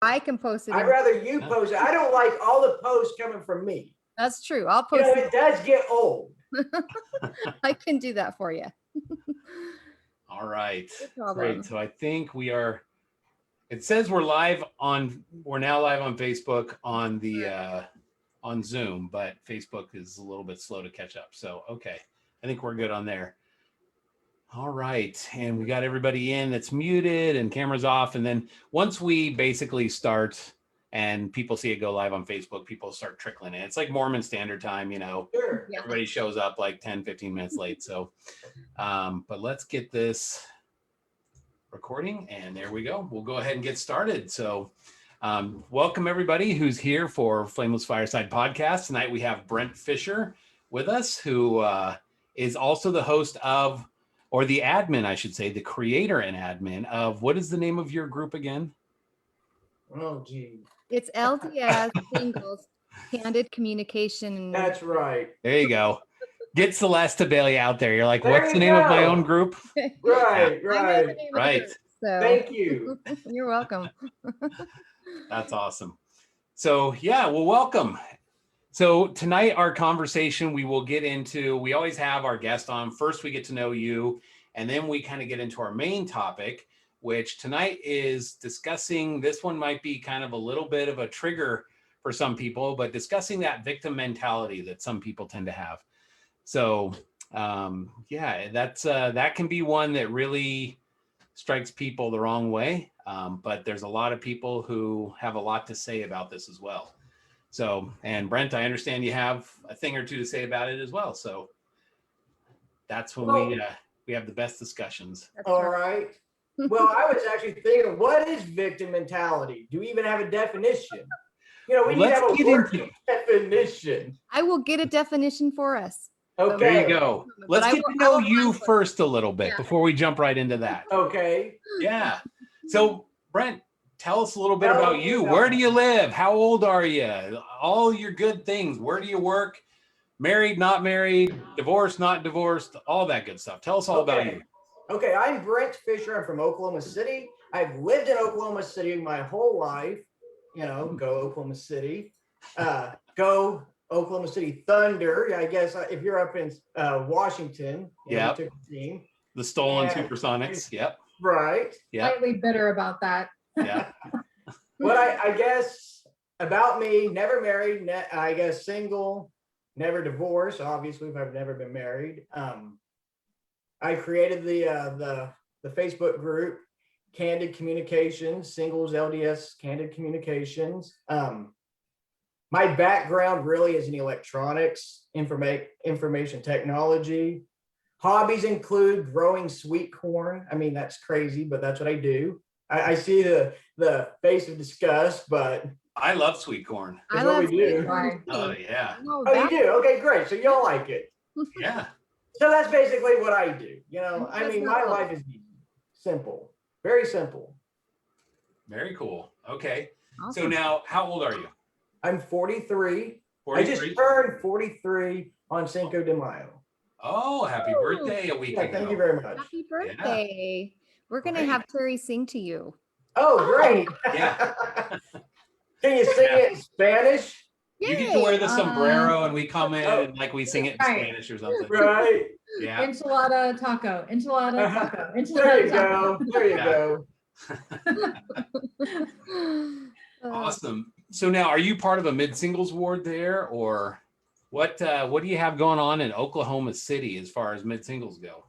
I can post it. I'd rather you post it. I don't like all the posts coming from me. That's true. I'll post it does get old. I can do that for you. All right. Great. So I think we are, it says we're now live on Facebook on the on Zoom, but Facebook is a little bit slow to catch up. So okay. I think we're good on there. All right. And we got everybody in that's muted and cameras off. And then once we basically start and people see it go live on Facebook, people start trickling in. It's like Mormon Standard Time, you know, Sure. Everybody shows up like 10, 15 minutes late. So, but let's get this recording and there we go. We'll go ahead and get started. So welcome everybody who's here for Flameless Fireside podcast. Tonight we have Brent Fisher with us, who is also the host of, or the admin, I should say, the creator and admin of, what is the name of your group again? Oh, gee. It's LDS Singles Candid Communication. That's right. There you go. Get Celeste to bail you out there. You're like, what's the name of my own group? Right, I know right. the name of the Right. group, so. Thank you. You're welcome. That's awesome. So yeah, well, welcome. So tonight our conversation, we will get into, we always have our guest on. First, we get to know you, and then we kind of get into our main topic, which tonight is discussing, this one might be kind of a little bit of a trigger for some people, but discussing that victim mentality that some people tend to have. So yeah, that can be one that really strikes people the wrong way. But there's a lot of people who have a lot to say about this as well. So, and Brent, I understand you have a thing or two to say about it as well. So that's when we have the best discussions. All right. Well, I was actually thinking, what is victim mentality? Do we even have a definition? You know, we need to have a working definition. I will get a definition for us. Okay. There you go. Let's get to know you first a little bit before we jump right into that. Okay. Yeah. So Brent, tell us a little bit about you. Where do you live? How old are you? All your good things. Where do you work? Married, not married, divorced, not divorced, all that good stuff. Tell us all about you. Okay, I'm Brent Fisher. I'm from Oklahoma City. I've lived in Oklahoma City my whole life. You know, go Oklahoma City. Go Oklahoma City Thunder. I guess if you're up in Washington, yeah, the stolen Supersonics. Yep. Right. Yeah. Slightly bitter about that. Yeah. But I guess about me, never married. I guess single, never divorced. Obviously, if I've never been married. I created the Facebook group, Candid Communications, Singles LDS Candid Communications. My background really is in electronics, information technology. Hobbies include growing sweet corn. I mean, that's crazy, but that's what I do. I see the face of disgust, but I love sweet corn. I what love we do. corn. Oh yeah. Oh, you do? Okay, great. So y'all like it. Yeah. So that's basically what I do. You know, I mean, my life is simple, very simple. Very cool. Okay. Awesome. So now, how old are you? I'm 43. 43? I just turned 43 on Cinco de Mayo. Oh, happy birthday a week ago. Thank you very much. Happy birthday. We're going to have Terry sing to you. Oh, great. Yeah. Can you sing it in Spanish? You get to wear the sombrero and we come in and like we sing it in Right. Spanish or something. Right. Yeah. Enchilada taco. Enchilada taco. There Enchilada you taco. go. There you Yeah. go. Awesome. So now, are you part of a mid-singles ward there, or what do you have going on in Oklahoma City as far as mid-singles go?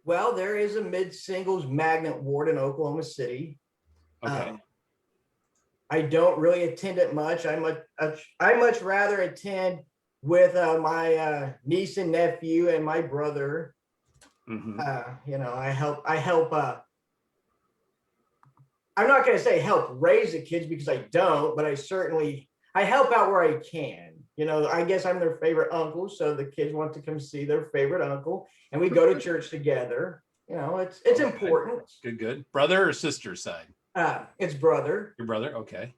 Well, there is a mid-singles magnet ward in Oklahoma City. Okay. I don't really attend it much. I much rather attend with my niece and nephew and my brother. Mm-hmm. You know, I help. I'm not going to say help raise the kids because I don't, but I help out where I can. You know, I guess I'm their favorite uncle, so the kids want to come see their favorite uncle, and we go to church together. You know, it's important. Good. Brother or sister side? It's brother. Your brother? Okay.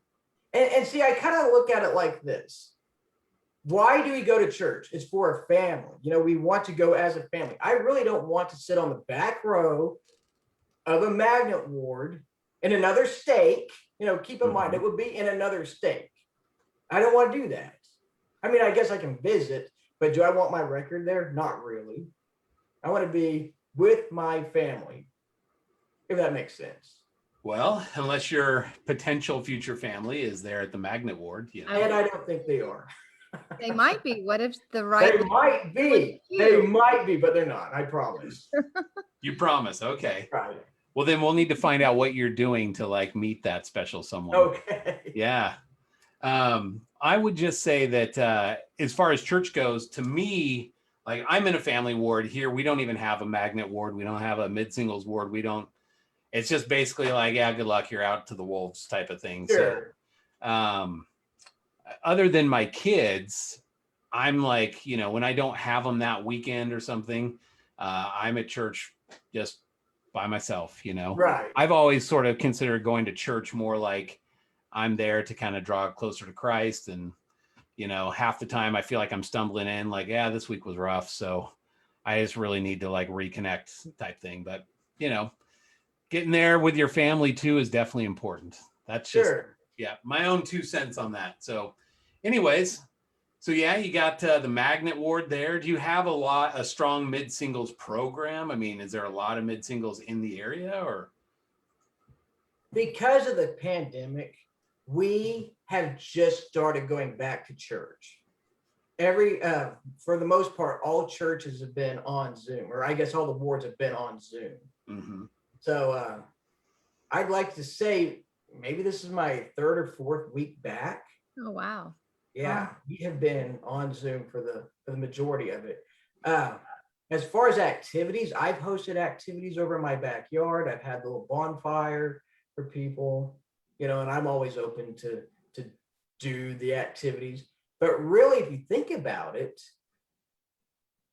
And see, I kind of look at it like this. Why do we go to church? It's for a family. You know, we want to go as a family. I really don't want to sit on the back row of a magnet ward in another state keep in mind, it would be in another state. I don't want to do that. I mean, I guess I can visit, but do I want my record there? Not really. I want to be with my family, if that makes sense. Well, unless your potential future family is there at the magnet ward, And I don't think they are. They might be. What if the right? They might be. you? They might be, but they're not. I promise. You promise. Okay. Right. Well, then we'll need to find out what you're doing to like meet that special someone. Okay. Yeah. I would just say that as far as church goes, to me, like I'm in a family ward here. We don't even have a magnet ward. We don't have a mid-singles ward. It's just basically like, yeah, good luck. You're out to the wolves type of thing. Sure. So, other than my kids, I'm like, when I don't have them that weekend or something, I'm at church just by myself, Right. I've always sort of considered going to church more like I'm there to kind of draw closer to Christ. And, half the time I feel like I'm stumbling in like, yeah, this week was rough. So I just really need to like reconnect type thing. But, getting there with your family too is definitely important. That's just, my own 2 cents on that. So anyways, yeah, you got the magnet ward there. Do you have a strong mid-singles program? I mean, is there a lot of mid-singles in the area or? Because of the pandemic, we have just started going back to church. For the most part, all churches have been on Zoom, or I guess all the wards have been on Zoom. Mm-hmm. So I'd like to say maybe this is my 3rd or 4th week back. Oh, wow. Yeah, Wow. we have been on Zoom for the majority of it. As far as activities, I've hosted activities over in my backyard. I've had a little bonfire for people, and I'm always open to do the activities. But really, if you think about it,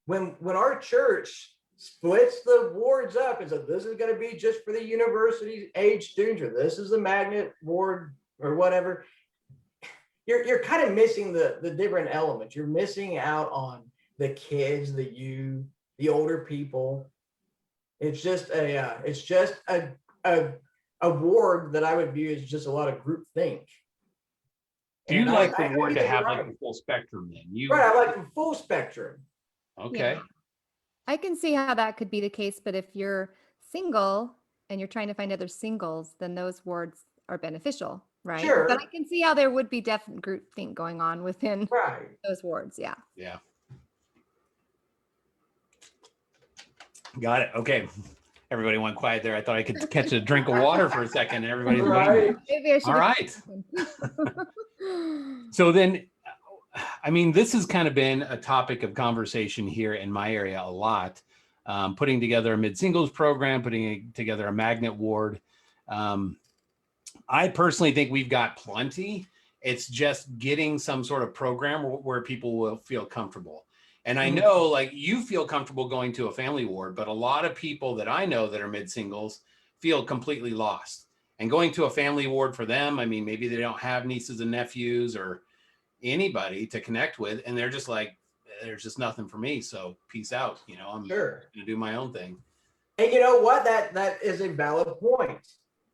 when our church splits the wards up and said, this is going to be just for the university age students, or this is the magnet ward or whatever, you're kind of missing the different elements. You're missing out on the kids, the youth, the older people. It's just a ward that I would view as just a lot of group think. Do you And like I the ward think to it's have right. like the full spectrum then? Right, I like the full spectrum. Okay. Yeah. I can see how that could be the case, but if you're single and you're trying to find other singles, then those wards are beneficial, right? Sure. But I can see how there would be definite group think going on within Right. those wards. Yeah. Yeah. Got it. Okay. Everybody went quiet there. I thought I could catch a drink of water for a second. Everybody's waiting. Right. Maybe I should. All right. So then, I mean, this has kind of been a topic of conversation here in my area a lot. Putting together a mid-singles program, putting together a magnet ward. I personally think we've got plenty. It's just getting some sort of program where people will feel comfortable. And I know like you feel comfortable going to a family ward, but a lot of people that I know that are mid-singles feel completely lost. And going to a family ward for them, I mean, maybe they don't have nieces and nephews or anybody to connect with. And they're just like, there's just nothing for me. So peace out. I'm Sure. going to do my own thing. And you know what? That is a valid point.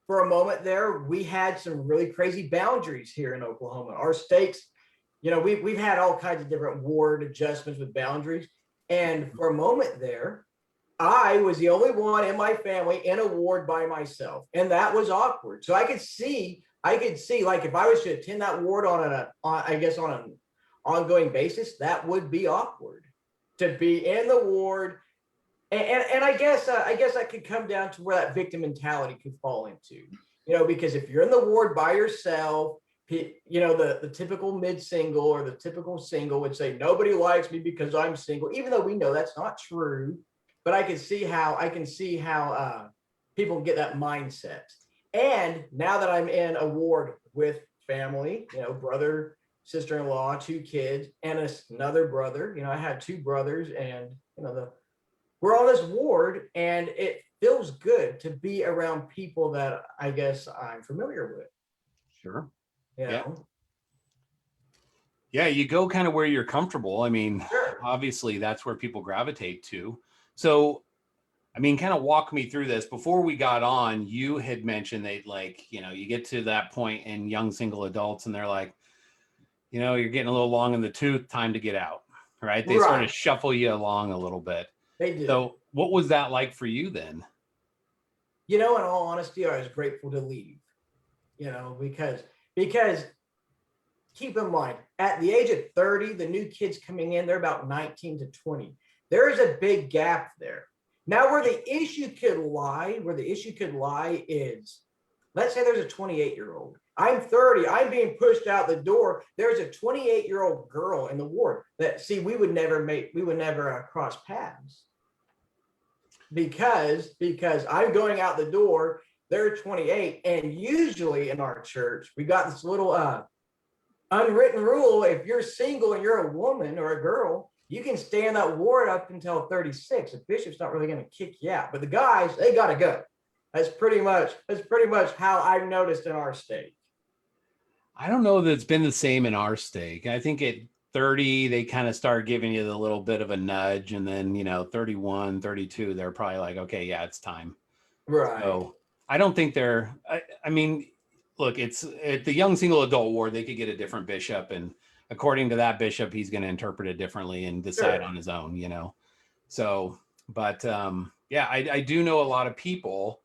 For a moment there, we had some really crazy boundaries here in Oklahoma. Our states, we've had all kinds of different ward adjustments with boundaries. And for a moment there, I was the only one in my family in a ward by myself. And that was awkward. So I could see like if I was to attend that ward on an ongoing basis, that would be awkward to be in the ward. And I guess that could come down to where that victim mentality could fall into, because if you're in the ward by yourself, the typical mid-single or the typical single would say, nobody likes me because I'm single, even though we know that's not true. But I can see how people get that mindset. And now that I'm in a ward with family, brother, sister-in-law, 2 kids, and another brother, I have 2 brothers, and we're on this ward, and it feels good to be around people that I guess I'm familiar with. Sure. Yeah. Yeah, you go kind of where you're comfortable. I mean, Sure. obviously that's where people gravitate to. So I mean, kind of walk me through this. Before we got on, you had mentioned that, like, you get to that point in young single adults and they're like, you're getting a little long in the tooth, time to get out, right? They sort of Right. shuffle you along a little bit. They do. So what was that like for you then? In all honesty, I was grateful to leave, because keep in mind, at the age of 30, the new kids coming in, they're about 19 to 20. There is a big gap there. Now, where the issue could lie is, let's say there's a 28-year-old. I'm 30. I'm being pushed out the door. There's a 28-year-old girl in the ward that, we would never cross paths because I'm going out the door. They're 28, and usually in our church, we got this little unwritten rule: if you're single and you're a woman or a girl, you can stay in that ward up until 36. The bishop's not really going to kick you out, but the guys, they got to go. That's pretty much how I've noticed in our state. I don't know that it's been the same in our stake. I think at 30, they kind of start giving you the little bit of a nudge. And then, 31, 32, they're probably like, okay, yeah, it's time. Right. So I don't think I mean, look, it's at the young single adult ward, they could get a different bishop. And according to that bishop, he's going to interpret it differently and decide on his own, So, but yeah, I do know a lot of people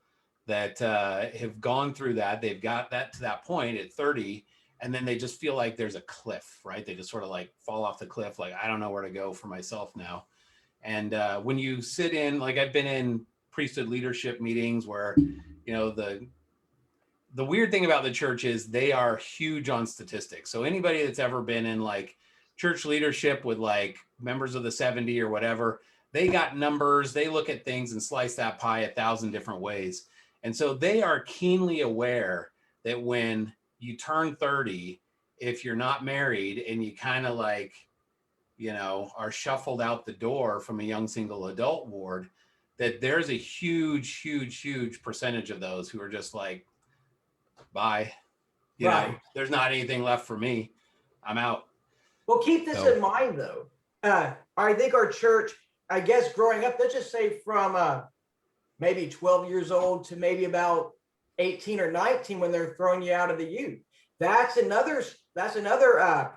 that have gone through that. They've got that to that point at 30, and then they just feel like there's a cliff, right? They just sort of like fall off the cliff. Like, I don't know where to go for myself now. And when you sit in, like, I've been in priesthood leadership meetings where, the weird thing about the church is they are huge on statistics. So anybody that's ever been in like church leadership with like members of the 70 or whatever, they got numbers, they look at things and slice that pie 1,000 different ways. And so they are keenly aware that when you turn 30, if you're not married and you kind of like, are shuffled out the door from a young single adult ward, that there's a huge, huge, huge percentage of those who are just like, bye. There's not anything left for me. I'm out. Well, keep this in mind, though. I think our church, I guess, growing up, let's just say from maybe 12 years old to maybe about 18 or 19 when they're throwing you out of the youth. That's another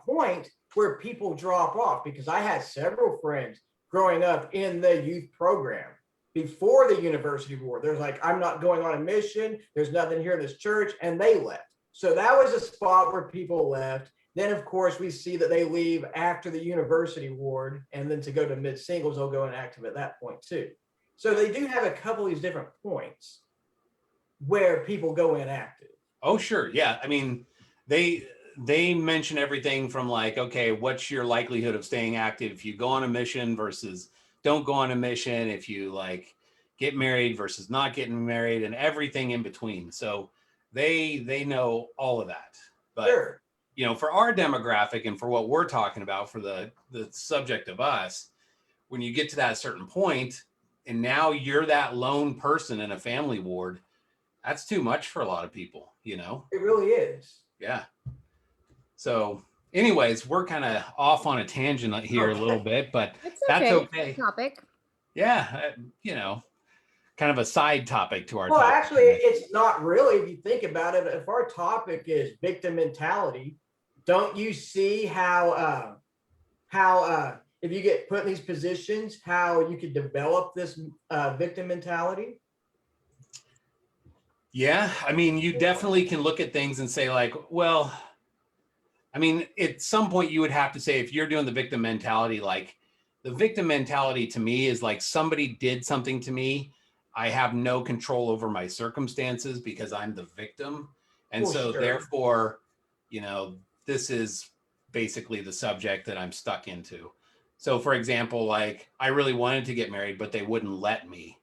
point where people drop off, because I had several friends growing up in the youth program before the university war. There's like, I'm not going on a mission. There's nothing here in this church. And they left. So that was a spot where people left. Then, of course, we see that they leave after the university ward. And then to go to mid singles, they'll go inactive at that point too. So they do have a couple of these different points where people go inactive. Oh, sure. Yeah. I mean, they mention everything from like, okay, what's your likelihood of staying active if you go on a mission versus don't go on a mission, if you like get married versus not getting married, and everything in between. So they know all of that. But Sure. For our demographic and for what we're talking about, for the subject of us, when you get to that certain point and now you're that lone person in a family ward, that's too much for a lot of people, It really is. Yeah. So anyways, we're kind of off on a tangent here a little bit, but that's okay. Topic. Yeah. Kind of a side topic to our Well, topic. actually, it's not really, if you think about it. If our topic is victim mentality, don't you see how if you get put in these positions, how you could develop this victim mentality? Yeah. I mean, you definitely can look at things and say like, well, I mean, at some point you would have to say, if you're doing the victim mentality, like the victim mentality to me is like somebody did something to me. I have no control over my circumstances because I'm the victim. And so therefore, this is basically the subject that I'm stuck into. So for example, like I really wanted to get married, but they wouldn't let me,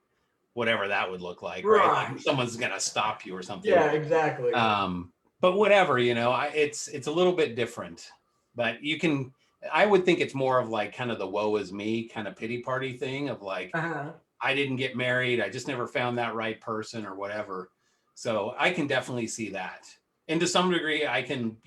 whatever that would look like, right? Like someone's going to stop you or something. Yeah, exactly. But whatever, it's a little bit different, but I would think it's more of like kind of the woe is me kind of pity party thing of like, I didn't get married. I just never found that right person or whatever. So I can definitely see that. And to some degree, I can,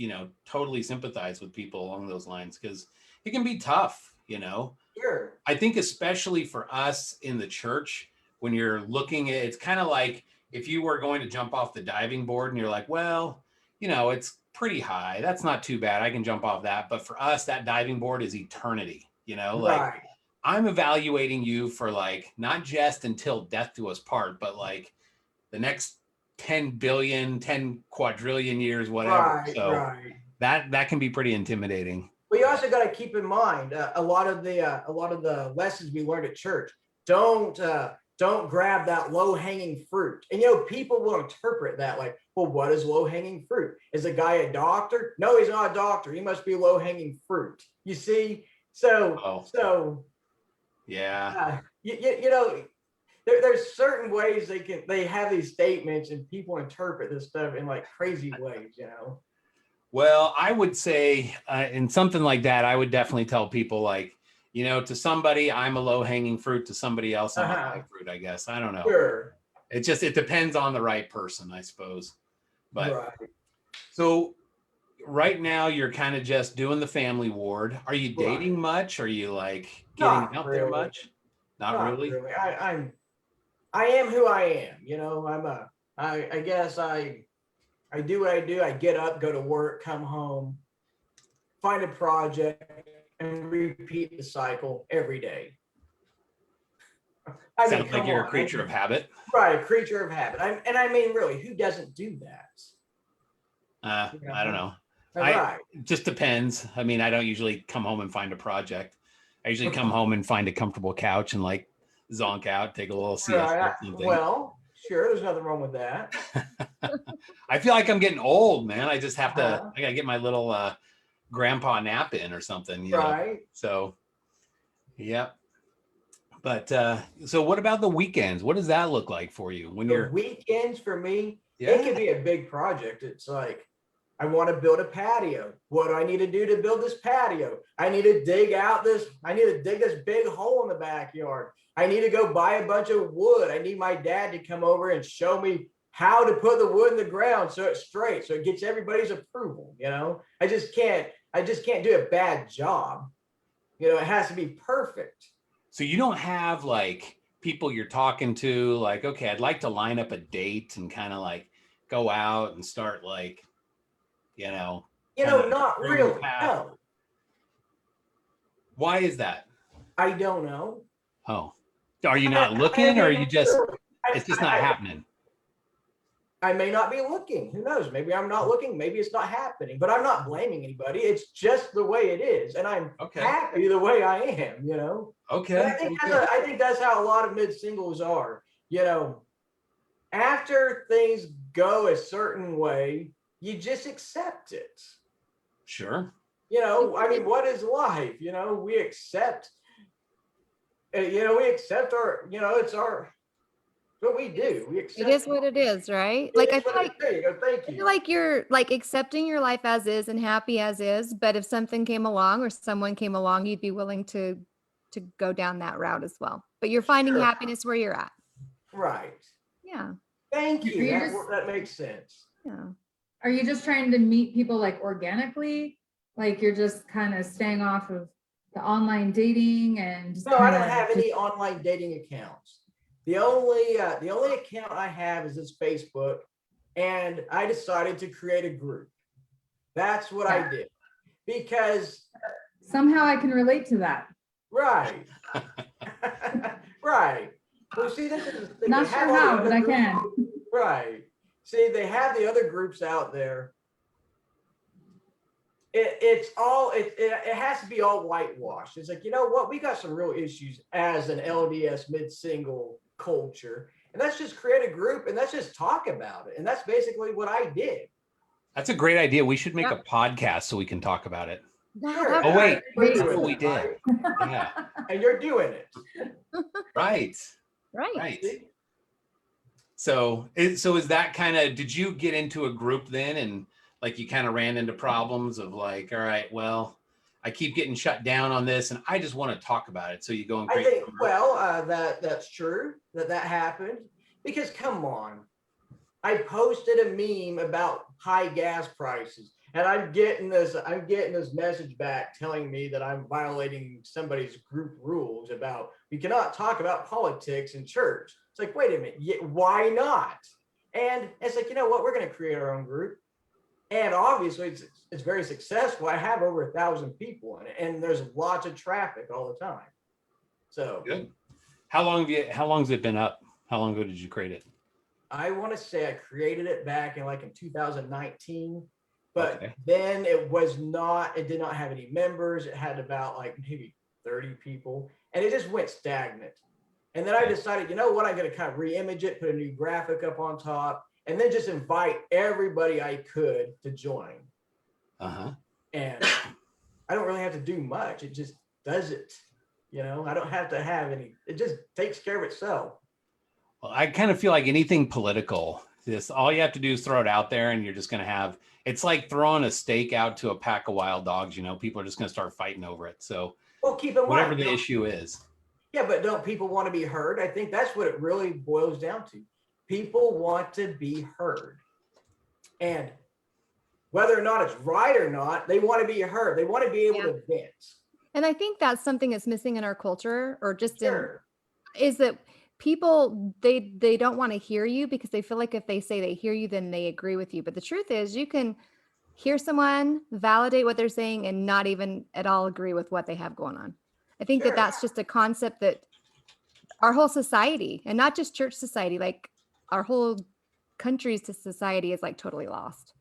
totally sympathize with people along those lines because it can be tough, Sure. I think especially for us in the church, when you're looking at, it's kind of like if you were going to jump off the diving board and you're like, well, you know, it's pretty high. That's not too bad. I can jump off that. But for us, that diving board is eternity, you know, like Right. I'm evaluating you for like, not just until death do us part, but like the next 10 billion, 10 quadrillion years, whatever. Right. So Right. that can be pretty intimidating. But you also got to keep in mind a lot of the lessons we learned at church. Don't grab that low hanging fruit. And people will interpret that like, well, what is low hanging fruit? Is the guy a doctor? No, he's not a doctor. He must be low hanging fruit. You see, so Yeah. there's certain ways they have these statements and people interpret this stuff in like crazy ways. Well, I would say in something like that, I would definitely tell people like, you know, to somebody, I'm a low hanging fruit. To somebody else, I'm a high fruit, I guess. I don't know. Sure. It depends on the right person, I suppose. But Right. so right now you're kind of just doing the family ward. Are you Right. dating much? Are you like getting Not out there really. much? Not really. I am who I am. I guess I do what I do. I get up, go to work, come home, find a project, and repeat the cycle every day. Sounds like you're a creature of habit. Right, a creature of habit. Really, who doesn't do that? I don't know. Right. It just depends. I mean, I don't usually come home and find a project. I usually come home and find a comfortable couch and like zonk out, take a little siesta or something. Well, sure, there's nothing wrong with that. I feel like I'm getting old, man. I just have to, I gotta get my little grandpa nap in or something, you know? Right. So, yep. But so what about the weekends? What does that look like for you when you're Weekends for me? Yeah. It could be a big project. It's like, I want to build a patio. What do I need to do to build this patio? I need to dig this big hole in the backyard. I need to go buy a bunch of wood. I need my dad to come over and show me how to put the wood in the ground so it's straight, so it gets everybody's approval. I just can't do a bad job. It has to be perfect. So you don't have like people you're talking to, like, okay, I'd like to line up a date and kind of like go out and start like, not really. No, Why is that? I don't know. Oh, are you not looking or are you just, it's just not happening? I may not be looking. Who knows? Maybe I'm not looking. Maybe it's not happening, but I'm not blaming anybody. It's just the way it is. And I'm happy the way I am, Okay. I think that's how a lot of mid-singles are. After things go a certain way, you just accept it. Sure. What is life? We accept, it's what we do. We accept It is what it is, right? Like I feel like there you go. Thank I you. feel like you're like accepting your life as is and happy as is, but if something came along or someone came along, you'd be willing to go down that route as well. But you're finding Sure. happiness where you're at. Right. Yeah. Thank you. You're That makes sense. Yeah. Are you just trying to meet people like organically? Like you're just kind of staying off of the online dating and just No, I don't kinda have just- any online dating accounts. The only account I have is this Facebook, and I decided to create a group. That's what I did because somehow I can relate to that. right. Right. Well, see, this is the thing. Not They have sure all the how, other but I groups- can. Right. See, they have the other groups out there. It has to be all whitewashed. It's like, you know what? We got some real issues as an LDS mid-single culture. And let's just create a group and let's just talk about it. And that's basically what I did. That's a great idea. We should make a podcast so we can talk about it. Sure. Oh, wait. We're That's doing what we it, did. right? Yeah. And you're doing it. Right. Right. Right. So is that kind of, did you get into a group then and like you kind of ran into problems of like, all right, well, I keep getting shut down on this and I just want to talk about it. So you go and I create. think, that's true that happened because come on, I posted a meme about high gas prices. And I'm getting this message back telling me that I'm violating somebody's group rules about we cannot talk about politics in church. It's like, wait a minute, why not? And it's like, you know what? We're going to create our own group. And obviously it's very successful. I have over 1,000 people in it, and there's lots of traffic all the time. So good. How long has it been up? How long ago did you create it? I want to say I created it back in 2019, but Okay. then it did not have any members. It had about maybe 30 people, and it just went stagnant. And then I decided, you know what, I'm going to kind of re-image it, put a new graphic up on top, and then just invite everybody I could to join. And I don't really have to do much. It just does it. I don't have to have any, it just takes care of itself. Well, I kind of feel like anything political, all you have to do is throw it out there, and you're just going to have, it's like throwing a steak out to a pack of wild dogs. People are just going to start fighting over it. So well, keep in whatever mind, the issue is. Yeah, but don't people want to be heard? I think that's what it really boils down to. People want to be heard. And whether or not it's right or not, they want to be heard. They want to be able to vent. And I think that's something that's missing in our culture, or just Sure. is that people, they don't want to hear you because they feel like if they say they hear you, then they agree with you. But the truth is, you can hear someone, validate what they're saying, and not even at all agree with what they have going on. I think Sure. that that's just a concept that our whole society, and not just church society, like our whole country's society is totally lost.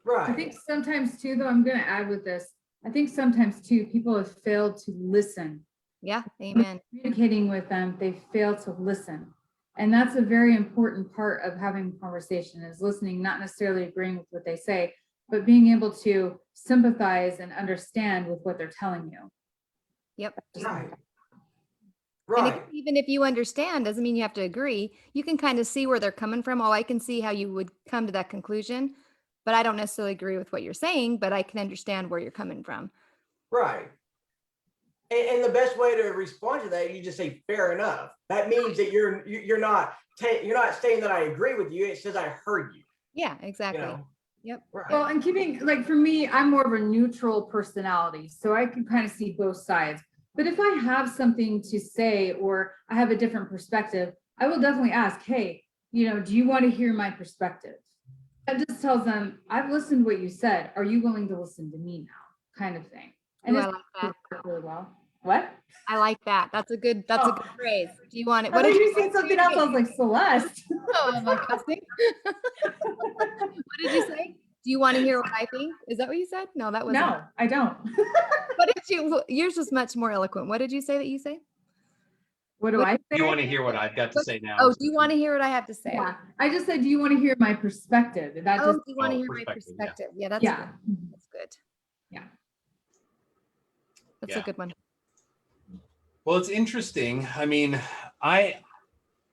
Right. I think sometimes too, though, I'm going to add with this. I think sometimes too, people have failed to listen. Yeah. Amen. Communicating with them, they fail to listen. And that's a very important part of having a conversation, is listening, not necessarily agreeing with what they say, but being able to sympathize and understand with what they're telling you. Yep. Right. And Right. even if you understand, doesn't mean you have to agree. You can kind of see where they're coming from. Oh, I can see how you would come to that conclusion, but I don't necessarily agree with what you're saying, but I can understand where you're coming from. Right. And the best way to respond to that, you just say fair enough. That means that you're not saying that I agree with you. It says I heard you. Yeah, exactly. You know? Yep. Right. Well, and keeping, for me, I'm more of a neutral personality, so I can kind of see both sides. But if I have something to say, or I have a different perspective, I will definitely ask, hey, do you want to hear my perspective? That just tells them, I've listened to what you said. Are you willing to listen to me now? Kind of thing. And Ooh, it's I like that. really well. What? I like that. That's a good phrase. Do you want it? What What did did you say? Something else? I was like, Celeste. Oh, am I cussing? What did you say? Do you want to hear what I think? Is that what you said? No, that wasn't. No, I don't. What did you? Yours was much more eloquent. What did you say that you say? What do I say? You want to hear what I've got to say now? Oh, do you want to hear what I have to say? Yeah, I just said, do you want to hear my perspective? That Oh, just do you want to hear my perspective, yeah. perspective? Yeah, that's Yeah. good. That's good. Yeah. That's Yeah. a good one. Well, it's interesting. I mean, I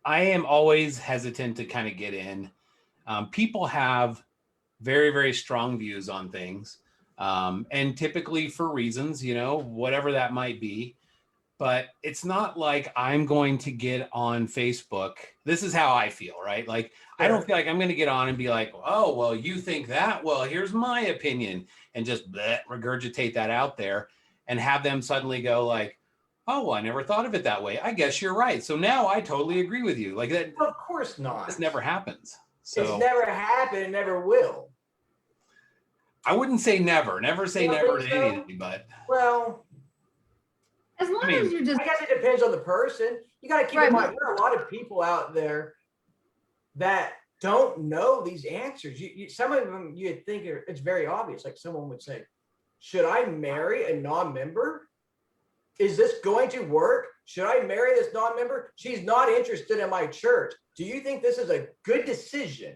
am always hesitant to kind of get in. People have very, very strong views on things, and typically for reasons, whatever that might be. But it's not like I'm going to get on Facebook. This is how I feel, right? I don't feel like I'm going to get on and be like, oh, well, you think that? Well, here's my opinion, and just regurgitate that out there and have them suddenly go like, oh, well, I never thought of it that way. I guess you're right. So now I totally agree with you. Like that. Of course not. This never happens. It's So never happened and never will. I wouldn't say never say You don't never think to so? anything, but Well, as long mean, as you're just I guess it depends on the person. You got to keep Right, in mind, there are a lot of people out there that don't know these answers. Some of them you'd think it's very obvious. Like someone would say, should I marry a non-member? Is this going to work? Should I marry this non-member? She's not interested in my church. Do you think this is a good decision?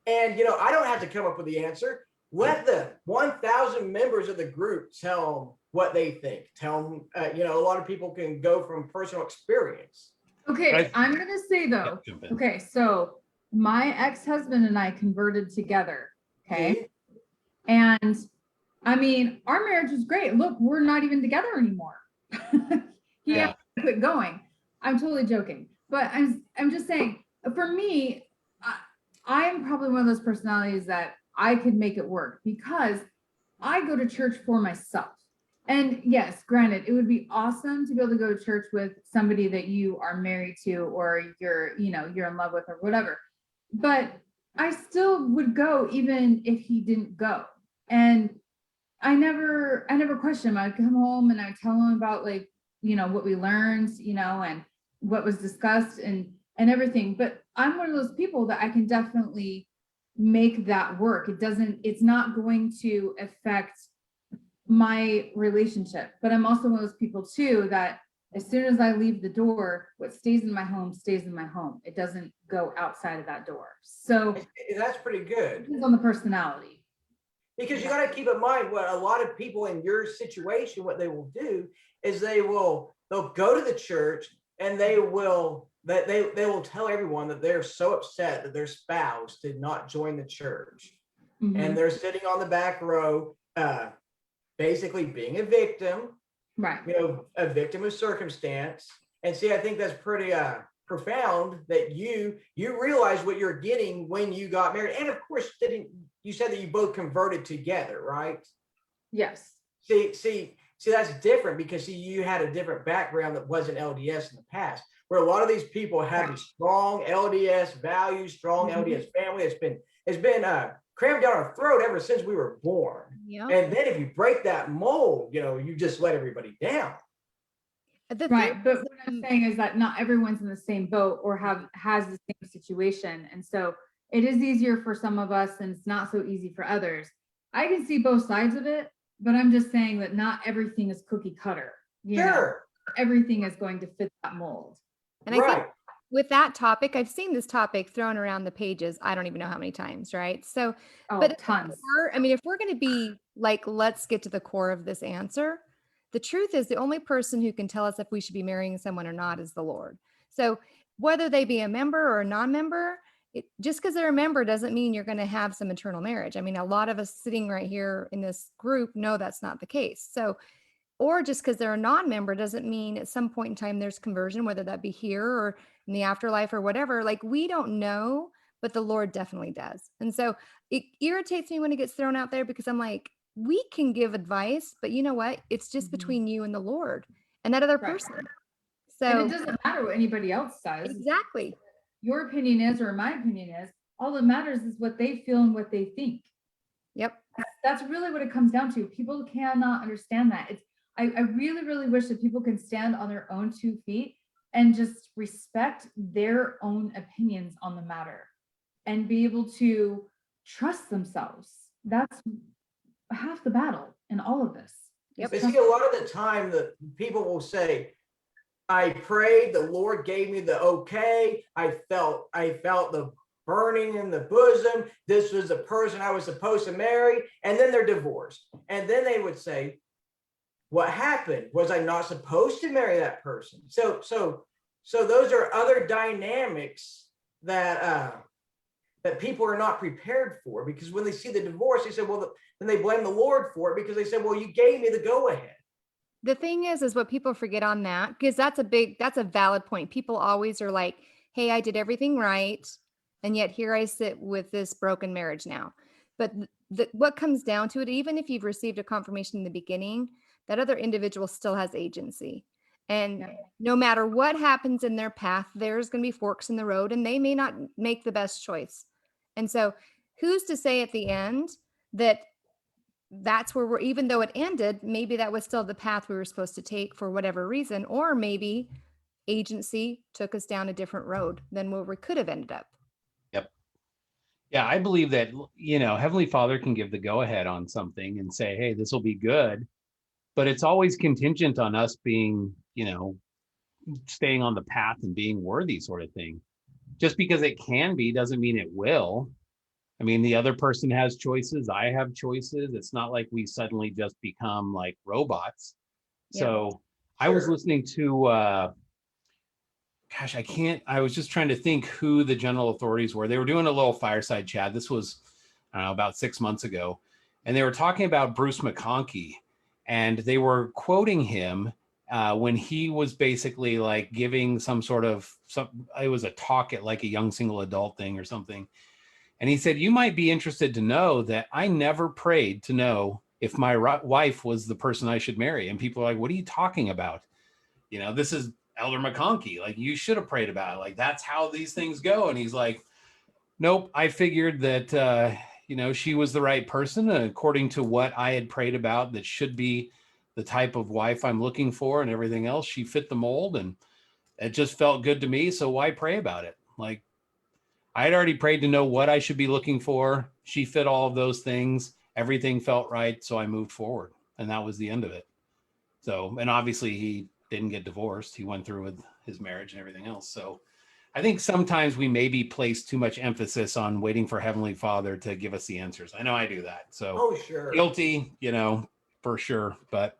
And, I don't have to come up with the answer. Let the 1,000 members of the group tell them what they think. Tell them, a lot of people can go from personal experience. okay. I'm going to say though, jump in. okay, so my ex-husband and I converted together. Okay. See? And I mean, our marriage was great. Look, we're not even together anymore. He Yeah. had to quit going. I'm totally joking, but I'm just saying, for me, I am probably one of those personalities that I could make it work, because I go to church for myself. And yes, granted, it would be awesome to be able to go to church with somebody that you are married to, or you're in love with, or whatever. But I still would go even if he didn't go. And I never question him. I'd come home and I'd tell him about what we learned, and what was discussed and everything. But I'm one of those people that I can definitely make that work. It's not going to affect my relationship. But I'm also one of those people too that as soon as I leave the door, what stays in my home stays in my home. It doesn't go outside of that door. So That's pretty good. Depends on the personality. Because you got to keep in mind what a lot of people in your situation, what they will do is they'll go to the church and they will tell everyone that they're so upset that their spouse did not join the church. Mhm. And they're sitting on the back row, basically being a victim, Right. a victim of circumstance. And see, I think that's pretty profound that you realize what you're getting when you got married. And of course, you said that you both converted together, right? Yes. See, that's different because you had a different background that wasn't LDS in the past, where a lot of these people have these strong LDS values, strong LDS family. It's been crammed down our throat ever since we were born. Yeah. And then if you break that mold, you just let everybody down. Right. But what I'm saying is that not everyone's in the same boat or has the same situation. And so it is easier for some of us and it's not so easy for others. I can see both sides of it, but I'm just saying that not everything is cookie cutter. Sure. Everything is going to fit that mold. And I think with that topic, I've seen this topic thrown around the pages. I don't even know how many times, right? So, but tons. If we're going to be like, let's get to the core of this answer. The truth is the only person who can tell us if we should be marrying someone or not is the Lord. So whether they be a member or a non-member, just because they're a member doesn't mean you're going to have some eternal marriage. I mean, a lot of us sitting right here in this group know that's not the case. So, or just because they're a non-member doesn't mean at some point in time there's conversion, whether that be here or in the afterlife or whatever. Like, we don't know, but the Lord definitely does. And so it irritates me when it gets thrown out there because I'm like, we can give advice, but you know what? It's just between you and the Lord and that other person. So and it doesn't matter what anybody else says. Exactly. Your opinion is, or my opinion is, all that matters is what they feel and what they think. Yep. That's really what it comes down to. People cannot understand that. I really, really wish that people can stand on their own 2 feet and just respect their own opinions on the matter and be able to trust themselves. That's half the battle in all of this. Yep. But see, a lot of the time that people will say, I prayed, the Lord gave me the okay. I felt the burning in the bosom. This was the person I was supposed to marry. And then they're divorced. And then they would say, what happened? Was I not supposed to marry that person? So those are other dynamics that people are not prepared for, because when they see the divorce, they say, well, then they blame the Lord for it because they said, well, you gave me the go ahead. The thing is what people forget on that, because that's a valid point. People always are like, hey, I did everything right. And yet here I sit with this broken marriage now. But what comes down to it, even if you've received a confirmation in the beginning, that other individual still has agency. And no matter what happens in their path, there's going to be forks in the road and they may not make the best choice. And so who's to say at the end that that's where even though it ended, maybe that was still the path we were supposed to take for whatever reason, or maybe agency took us down a different road than where we could have ended up. Yep. Yeah, I believe that, Heavenly Father can give the go ahead on something and say, hey, this will be good. But it's always contingent on us being, staying on the path and being worthy, sort of thing. Just because it can be doesn't mean it will. I mean, the other person has choices. I have choices. It's not like we suddenly just become like robots. Yeah. So I was listening to, I was just trying to think who the general authorities were. They were doing a little fireside chat. This was, I don't know, about 6 months ago. And they were talking about Bruce McConkie. And they were quoting him when he was basically like giving it was a talk at like a young single adult thing or something. And he said, you might be interested to know that I never prayed to know if my wife was the person I should marry. And people are like, what are you talking about? You know, this is Elder McConkie. Like, you should have prayed about it. Like, that's how these things go. And he's like, nope, I figured that, you know, she was the right person according to what I had prayed about, that should be the type of wife I'm looking for and everything else. She fit the mold and it just felt good to me. So why pray about it? Like, I had already prayed to know what I should be looking for. She fit all of those things. Everything felt right. So I moved forward, and that was the end of it. So, and obviously he didn't get divorced. He went through with his marriage and everything else. So I think sometimes we maybe place too much emphasis on waiting for Heavenly Father to give us the answers. I know I do that. So Oh, sure. guilty, you know, for sure. But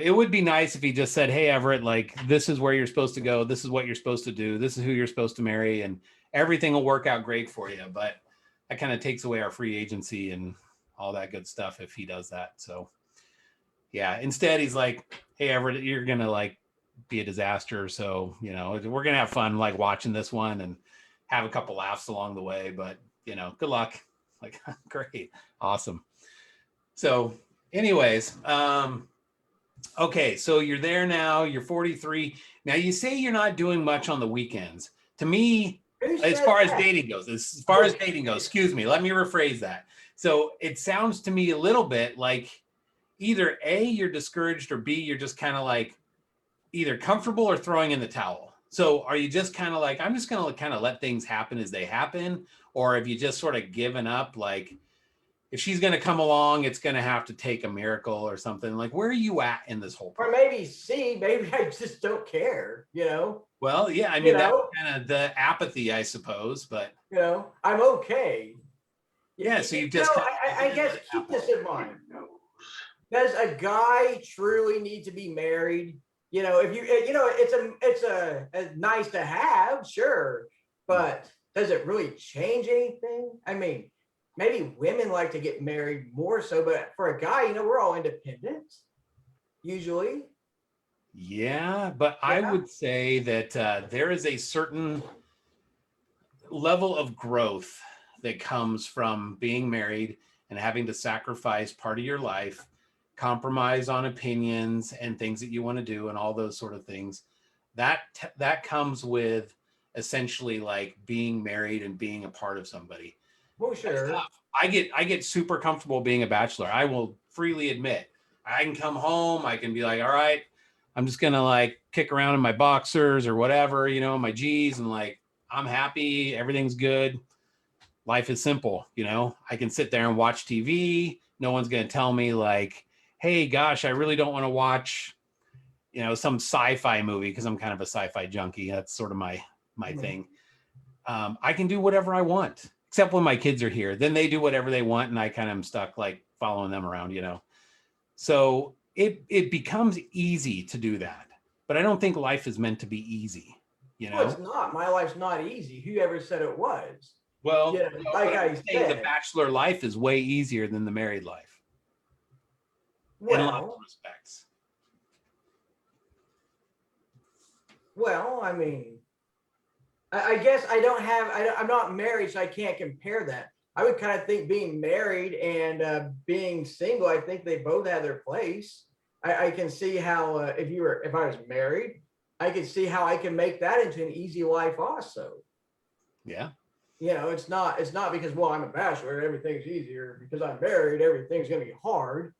it would be nice if he just said, hey, Everett, like, this is where you're supposed to go. This is what you're supposed to do. This is who you're supposed to marry, and everything will work out great for you. But that kind of takes away our free agency and all that good stuff if he does that. So yeah, instead he's like, hey, Everett, you're going to like be a disaster. So, you know, we're going to have fun like watching this one and have a couple laughs along the way, but you know, good luck. Like, great. Awesome. So anyways, okay. So you're there now, you're 43. Now you say you're not doing much on the weekends. To me, as far as dating goes, excuse me, let me rephrase that. So it sounds to me a little bit like either A, you're discouraged, or B, you're just kind of like either comfortable or throwing in the towel. So are you just kind of like, I'm just going to kind of let things happen as they happen? Or have you just sort of given up? Like, if she's going to come along, it's going to have to take a miracle or something. Like, where are you at in this whole Or process? maybe C, maybe I just don't care, you know? Well, yeah, I You mean, that's know? kind of the apathy, I suppose, but You know, I'm okay. yeah, so you've You just know, kind of I guess keep this in mind. Does a guy truly need to be married? You know, if you know, it's a nice to have, sure, but does it really change anything? I mean, maybe women like to get married more so, but for a guy, you know, we're all independent usually. yeah, but I Yeah. would say that there is a certain level of growth that comes from being married and having to sacrifice part of your life, compromise on opinions and things that you want to do and all those sort of things. That comes with essentially like being married and being a part of somebody. Well, That's sure. tough. I get super comfortable being a bachelor. I will freely admit. I can come home, I can be like, all right, I'm just gonna like kick around in my boxers or whatever, you know, my G's, and like I'm happy, everything's good. Life is simple, you know. I can sit there and watch TV. No one's gonna tell me like, hey, gosh, I really don't want to watch, you know, some sci-fi movie because I'm kind of a sci-fi junkie. That's sort of my thing. I can do whatever I want, except when my kids are here. Then they do whatever they want, and I kind of am stuck like following them around, you know. So it becomes easy to do that, but I don't think life is meant to be easy, you Well, it's know. not. My life's not easy. Whoever said it was? Well, Yeah, no, like but I'm I saying the said. bachelor life is way easier than the married life in lots of Well, respects. well, I mean, I guess I'm not married, so I can't compare that. I would kind of think being married and being single, I think they both have their place. I can see how if I was married, I could see how I can make that into an easy life also. Yeah. You know, it's not because, well, I'm a bachelor, everything's easier. Because I'm married, everything's going to be hard.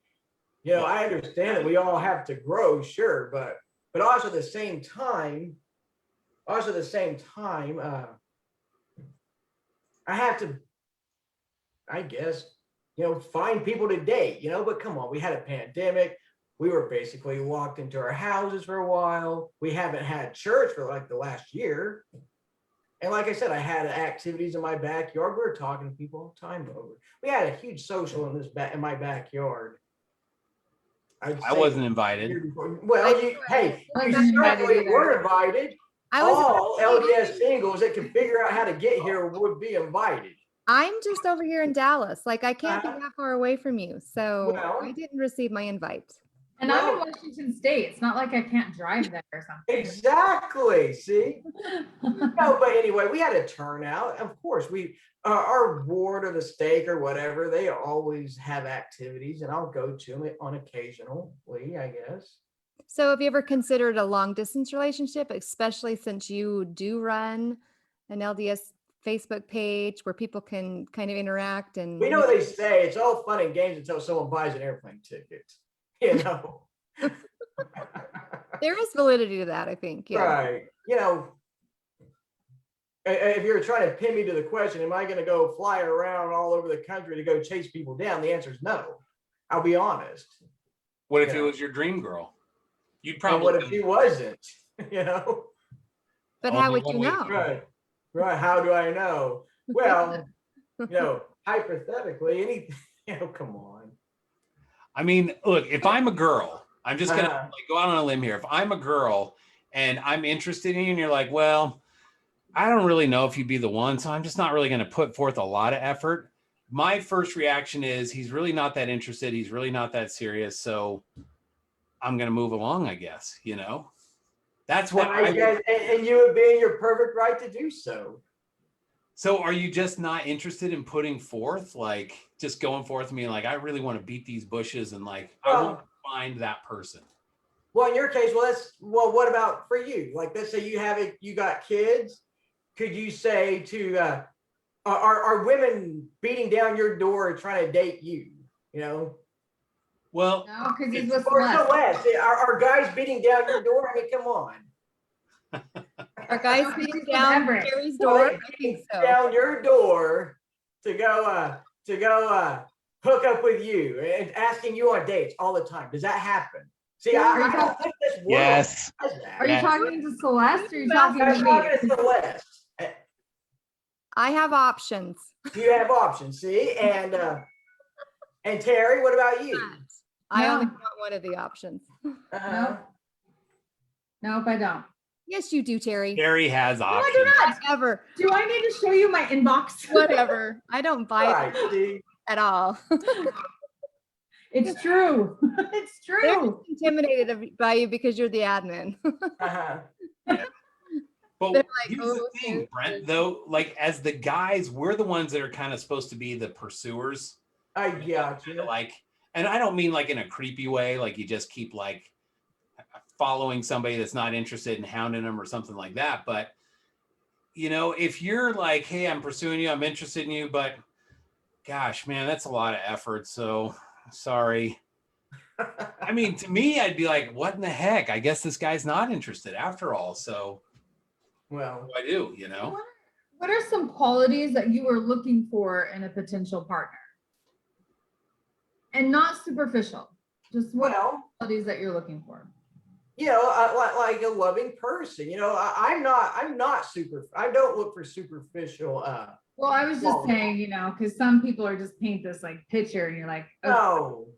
You know, Well, I understand that we all have to grow, sure, but also at the same time, I have to, I guess, you know, find people to date, you know, but come on, we had a pandemic. We were basically locked into our houses for a while. We haven't had church for like the last year. And like I said, I had activities in my backyard. We were talking to people all the time over. We had a huge social in my backyard. I wasn't invited. Well, I you wasn't invited certainly either. were invited. I was All LDS singles that can figure out how to get here would be invited. I'm just over here in Dallas. Like, I can't be Uh-huh. that far away from you. So Well, I didn't receive my invite. And I'm in Well- Washington State. It's not like I can't drive there or something. Exactly. See? No, but anyway, we had a turnout. Of course, our ward or the stake or whatever, they always have activities, and I'll go to them on occasionally, I guess. So have you ever considered a long distance relationship, especially since you do run an LDS Facebook page where people can kind of interact and We know what they say. It's all fun and games until someone buys an airplane ticket. You know. there is validity to that, I think. Yeah. Right. You know, if you're trying to pin me to the question, am I going to go fly around all over the country to go chase people down? The answer is no. I'll be honest. What if Yeah. it was your dream girl? You'd And probably. what if she wasn't? You know? But Only how would one you way to know? go. Right. Right. How do I know? Well, hypothetically, come on. I mean, look, if I'm a girl, I'm just gonna Uh-huh. like, go out on a limb here. If I'm a girl and I'm interested in you, and you're like, well, I don't really know if you'd be the one, so I'm just not really gonna put forth a lot of effort. My first reaction is he's really not that interested. He's really not that serious. So I'm gonna move along, I guess. That's what And I guess, and you would be in your perfect right to do so. So are you just not interested in putting forth, like just going forth and being like, I really want to beat these bushes and like, I want to find that person? Well, in your case, what about for you? Like, let's say you got kids. Could you say to, are women beating down your door trying to date you? Well, No, because he's it's- with Or Celeste. Celeste, are guys beating down your door? I mean, come on. Are guys No, beating she's with down Everett. Carrie's Well, door? they I think beat so. down your door to go hook up with you and asking you on dates all the time. Does that happen? See, I don't think this world yes. does that. Are you Yeah. talking to Celeste or are you Well, talking I'm to talking me? to Celeste. I have options. You have options, see? And Terry, what about you? I only No. want one of the options. Uh-huh. Nope, I don't. Yes, you do, Terry. Gary has No, I options. do not. Whatever. Do I need to show you my inbox? Whatever. I don't buy Right, it see? at all. It's true. It's They're true. just intimidated by you because you're the admin. Uh-huh. But They're like, here's "Oh, the thing, okay." Brent, though, like as the guys, we're the ones that are kind of supposed to be the pursuers. I got you. Like, and I don't mean like in a creepy way, like you just keep like following somebody that's not interested and hounding them or something like that. But if you're like, hey, I'm pursuing you, I'm interested in you, but gosh, man, that's a lot of effort. So sorry. I mean, to me, I'd be like, what in the heck? I guess this guy's not interested after all. So Well, what do I do, What are some qualities that you are looking for in a potential partner? And not superficial, just what qualities that you're looking for. like a loving person. I don't look for superficial. Well, I was just saying, because some people are just paint this like picture and you're like, No.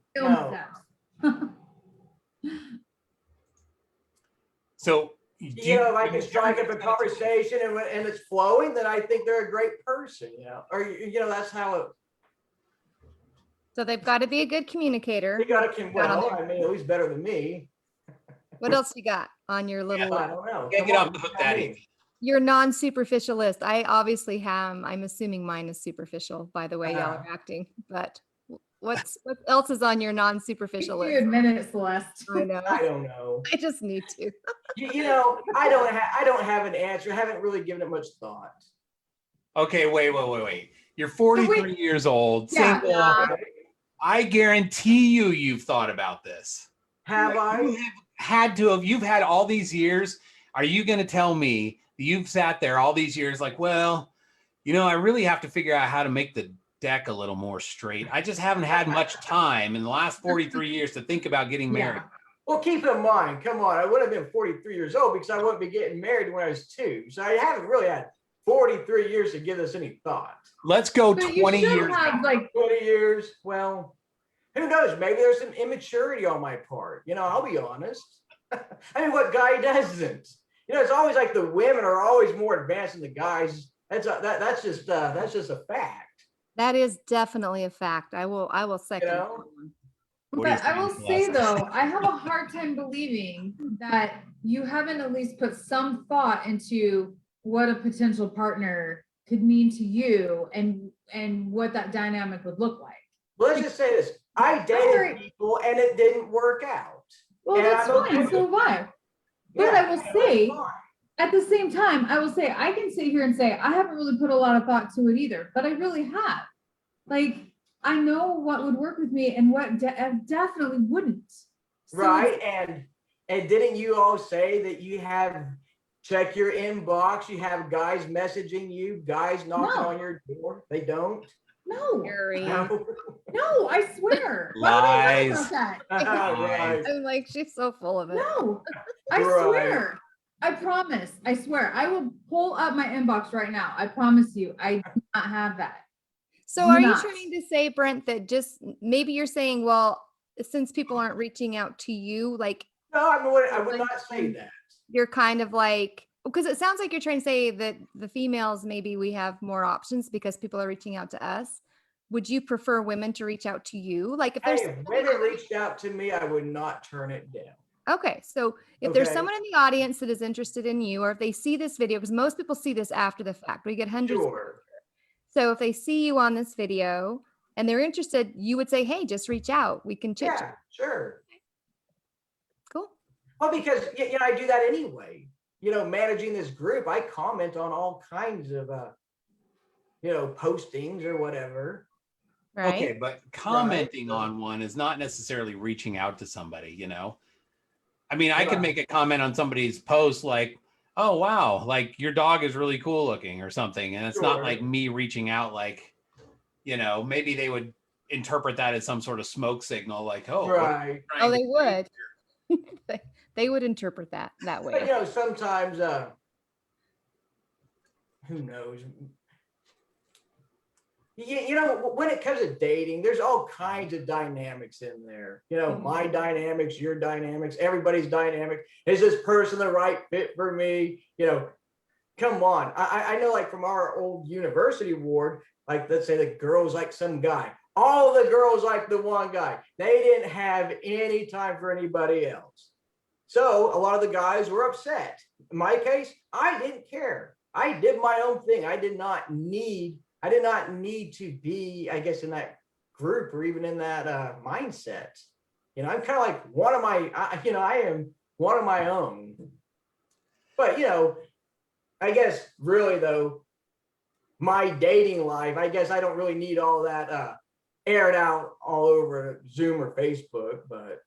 So If I can strike up a conversation and it's flowing, then I think they're a great person. Or that's how it. So they've got to be a good communicator. You got to I mean, at least better than me. What else you got on your little I don't know. Can't get off the hook that easy. your non-superficial list? I obviously have. I'm assuming mine is superficial by the way y'all are acting. But what else is on your non-superficial You list? admit it, Celeste. I know. I don't know. I just need to. I don't have an answer. I haven't really given it much thought. Okay, wait. You're 43 years old, Yeah. single. I guarantee you've thought about this. Have I? You have had to have. You've had all these years. Are you going to tell me that you've sat there all these years like, well, I really have to figure out how to make the deck a little more straight. I just haven't had much time in the last 43 years to think about getting married. Well, keep in mind, come on, I would have been 43 years old because I wouldn't be getting married when I was 2. So I haven't really had 43 years to give this any thought. Let's go But you 20 should years. have like 20 years, well, who knows? Maybe there's some immaturity on my part. I'll be honest. I mean, what guy doesn't? It's always like the women are always more advanced than the guys. That's just a fact. That is definitely a fact. I will second. You that know? one. What are you But I will saying, say Celeste? though, I have a hard time believing that you haven't at least put some thought into what a potential partner could mean to you and what that dynamic would look like. Let's just say this. I dated people and it didn't work out. Well, And that's I'm okay fine. with So have I. But Yeah, I will that's say, fine. at the same time, I will say I can sit here and say I haven't really put a lot of thought to it either, but I really have. Like, I know what would work with me and what definitely wouldn't. So Right. it's- And didn't you all say that you have check your inbox, you have guys messaging you, guys knocking No. on your door? They don't? No, Scary. No. no, I swear. Why would I lie Lies. about that? Right. I'm like, she's so full of it. No, I Right. swear. I promise. I swear. I will pull up my inbox right now. I promise you. I do not have that. So Do are you not. trying to say, Brent, that just maybe you're saying, well, since people aren't reaching out to you, like No, I would not say that. you're kind of like, because it sounds like you're trying to say that the females, maybe we have more options because people are reaching out to us. Would you prefer women to reach out to you? Like if there's Hey, if women reached out to me, I would not turn it down. okay, so if there's Okay. someone in the audience that is interested in you, or if they see this video, because most people see this after the fact, we get hundreds. Sure. So if they see you on this video and they're interested, you would say, hey, just reach out. We can chit Yeah, chat. sure. Cool. Well, because you know, I do that anyway. You know, managing this group, I comment on all kinds of you know, postings or whatever. Right. Okay, but commenting on one is not necessarily reaching out to somebody, you know? I mean, I could Right. make a comment on somebody's post like, oh, wow, like your dog is really cool looking or something. And it's not Sure. like me reaching out, like, you know, maybe they would interpret that as some sort of smoke signal, like, oh, what are you Right. trying Oh, to they say would. here? They would interpret that But way. you know, sometimes who knows? You know, when it comes to dating, there's all kinds of dynamics in there. You know, my dynamics, your dynamics, everybody's dynamic. Is this person the right fit for me? You know, come on. I know, like from our old university ward, like let's say the girls like some guy. All the girls like the one guy. They didn't have any time for anybody else. So a lot of the guys were upset. In my case, I didn't care. I did my own thing. I did not need to be, I guess, in that group or even in that mindset. You know, I'm kind of like one of my, you know, I am one of my own. But, you know, I guess really though, my dating life, I guess I don't really need all that aired out all over Zoom or Facebook, but.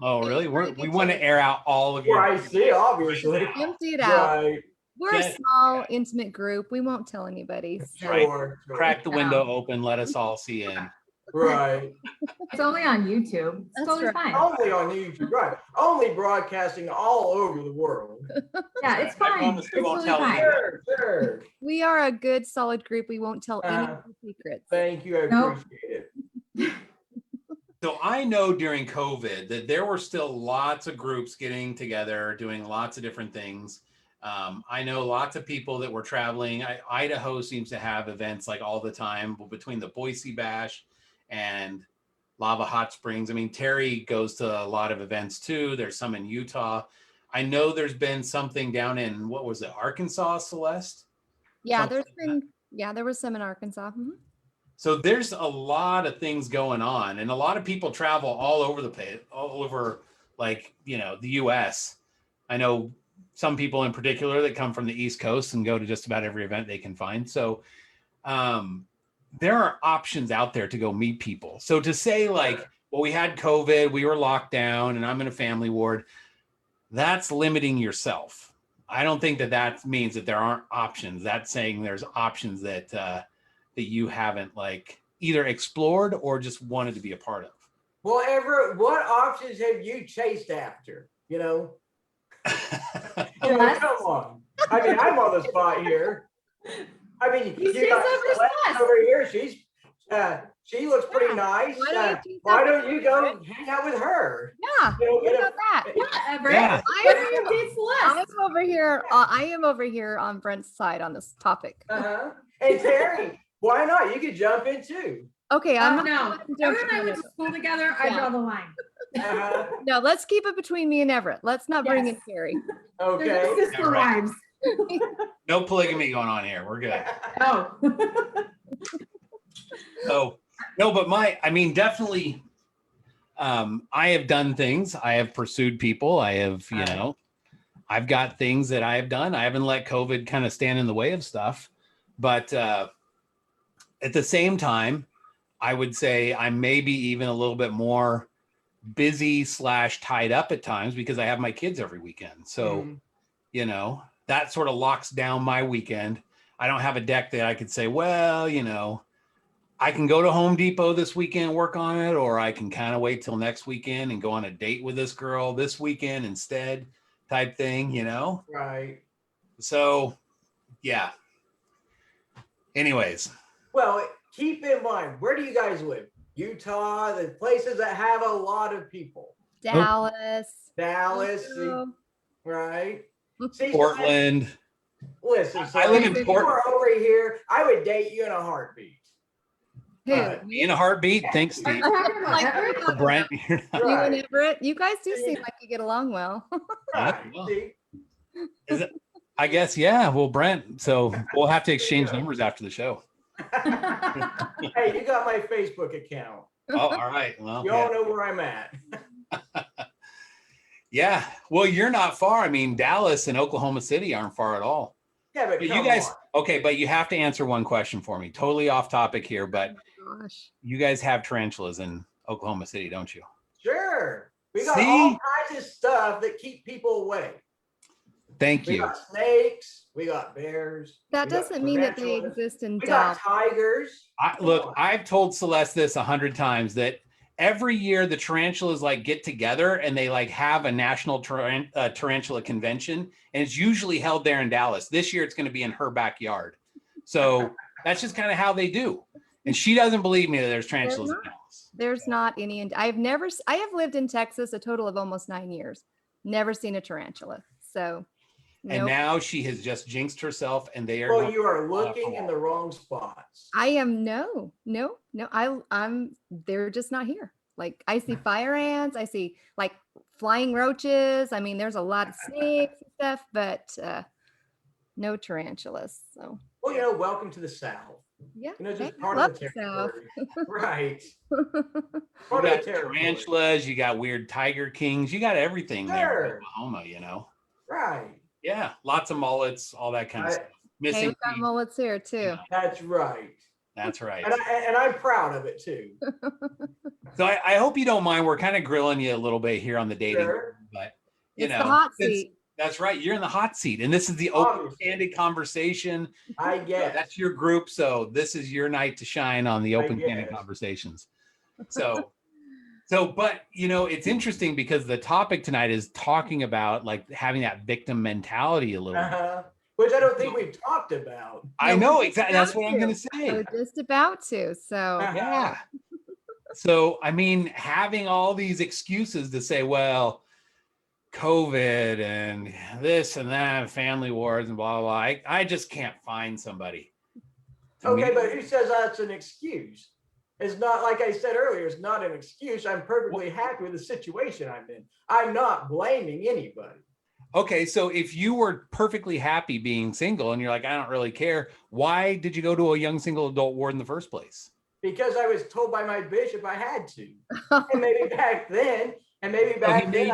Oh, really? Very We good want to choice. air out all of your. Well, I see, obviously. Empty it out. Right, We're a Yeah. small, intimate group. We won't tell anybody. So. Right. sure. Crack the window open, let us all see in. Right. It's only on YouTube. It's That's totally right. fine. Only on YouTube, right. Only broadcasting all over the world. Yeah, it's I fine. promise It's we won't totally tell fine. Sure, sure. We are a good, solid group. We won't tell any of the secrets. Thank you, I Nope. appreciate it. So I know during COVID that there were still lots of groups getting together, doing lots of different things. I know lots of people that were traveling. Idaho seems to have events like all the time between the Boise Bash and Lava Hot Springs. I mean, Terry goes to a lot of events too. There's some in Utah. I know there's been something down in, what was it, Arkansas, Celeste? Yeah, Something there was some in Arkansas. Mhm. So there's a lot of things going on, and a lot of people travel all over the place, all over, like, you know, the US. I know some people in particular that come from the East Coast and go to just about every event they can find. So there are options out there to go meet people. So to say like, well, we had COVID, we were locked down, and I'm in a family ward, that's limiting yourself. I don't think that means that there aren't options. That's saying there's options that you haven't like either explored or just wanted to be a part of. Well, Everett, what options have you chased after? You know? You know, come on. I mean, I'm on the spot here. I mean, He's you got chasing Celeste Celeste. over here. She looks pretty nice. Why don't you chase Why after don't you go hang out with her? Yeah. You know, What about that? Yeah, Everett. Yeah. Why don't you date Celeste? I am over here on Brent's side on this topic. Uh-huh. Hey, Terry, why not? You could jump in too. Okay, I'm not No, gonna jump Everett and I in went to school together. I Yeah. draw the line. Uh-huh. No, let's keep it between me and Everett. Let's not bring in Yes. Carrie. They're Okay. just sister Yeah, right. wives. No polygamy going on here. We're good. Oh. So no, but I mean, definitely, I have done things. I have pursued people. I have, I've got things that I have done. I haven't let COVID kind of stand in the way of stuff. But at the same time, I would say I'm maybe even a little bit more busy / tied up at times because I have my kids every weekend. So, that sort of locks down my weekend. I don't have a deck that I could say, well, I can go to Home Depot this weekend, work on it, or I can kind of wait till next weekend and go on a date with this girl this weekend instead, type thing, Right. So, yeah. Anyways. Well, keep in mind, where do you guys live? Utah, the places that have a lot of people. Dallas. Dallas, see, Toronto. right? See, Portland. Listen, so I live in if you Portland. were over here, I would date you in a heartbeat. Who? In a heartbeat. Thanks, Steve. Or Brent. You and Right. Everett, you guys do seem like you get along well. Right. well. See? Is it? I guess, yeah. Well, Brent, so we'll have to exchange numbers after the show. Hey, you got my Facebook account. Oh, all right. Well, You all know where I'm at. yeah. Well, you're not far. I mean, Dallas and Oklahoma City aren't far at all. Yeah, but But come you guys, on. okay, but you have to answer one question for me. Totally off topic here, but Gosh. you guys have tarantulas in Oklahoma City, don't you? Sure. We got See? all kinds of stuff that keep people away. Thank We you. got snakes. We got bears. That we got doesn't mean that they tarantulas, exist in We got Dallas. tigers. Look, I've told Celeste this 100 times that every year the tarantulas get together and they have a national tarantula convention, and it's usually held there in Dallas. This year it's going to be in her backyard. So that's just kind of how they do. And she doesn't believe me that there's tarantulas in Dallas. There's not any. I have lived in Texas a total of almost 9 years. Never seen a tarantula. So. And Nope. now she has just jinxed herself, and they are. Well, you are looking in the wrong spots. I am no. I'm they're just not here. Like I see fire ants, I see flying roaches. I mean, there's a lot of snakes and stuff, but no tarantulas. So Well, welcome to the South. yeah. Just hey, part love of the the South. territory. Right. You Part of got the territory. tarantulas, you got weird tiger kings, you got everything there in Sure. Oklahoma, Right. Yeah, lots of mullets, all that kind of stuff. Hey, Missing we've got teeth. mullets here too. That's right. That's right. And I'm proud of it too. So I hope you don't mind. We're kind of grilling you a little bit here on the dating, Sure. but It's the hot seat. That's right. You're in the hot seat, and this is the open, candid conversation. I So guess. that's your group. So this is your night to shine on the open, candid guess. conversations. But it's interesting because the topic tonight is talking about having that victim mentality a little bit. Which I don't think we've talked about. I know exactly. That's what I'm going to We're say. just about to. So Yeah. So, I mean, having all these excuses to say, well, COVID and this and that, family wars and blah, blah, blah. I just can't find somebody. Okay, but who says that's an excuse? It's not, like I said earlier, it's not an excuse. I'm perfectly happy with the situation I'm in. I'm not blaming anybody. Okay, so if you were perfectly happy being single and you're like, I don't really care, why did you go to a young single adult ward in the first place? Because I was told by my bishop I had to. And maybe back then, and maybe back then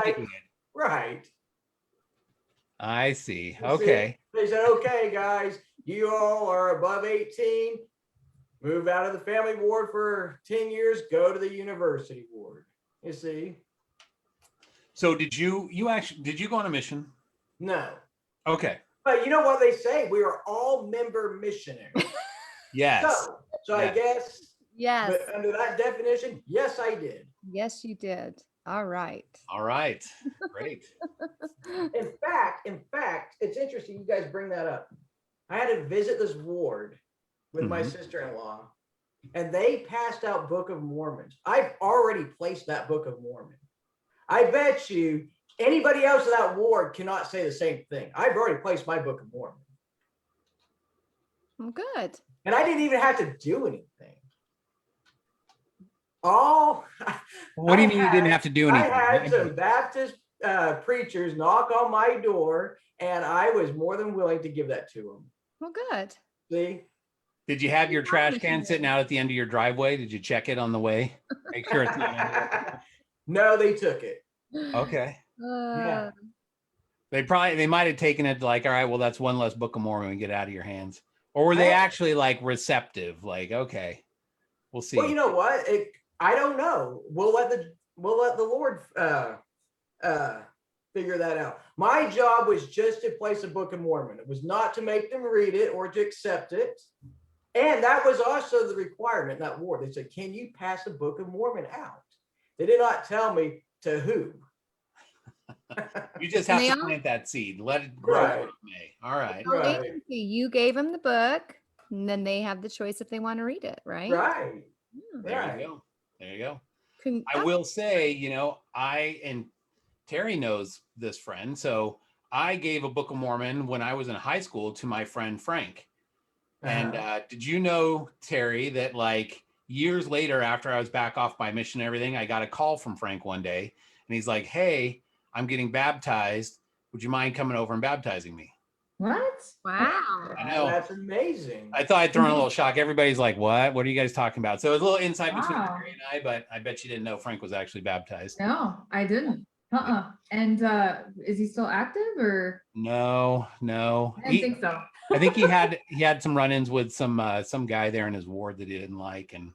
right. I see. Okay. They said, okay, guys, you all are above 18. Move out of the family ward for 10 years, go to the university ward. You see? So did you go on a mission? No. Okay. But you know what they say? We are all member missionaries. Yes. So I guess yes. but under that definition, yes, I did. Yes, you did. All right. All right. Great. In fact, it's interesting you guys bring that up. I had to visit this ward with my sister-in-law, and they passed out Book of Mormons. I've already placed that Book of Mormon. I bet you anybody else in that ward cannot say the same thing. I've already placed my Book of Mormon. Well, good. And I didn't even have to do anything. all. What do you I mean you didn't had- have to do I anything? had some Baptist preachers knock on my door, and I was more than willing to give that to them. Well, good. See? Did you have your Yeah, trash we can should. sitting out at the end of your driveway? Did you check it on the way? Make sure it's not. No, they took it. Okay. Yeah. They might have taken it like, all right, well, that's one less Book of Mormon we get out of your hands. Or were they actually like receptive? Like, okay, we'll see. Well, you know what? I don't know. We'll let the Lord figure that out. My job was just to place a Book of Mormon. It was not to make them read it or to accept it. And that was also the requirement in that war. They said, can you pass a Book of Mormon out? They did not tell me to who. You just have to plant that seed. Let it grow. Right. Where it may. All right. So Right. agency, you gave them the book, and then they have the choice if they want to read it, right? Right. Yeah. There Right. you go. There you go. I That's- will say, you know, and Terry knows this friend. So I gave a Book of Mormon when I was in high school to my friend Frank. And did you know, Terry, that like years later, after I was back off my mission and everything, I got a call from Frank one day, and he's like, "Hey, I'm getting baptized. Would you mind coming over and baptizing me?" What? Wow. I know. That's amazing. I thought I'd throw in a little shock. Everybody's like, "What? What are you guys talking about?" So it was a little insight between Wow. Terry and I, but I bet you didn't know Frank was actually baptized. No, I didn't. And is he still active or? No. I didn't think so. I think he had some run-ins with some guy there in his ward that he didn't like, and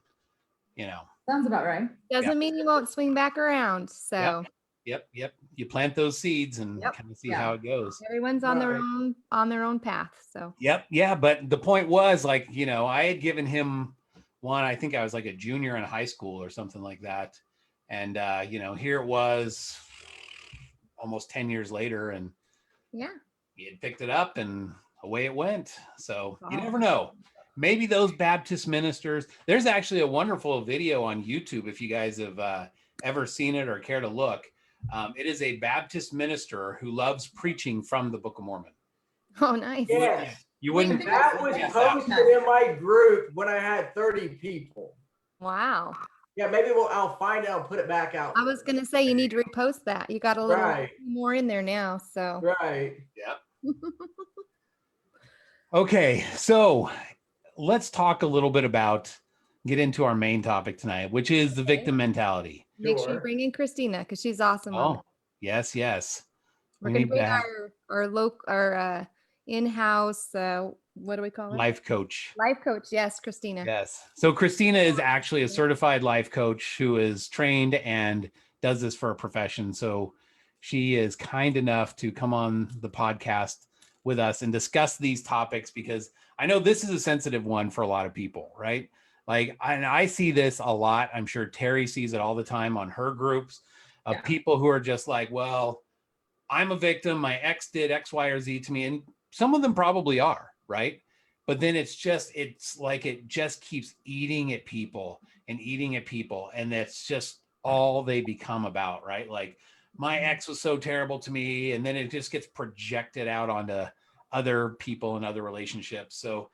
you know. Sounds about right. Doesn't mean you won't swing back around. So Yep. You plant those seeds and Yep. kind of see Yeah. how it goes. everyone's on their Right. own path. So Yep. Yeah. But the point was, like, you know, I had given him one, I think I was like a junior in high school or something like that. And, you know, here it was almost 10 years later, and yeah. he had picked it up and away it went. So you Wow. never know. Maybe those Baptist ministers, there's actually a wonderful video on YouTube if you guys have ever seen it or care to look. It is a Baptist minister who loves preaching from the Book of Mormon. Oh, nice. Yes. You wouldn't. That was guess that. posted in my group when I had 30 people. Wow. Yeah, maybe I'll find out and put it back out. I was going to say you need to repost that. You got a little Right. more in there now. So Right. Yeah. Okay, so let's talk a little bit about, get into our main topic tonight, which is the victim mentality. make sure you Sure. bring in Christina because she's awesome. on Oh, yes. We're We going to need bring to have our in-house, what do we call it? life coach. Life coach. Yes, Christina. Yes. So Christina is actually a certified life coach who is trained and does this for a profession. So she is kind enough to come on the podcast with us and discuss these topics, because I know this is a sensitive one for a lot of people, right? Like, and I see this a lot. I'm sure Terry sees it all the time on her groups of people who are just like, well, I'm a victim. My ex did X, Y, or Z to me. And some of them probably are, right? But then it's like it just keeps eating at people. And that's just all they become about, right? Like, my ex was so terrible to me. And then it just gets projected out onto other people and other relationships. So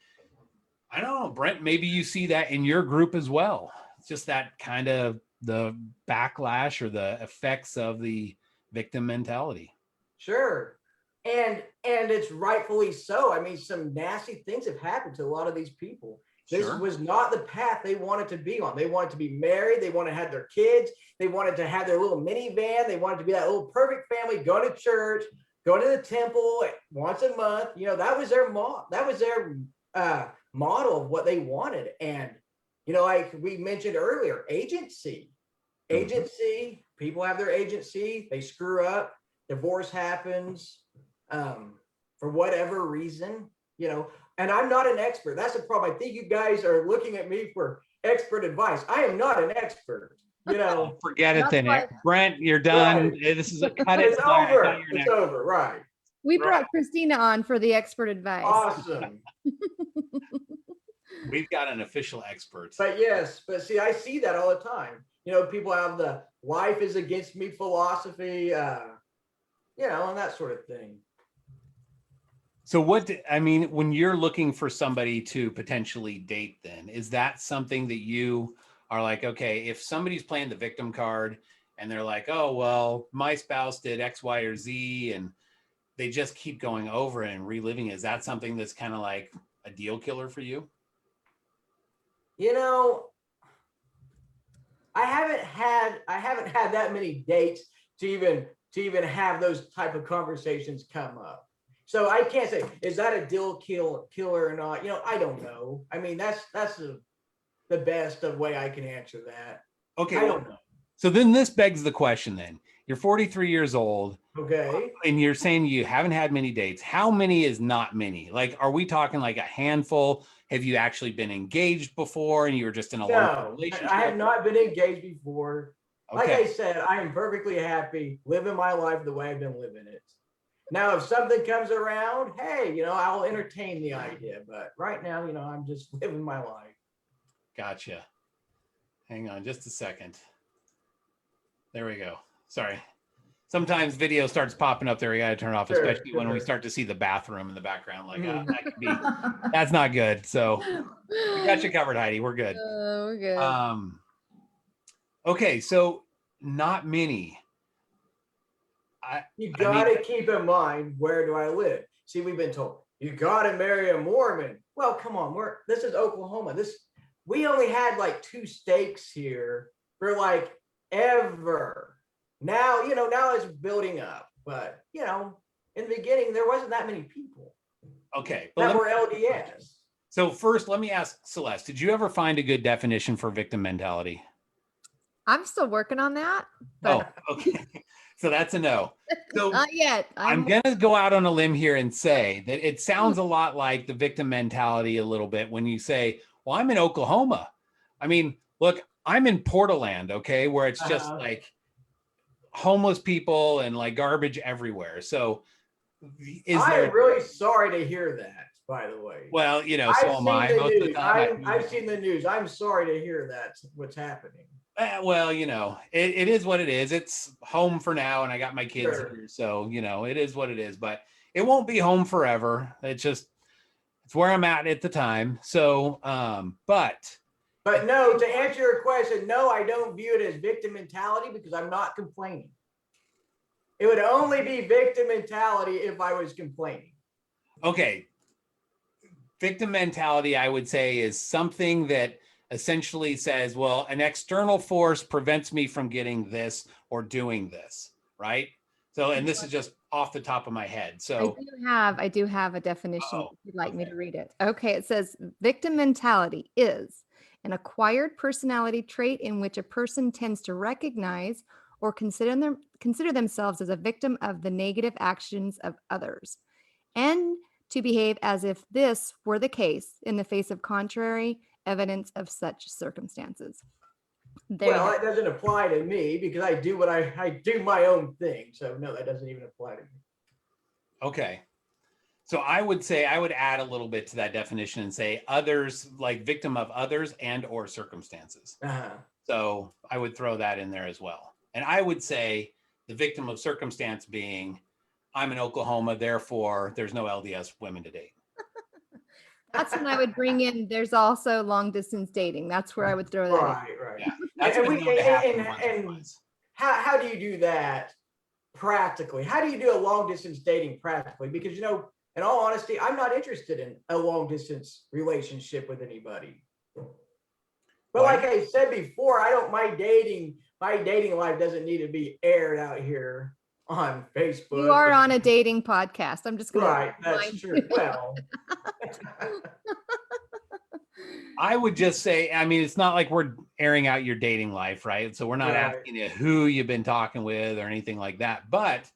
I don't know, Brent, maybe you see that in your group as well. It's just that kind of the backlash or the effects of the victim mentality. Sure. And it's rightfully so. I mean, some nasty things have happened to a lot of these people. This Sure. was not the path they wanted to be on. They wanted to be married. They wanted to have their kids. They wanted to have their little minivan. They wanted to be that little perfect family, go to church, go to the temple once a month. You know, that was their model of what they wanted. And, you know, like we mentioned earlier, agency, people have their agency. They screw up. Divorce happens for whatever reason, you know, and I'm not an expert. That's the problem. I think you guys are looking at me for expert advice. I am not an expert, you know. Forget it That's then. why- Brent, you're done. Right. This is a cut. It. It's I thought over. you were It's next. over. Right. We brought Christina on for the expert advice. Awesome. We've got an official expert. But see, I see that all the time. You know, people have the life is against me philosophy, you know, and that sort of thing. So when you're looking for somebody to potentially date, then is that something that you are like, okay, if somebody's playing the victim card and they're like, oh, well, my spouse did X, Y, or Z, and they just keep going over it and reliving it, is that something that's kind of like a deal killer for you? You know, I haven't had that many dates to even have those type of conversations come up. So I can't say, is that a deal killer or not? You know, I don't know. I mean, that's the best of way I can answer that. Okay, I don't know. So then this begs the question then. You're 43 years old. Okay. And you're saying you haven't had many dates. How many is not many? Like, are we talking like a handful? Have you actually been engaged before and you were just in a long relationship? I have not been engaged before. Like Okay. I said, I am perfectly happy living my life the way I've been living it. Now, if something comes around, hey, you know, I'll entertain the idea. But right now, you know, I'm just living my life. Gotcha. Hang on just a second. There we go. Sorry. Sometimes video starts popping up there. We got to turn it off, especially when we start to see the bathroom in the background. Like, that could be, that's not good. So we got you covered, Heidi. We're good. We're good. Okay. So not many. You got to keep in mind, where do I live? See, we've been told you got to marry a Mormon. Well, come on, this is Oklahoma. We only had like 2 stakes here for like ever. Now, you know, now it's building up, but you know, in the beginning, there wasn't that many people. Okay. That were LDS. So first, let me ask Celeste, did you ever find a good definition for victim mentality? I'm still working on that. But okay. So that's a no. So not yet. I'm going to go out on a limb here and say that it sounds a lot like the victim mentality a little bit when you say, well, I'm in Oklahoma. I mean, look, I'm in Portland, okay, where it's just like homeless people and like garbage everywhere. So I'm really sorry to hear that, by the way. Well, you know, so am I. Most of the time, I've seen the news. I'm sorry to hear that's what's happening. Well, you know, it is what it is. It's home for now, and I got my kids here, so you know, it is what it is. But it won't be home forever. It's where I'm at the time. So, but no, to answer your question, no, I don't view it as victim mentality because I'm not complaining. It would only be victim mentality if I was complaining. Okay, victim mentality, I would say, is something that essentially says, well, an external force prevents me from getting this or doing this, right? So, and this is just off the top of my head. So I do have a definition if you'd like me to read it. Okay, it says victim mentality is an acquired personality trait in which a person tends to recognize or consider themselves as a victim of the negative actions of others, and to behave as if this were the case in the face of contrary evidence of such circumstances. Well, it doesn't apply to me because I do I do my own thing. So no, that doesn't even apply to me. Okay. So I would say I would add a little bit to that definition and say others, like victim of others and or circumstances. So I would throw that in there as well. And I would say the victim of circumstance being I'm in Oklahoma, therefore there's no LDS women to date. That's when I would bring in, there's also long distance dating. That's where I would throw that Right, in. right. Yeah, that's and how do you do that practically? How do you do a long distance dating practically? Because, you know, in all honesty, I'm not interested in a long distance relationship with anybody. But like I said before, my dating life doesn't need to be aired out here on Facebook. You are on a dating podcast. I'm just going to. Right, that's true. Well, I would just say, I mean, it's not like we're airing out your dating life, right? So we're not asking you who you've been talking with or anything like that, but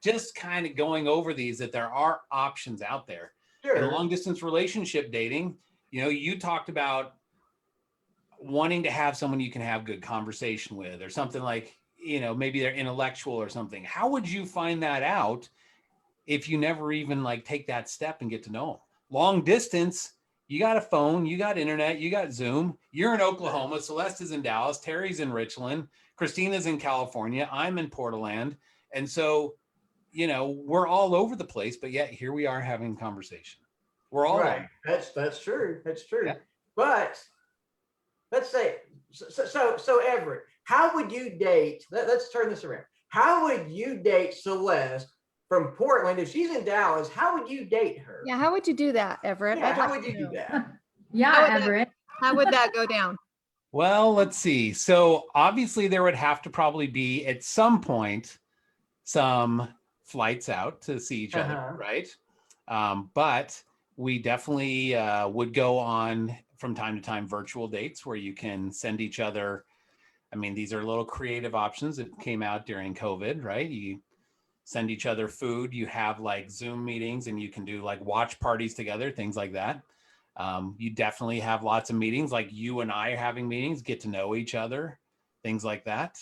just kind of going over these, that there are options out there. Sure. In a long distance relationship dating, you know, you talked about wanting to have someone you can have good conversation with or something like, you know, maybe they're intellectual or something. How would you find that out if you never even like take that step and get to know them? Long distance, you got a phone, you got internet, you got Zoom. You're in Oklahoma. Celeste is in Dallas. Terry's in Richland. Christina's in California. I'm in Portland. And so, you know, we're all over the place, but yet here we are having conversation. We're all right. That's true. That's true. Yeah. But let's say, so Everett, how would you date? Let's turn this around. How would you date Celeste from Portland? If she's in Dallas, how would you date her? Yeah, how would you do that, Everett? Yeah, I'd how like would to you do know. that? How Yeah, would that- Everett. How would that go down? Well, let's see. So obviously there would have to probably be at some point some flights out to see each other, right? But we definitely would go on from time to time virtual dates where you can send each other. I mean, these are little creative options that came out during COVID, right? You send each other food, you have like Zoom meetings, and you can do like watch parties together, things like that. You definitely have lots of meetings, like you and I are having meetings, get to know each other, things like that.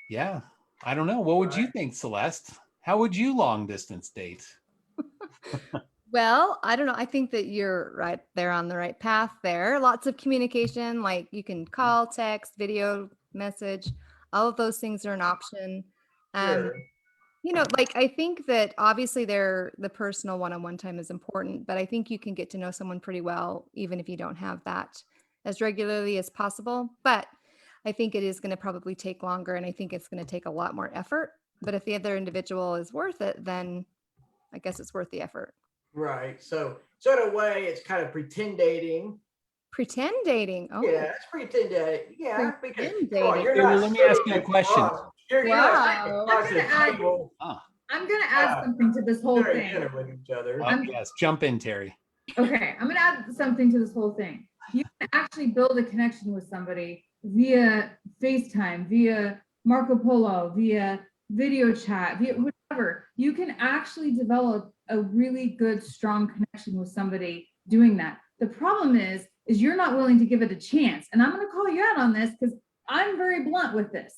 Yeah, I don't know. What would you think, Celeste? How would you long distance date? Well, I don't know. I think that you're right there on the right path there. Lots of communication, like you can call, text, video, message. All of those things are an option. Sure. You know, like I think that obviously the personal one-on-one time is important, but I think you can get to know someone pretty well, even if you don't have that as regularly as possible. But I think it is going to probably take longer, and I think it's going to take a lot more effort. But if the other individual is worth it, then I guess it's worth the effort. Right. So in a way, it's kind of pretend dating. Pretend dating. Oh, Yeah, it's pretend dating. Yeah, because Pretend come on, dating. you're Hey, not well, let me ask sitting you a question. across- You're not sitting Wow. across I'm the gonna add- table I'm going to add something to this whole sharing thing. dinner with each other. Yes, jump in, Terry. Okay, I'm gonna add something to this whole thing. You can actually build a connection with somebody via FaceTime, via Marco Polo, via video chat, via whatever. You can actually develop a really good, strong connection with somebody doing that. The problem is you're not willing to give it a chance. And I'm gonna call you out on this because I'm very blunt with this.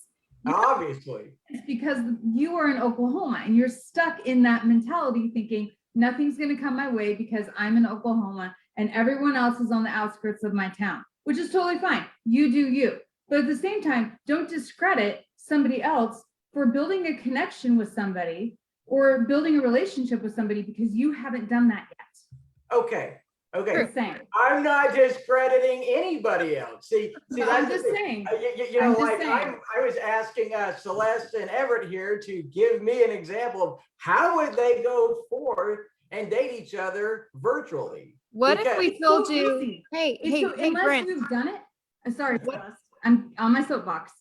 Obviously. It's because you are in Oklahoma and you're stuck in that mentality thinking nothing's going to come my way because I'm in Oklahoma and everyone else is on the outskirts of my town, which is totally fine. You do you. But at the same time, don't discredit somebody else for building a connection with somebody or building a relationship with somebody because you haven't done that yet. Okay. Just saying. I'm not discrediting anybody else. See, I'm that's just the thing. saying. You know, I'm just like saying. I was asking Celeste and Everett here to give me an example of how would they go forth and date each other virtually. What if Because- we It's told so you, easy. hey, It's so, hey, unless Brent. you've done it. Sorry, Celeste. I'm on my soapbox.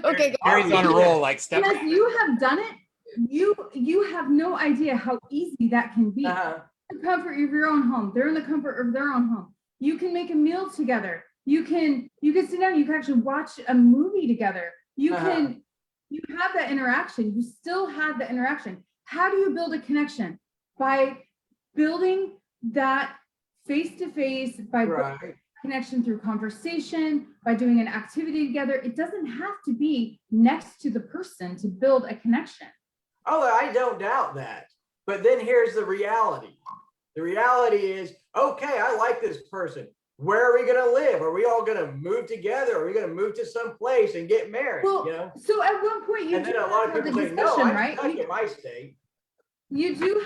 Okay, go. Terry's on a roll, like step. Unless you have done it, you have no idea how easy that can be. The comfort of your own home. They're in the comfort of their own home. You can make a meal together. You can sit down. You can actually watch a movie together. You have that interaction. You still have the interaction. How do you build a connection? By building that face-to-face, by building connection through conversation, by doing an activity together. It doesn't have to be next to the person to build a connection. Oh, I don't doubt that. But then here's the reality. The reality is, okay, I like this person. Where are we going to live? Are we all going to move together? Are we going to move to some place and get married? Well, you know? so at one point you And do then a have lot to of have people the say, no, discussion, I'm right? stuck in my state. You do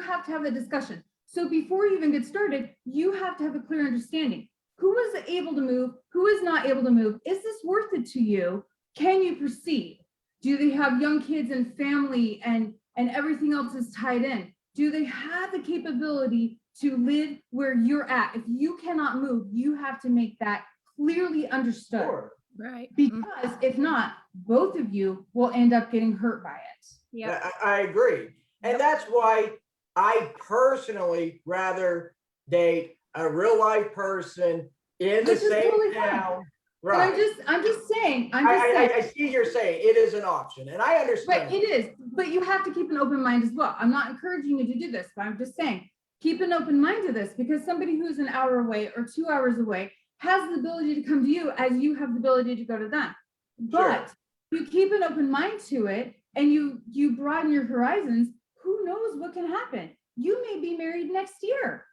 have to have the discussion. So before you even get started, you have to have a clear understanding. Who is able to move? Who is not able to move? Is this worth it to you? Can you proceed? Do they have young kids and family and everything else is tied in? Do they have the capability to live where you're at? If you cannot move, you have to make that clearly understood. Sure. Right. Because if not, both of you will end up getting hurt by it. Yeah. I agree. And that's why I personally rather date a real life person in the Which is same totally fine. town. But Right. I'm just saying, I see you're saying it is an option, and I understand. but it is, but you have to keep an open mind as well. I'm not encouraging you to do this, but I'm just saying, keep an open mind to this because somebody who's an hour away or 2 hours away has the ability to come to you as you have the ability to go to them. But you keep an open mind to it and you broaden your horizons, who knows what can happen? You may be married next year.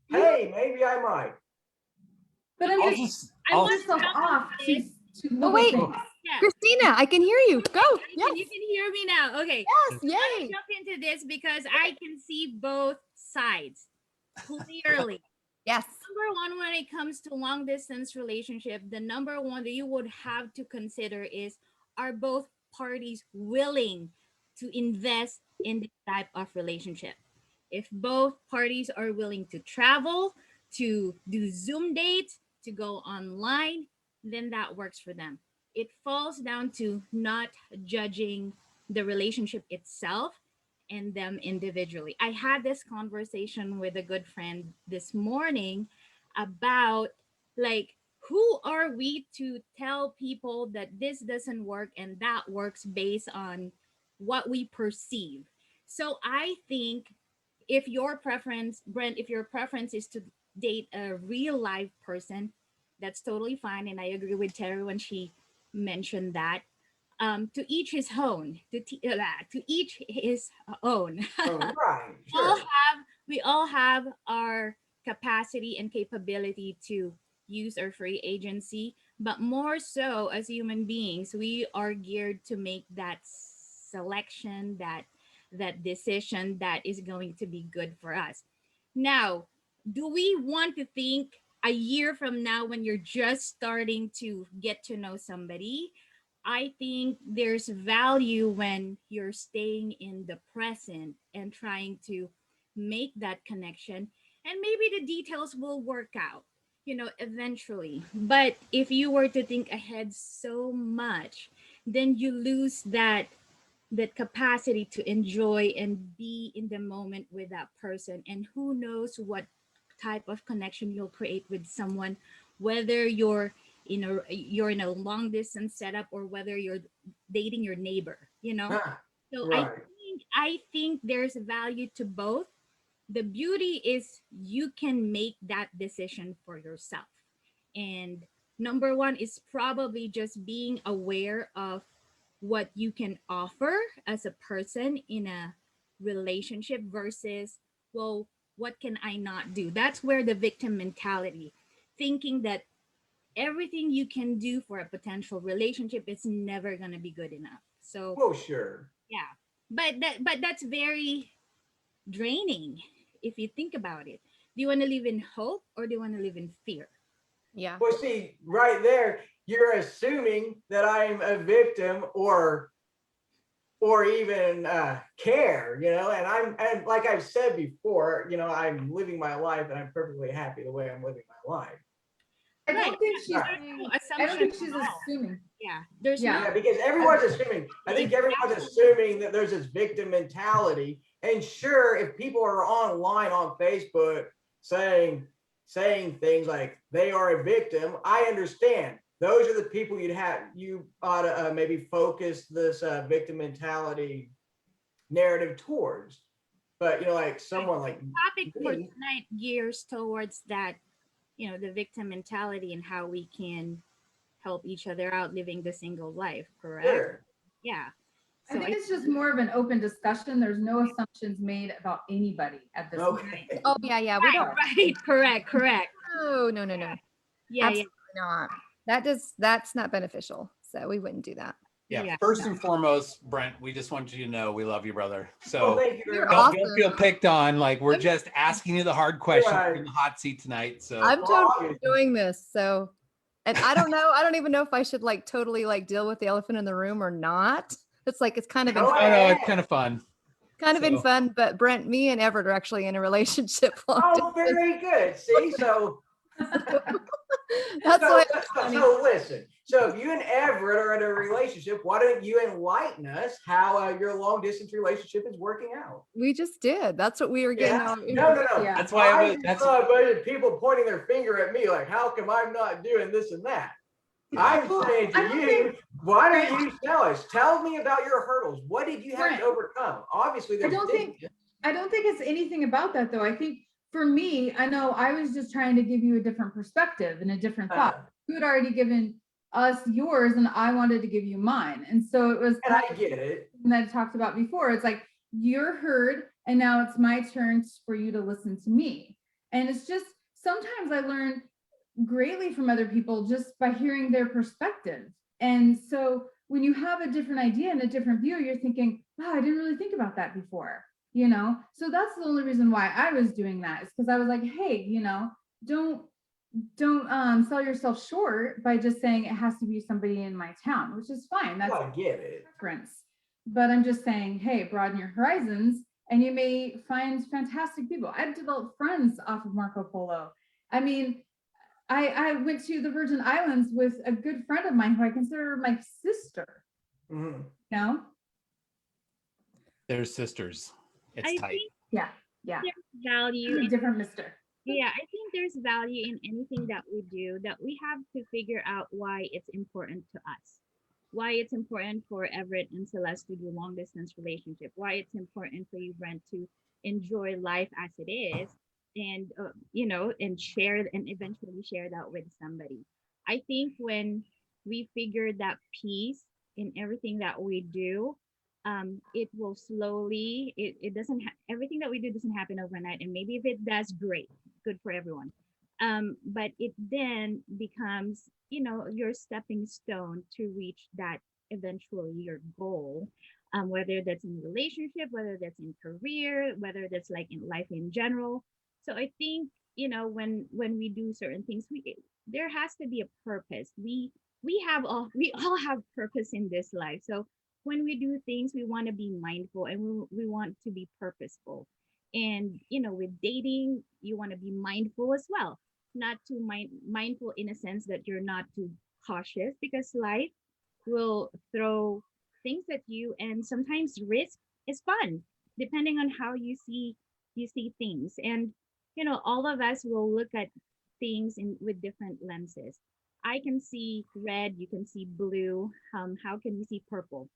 Hey, maybe I might. But I'm I'll just just, I I'll, want yourself off to Oh, look wait. at things. Yeah. Christina, I can hear you. Go. Yes. You can hear me now. Okay. Yes. I want Yay. to jump into this because I can see both sides clearly. Yes. Number one, when it comes to long distance relationship, the number one that you would have to consider is, are both parties willing to invest in this type of relationship? If both parties are willing to travel, to do Zoom dates, to go online, then that works for them. It falls down to not judging the relationship itself and them individually. I had this conversation with a good friend this morning about, like, who are we to tell people that this doesn't work and that works based on what we perceive. So I think, if your preference, Brent, if your preference is to date a real life person, that's totally fine. And I agree with Terry when she mentioned that. To each his own. To each his own. Oh, right. all Sure. have we all have our capacity and capability to use our free agency, but more so as human beings, we are geared to make that selection, that decision that is going to be good for us. Now, do we want to think a year from now, when you're just starting to get to know somebody? I think there's value when you're staying in the present and trying to make that connection. And maybe the details will work out, eventually. But if you were to think ahead so much, then you lose that capacity to enjoy and be in the moment with that person. And who knows what type of connection you'll create with someone, whether you're in a long distance setup or whether you're dating your neighbor. Ah, So i right. think i think there's value to both. The beauty is you can make that decision for yourself. And number one is probably just being aware of what you can offer as a person in a relationship versus, well, what can I not do? That's where the victim mentality, thinking that everything you can do for a potential relationship is never going to be good enough. So, Well, sure. yeah. But that's very draining if you think about it. Do you want to live in hope or do you want to live in fear? Yeah. Well, see, right there, you're assuming that I'm a victim or even care, and like I've said before, I'm living my life and I'm perfectly happy the way I'm living my life. I don't Right. think she's Right. saying, No I don't think assumption she's at all. assuming. Yeah. There's Yeah. no Yeah, because everyone's assuming. I think everyone's assuming that there's this victim mentality. And sure, if people are online on Facebook saying things like they are a victim, I understand. Those are the people you ought to maybe focus this victim mentality narrative towards. But like someone like topic for me, tonight gears towards that, the victim mentality and how we can help each other out living the single life, correct? sure. Yeah. I So think it's just more of an open discussion. There's no assumptions made about anybody at this point. Okay. Oh yeah, yeah. We don't. right, correct. No, no, no, no. Yeah, Absolutely not. That's not beneficial. So we wouldn't do that. Yeah. Yeah. First and foremost, Brent, we just want you to know we love you, brother. Well, So thank you very You're much. don't, awesome. don't feel picked on. Like, we're just asking you the hard questions. Right. You're in the hot seat tonight. So I'm Well, totally obviously. enjoying this. So, and I don't know. I don't even know if I should like totally like deal with the elephant in the room or not. It's like it's kind of Go I don't know, it's kind of fun. been So- fun. But Brent, me and Everett are actually in a relationship. Long Oh, very good. See, so That's why so listen. So if you and Everett are in a relationship, why don't you enlighten us how your long distance relationship is working out? we just did. That's what we were getting. Yeah. all- No. Yeah. That's why I just saw a bunch of people pointing their finger at me like, how come I'm not doing this and that? I'm Well, saying to I don't you, think- why don't you tell us? Tell me about your hurdles. What did you have Brent, to overcome? Obviously, there's don't think- distance. I don't think it's anything about that though. I think for me, I know I was just trying to give you a different perspective and a different thought. You had already given us yours and I wanted to give you mine. And so it was And I get it. that I talked about before. It's like you're heard and now it's my turn for you to listen to me. And it's just sometimes I learn greatly from other people just by hearing their perspective. And so when you have a different idea and a different view, you're thinking, wow, I didn't really think about that before, So that's the only reason why I was doing that is because I was like, hey, don't sell yourself short by just saying it has to be somebody in my town, which is fine. That's I get it. preference. But I'm just saying, hey, broaden your horizons and you may find fantastic people. I've developed friends off of Marco Polo. I mean, I went to the Virgin Islands with a good friend of mine who I consider my sister. Mhm. No? They're sisters. It's I tight. think Yeah. Yeah. there's value in, Different mister. yeah, I think there's value in anything that we do, that we have to figure out why it's important to us. Why it's important for Everett and Celeste to do long distance relationship. Why it's important for you, Brent, to enjoy life as it is, and and share and eventually share that with somebody. I think when we figure that piece in everything that we do, it will slowly. It doesn't. Everything that we do doesn't happen overnight, and maybe if it does, great, good for everyone. But it then becomes, your stepping stone to reach that eventually your goal, whether that's in relationship, whether that's in career, whether that's like in life in general. So I think, when we do certain things, there has to be a purpose. We all have purpose in this life. So when we do things, we want to be mindful, and we want to be purposeful. And with dating, you want to be mindful as well, not too mindful in a sense that you're not too cautious, because life will throw things at you, and sometimes risk is fun depending on how you see things. And all of us will look at things in with different lenses. I can see red, you can see blue. How can we see purple?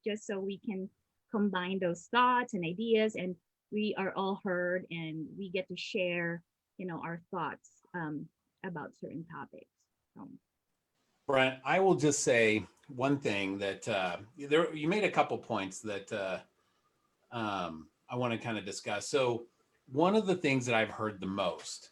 Just so we can combine those thoughts and ideas, and we are all heard, and we get to share our thoughts about certain topics. So, Brent, I will just say one thing that you made a couple points that I want to kind of discuss. So one of the things that I've heard the most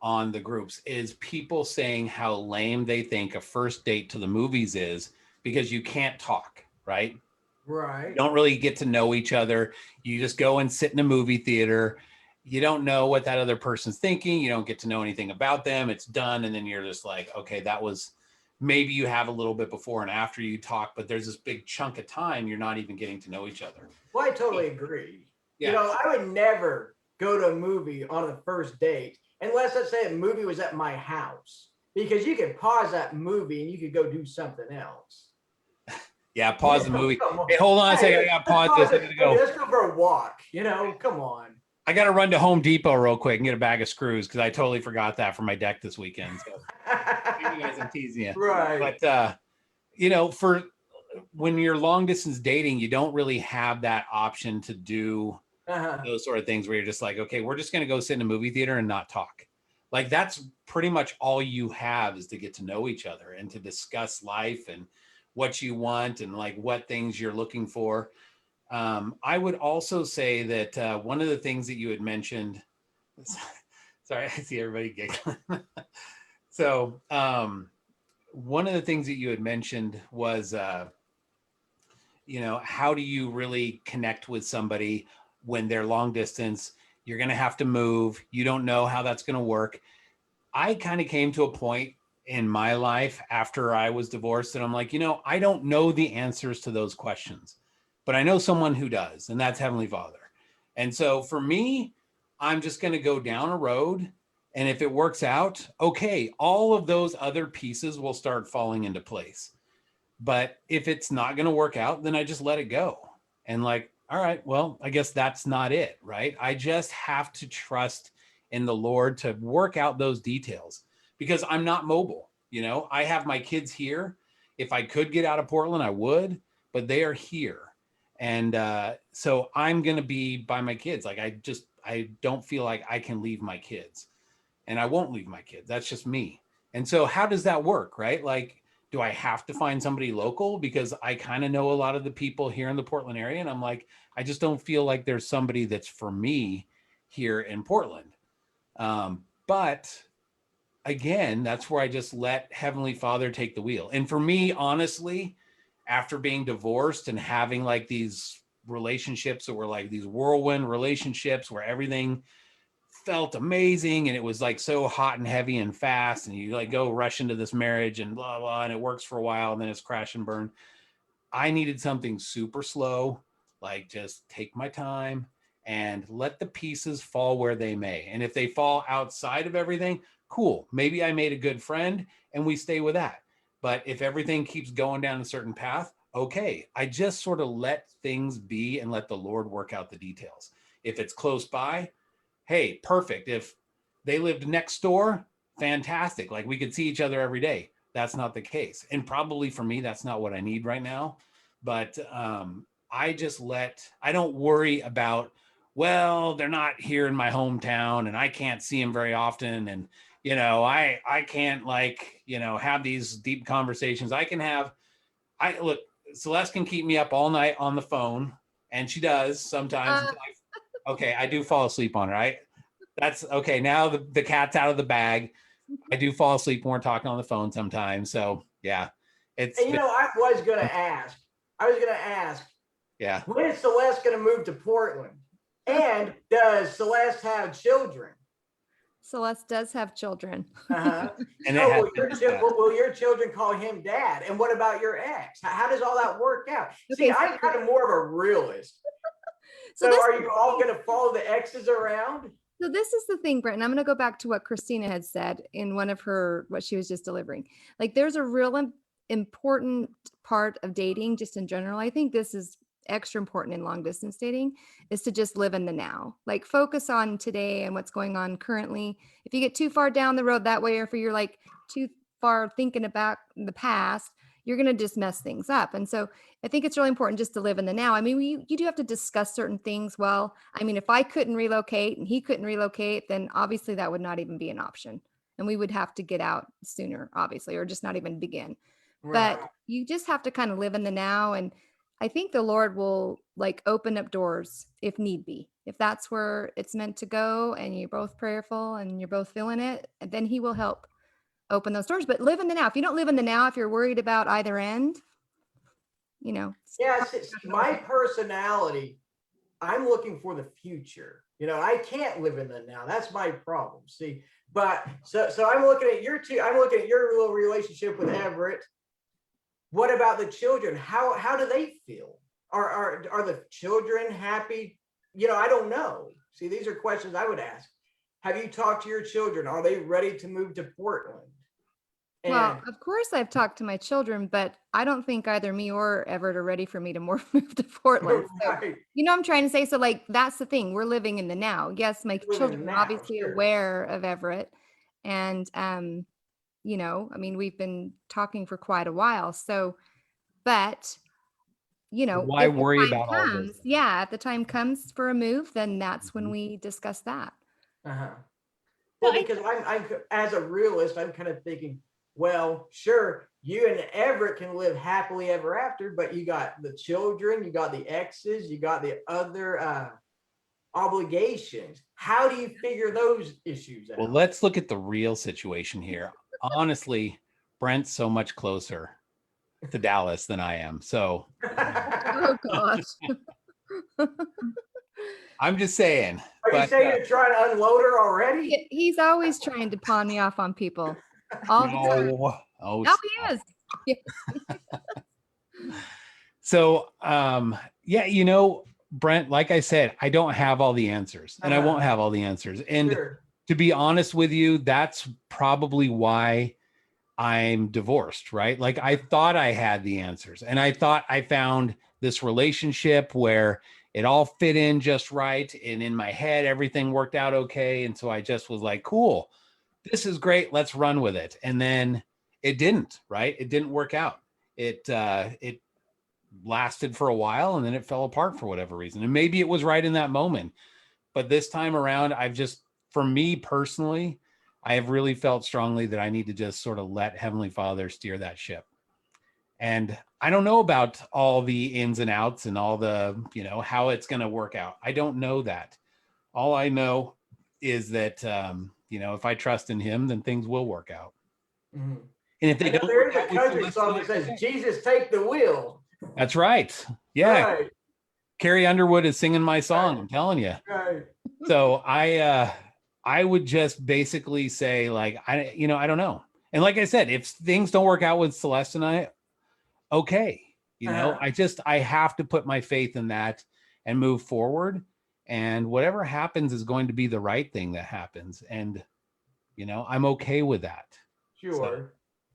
on the groups is people saying how lame they think a first date to the movies is, because you can't talk, right? Right. You don't really get to know each other. You just go and sit in a movie theater. You don't know what that other person's thinking. You don't get to know anything about them. It's done. And then you're just like, okay, that was, maybe you have a little bit before and after you talk, but there's this big chunk of time you're not even getting to know each other. Well, I totally agree. Yeah. I would never go to a movie on a first date unless, let's say, a movie was at my house, because you could pause that movie and you could go do something else. Yeah, pause the movie. Come on. Hey, hold on a second. I got to pause this. I gotta go. Let's go for a walk. Come on. I got to run to Home Depot real quick and get a bag of screws, because I totally forgot that for my deck this weekend. So you guys, I'm teasing you. Right. But, for when you're long distance dating, you don't really have that option to do those sort of things where you're just like, okay, we're just going to go sit in a movie theater and not talk. Like, that's pretty much all you have, is to get to know each other and to discuss life and what you want and like what things you're looking for. I would also say that one of the things that you had mentioned, sorry, I see everybody giggling. So one of the things that you had mentioned was, how do you really connect with somebody when they're long distance? You're going to have to move. You don't know how that's going to work. I kind of came to a point in my life after I was divorced that I'm like, I don't know the answers to those questions, but I know someone who does, and that's Heavenly Father. And so for me, I'm just going to go down a road, and if it works out, okay, all of those other pieces will start falling into place. But if it's not going to work out, then I just let it go. And like, all right, well, I guess that's not it, right? I just have to trust in the Lord to work out those details, because I'm not mobile. I have my kids here. If I could get out of Portland, I would, but they are here. And so I'm going to be by my kids. Like, I don't feel like I can leave my kids, and I won't leave my kids. That's just me. And so how does that work, right? Like, do I have to find somebody local? Because I kind of know a lot of the people here in the Portland area, and I'm like, I just don't feel like there's somebody that's for me here in Portland. But again, that's where I just let Heavenly Father take the wheel. And for me, honestly, after being divorced and having like these relationships that were like these whirlwind relationships where everything felt amazing, and it was like so hot and heavy and fast, and you like go rush into this marriage and blah blah, and it works for a while and then it's crash and burn. I needed something super slow, like just take my time and let the pieces fall where they may. And if they fall outside of everything, cool, maybe I made a good friend and we stay with that. But if everything keeps going down a certain path, okay, I just sort of let things be and let the Lord work out the details. If it's close by, hey, perfect. If they lived next door, fantastic. Like we could see each other every day. That's not the case. And probably for me, that's not what I need right now. But I don't worry about, well, they're not here in my hometown and I can't see them very often. And, I can't have these deep conversations. Look, Celeste can keep me up all night on the phone, and she does sometimes. Okay, I do fall asleep on her. That's okay. Now the cat's out of the bag. I do fall asleep when we're talking on the phone sometimes. So yeah, And I was gonna ask. Yeah. When is Celeste gonna move to Portland? And does Celeste have children? Celeste does have children. Uh-huh. And So will your children call him dad? And what about your ex? How does all that work out? Okay, See, so- I'm kind of more of a realist. So this- are you all going to follow the exes around? So this is the thing, Brent, and I'm going to go back to what Christina had said in what she was just delivering. Like there's a real important part of dating just in general. I think this is extra important in long distance dating, is to just live in the now. Like focus on today and what's going on currently. If you get too far down the road that way, or if you're like too far thinking about the past, you're going to just mess things up. And so I think it's really important just to live in the now. I mean, you do have to discuss certain things. Well, I mean, if I couldn't relocate and he couldn't relocate, then obviously that would not even be an option. And we would have to get out sooner, obviously, or just not even begin. Right. But you just have to kind of live in the now. And I think the Lord will like open up doors if need be. If that's where it's meant to go and you're both prayerful and you're both feeling it, then he will help open those doors. But live in the now. If you don't live in the now, if you're worried about either end, Yes, it's my personality. I'm looking for the future. I can't live in the now. That's my problem. See, but so I'm looking at your little relationship with Everett. What about the children? How do they feel? Are the children happy? I don't know. See, these are questions I would ask. Have you talked to your children? Are they ready to move to Portland? Well, of course I've talked to my children, but I don't think either me or Everett are ready for me to move to Portland. So, Right. I'm trying to say, so like, that's the thing. We're living in the now. Yes, my Living in children the are now, obviously sure. aware of Everett. And, I mean, we've been talking for quite a while. So, but, Why if the worry time about all comes, this? yeah, if the time comes for a move, then that's when Mhm. we discuss that. Uh-huh. So Well, because I'm as a realist, I'm kind of thinking, well, sure, you and Everett can live happily ever after, but you got the children, you got the exes, you got the other obligations. How do you figure those issues out? Well, let's look at the real situation here. Honestly, Brent's so much closer to Dallas than I am. So Oh, gosh. I'm just saying. Are you But, saying you're trying to unload her already? He's always trying to pawn me off on people. All the time. no. Oh, No, stop. he is. Yeah. So, Brent, like I said, I don't have all the answers, and I won't have all the answers. And Sure. to be honest with you, that's probably why I'm divorced, right? Like I thought I had the answers, and I thought I found this relationship where it all fit in just right. And in my head, everything worked out okay. And so I just was like, cool, this is great. Let's run with it. And then it didn't, right? It didn't work out. It lasted for a while and then it fell apart for whatever reason. And maybe it was right in that moment. But this time around, for me personally, I have really felt strongly that I need to just sort of let Heavenly Father steer that ship. And I don't know about all the ins and outs and all the, how it's going to work out. I don't know that. All I know is that, if I trust in him, then things will work out. Mm-hmm. And if they don't, there is a country song that says, Jesus, take the wheel. That's right. Yeah. Right. Carrie Underwood is singing my song. I'm telling you. Right. So I I would just basically say like, I don't know. And like I said, if things don't work out with Celeste and I, okay. I have to put my faith in that and move forward. And whatever happens is going to be the right thing that happens. And, I'm okay with that. Sure. So,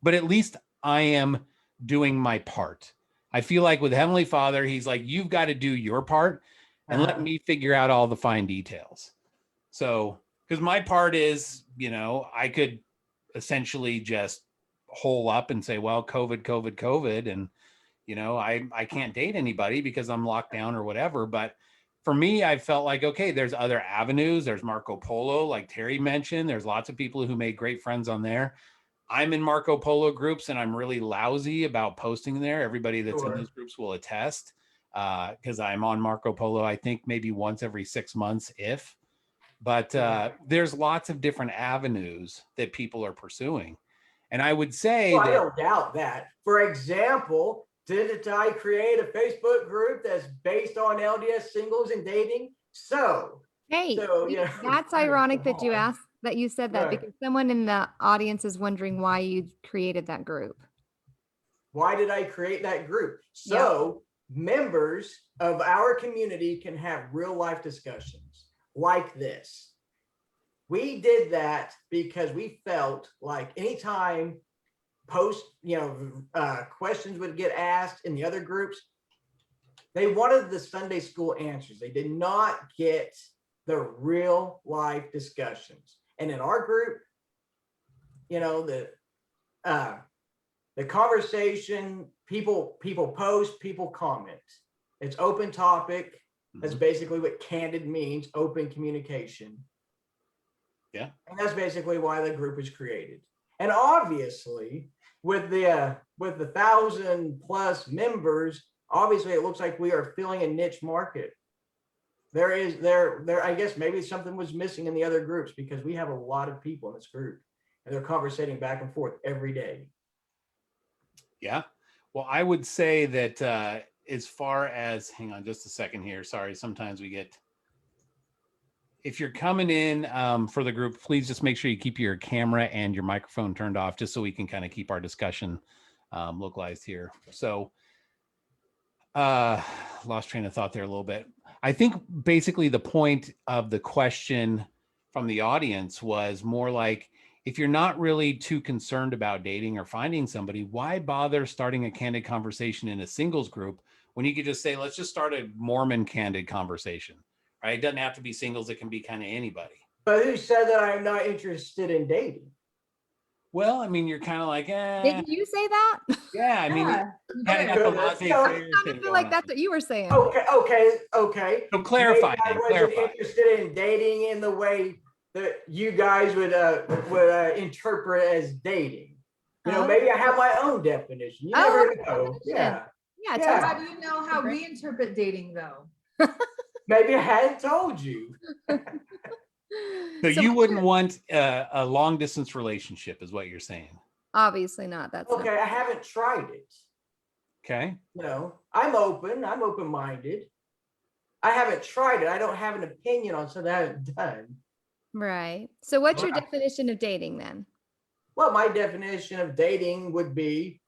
but at least I am doing my part. I feel like with Heavenly Father, he's like, you've got to do your part and let me figure out all the fine details. So, because my part is, I could essentially just hole up and say, well, COVID. And, I can't date anybody because I'm locked down or whatever. But for me, I felt like, okay, there's other avenues. There's Marco Polo, like Terry mentioned. There's lots of people who made great friends on there. I'm in Marco Polo groups and I'm really lousy about posting there. Everybody that's in those groups will attest because I'm on Marco Polo, I think maybe once every 6 months, but there's lots of different avenues that people are pursuing. And I would say I don't doubt that. For example, didn't I create a Facebook group that's based on LDS singles and dating? That's ironic that you said that, Right. because someone in the audience is wondering why you created that group. Why did I create that group? So members of our community can have real life discussions like this. We did that because we felt like anytime questions would get asked in the other groups, they wanted the Sunday school answers. They did not get the real life discussions. And in our group, the conversation, people post, people comment. It's open topic. That's basically what candid means, open communication. Yeah. And that's basically why the group was created. And obviously, with the 1,000+ members, obviously it looks like we are filling a niche market. I guess maybe something was missing in the other groups, because we have a lot of people in this group and they're conversating back and forth every day. Yeah. Well, I would say that as far as, hang on just a second here. Sorry. Sometimes if you're coming in for the group, please just make sure you keep your camera and your microphone turned off, just so we can kind of keep our discussion localized here. So lost train of thought there a little bit. I think basically the point of the question from the audience was more like, if you're not really too concerned about dating or finding somebody, why bother starting a candid conversation in a singles group when you could just say, let's just start a Mormon candid conversation, right? It doesn't have to be singles. It can be kind of anybody. But who said that I'm not interested in dating? Well, I mean, you're kind of like, Didn't you say that? Yeah, I mean, you kind of got the laissez-faire I feel like that's what you were saying. Okay. So clarify. Maybe I wasn't interested in dating in the way that you guys would interpret as dating. Maybe I have my own definition. You never know. Yeah. How do you know how we interpret dating, though? Maybe I hadn't told you. So you wouldn't want a long distance relationship, is what you're saying? Obviously not. That's okay. I haven't tried it. Okay. I'm open-minded. I haven't tried it. I don't have an opinion on something I haven't done. Right. So what's your definition of dating then? Well, my definition of dating would be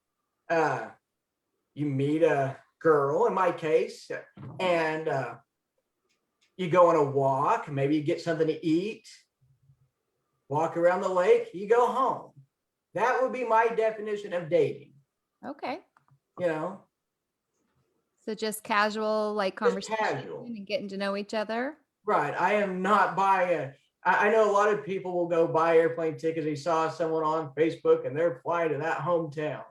you meet a girl, in my case, and you go on a walk, maybe you get something to eat, walk around the lake, you go home. That would be my definition of dating. Okay. So just casual, like conversation and getting to know each other. Right. I am not buying. I know a lot of people will go buy airplane tickets. They saw someone on Facebook and they're flying to that hometown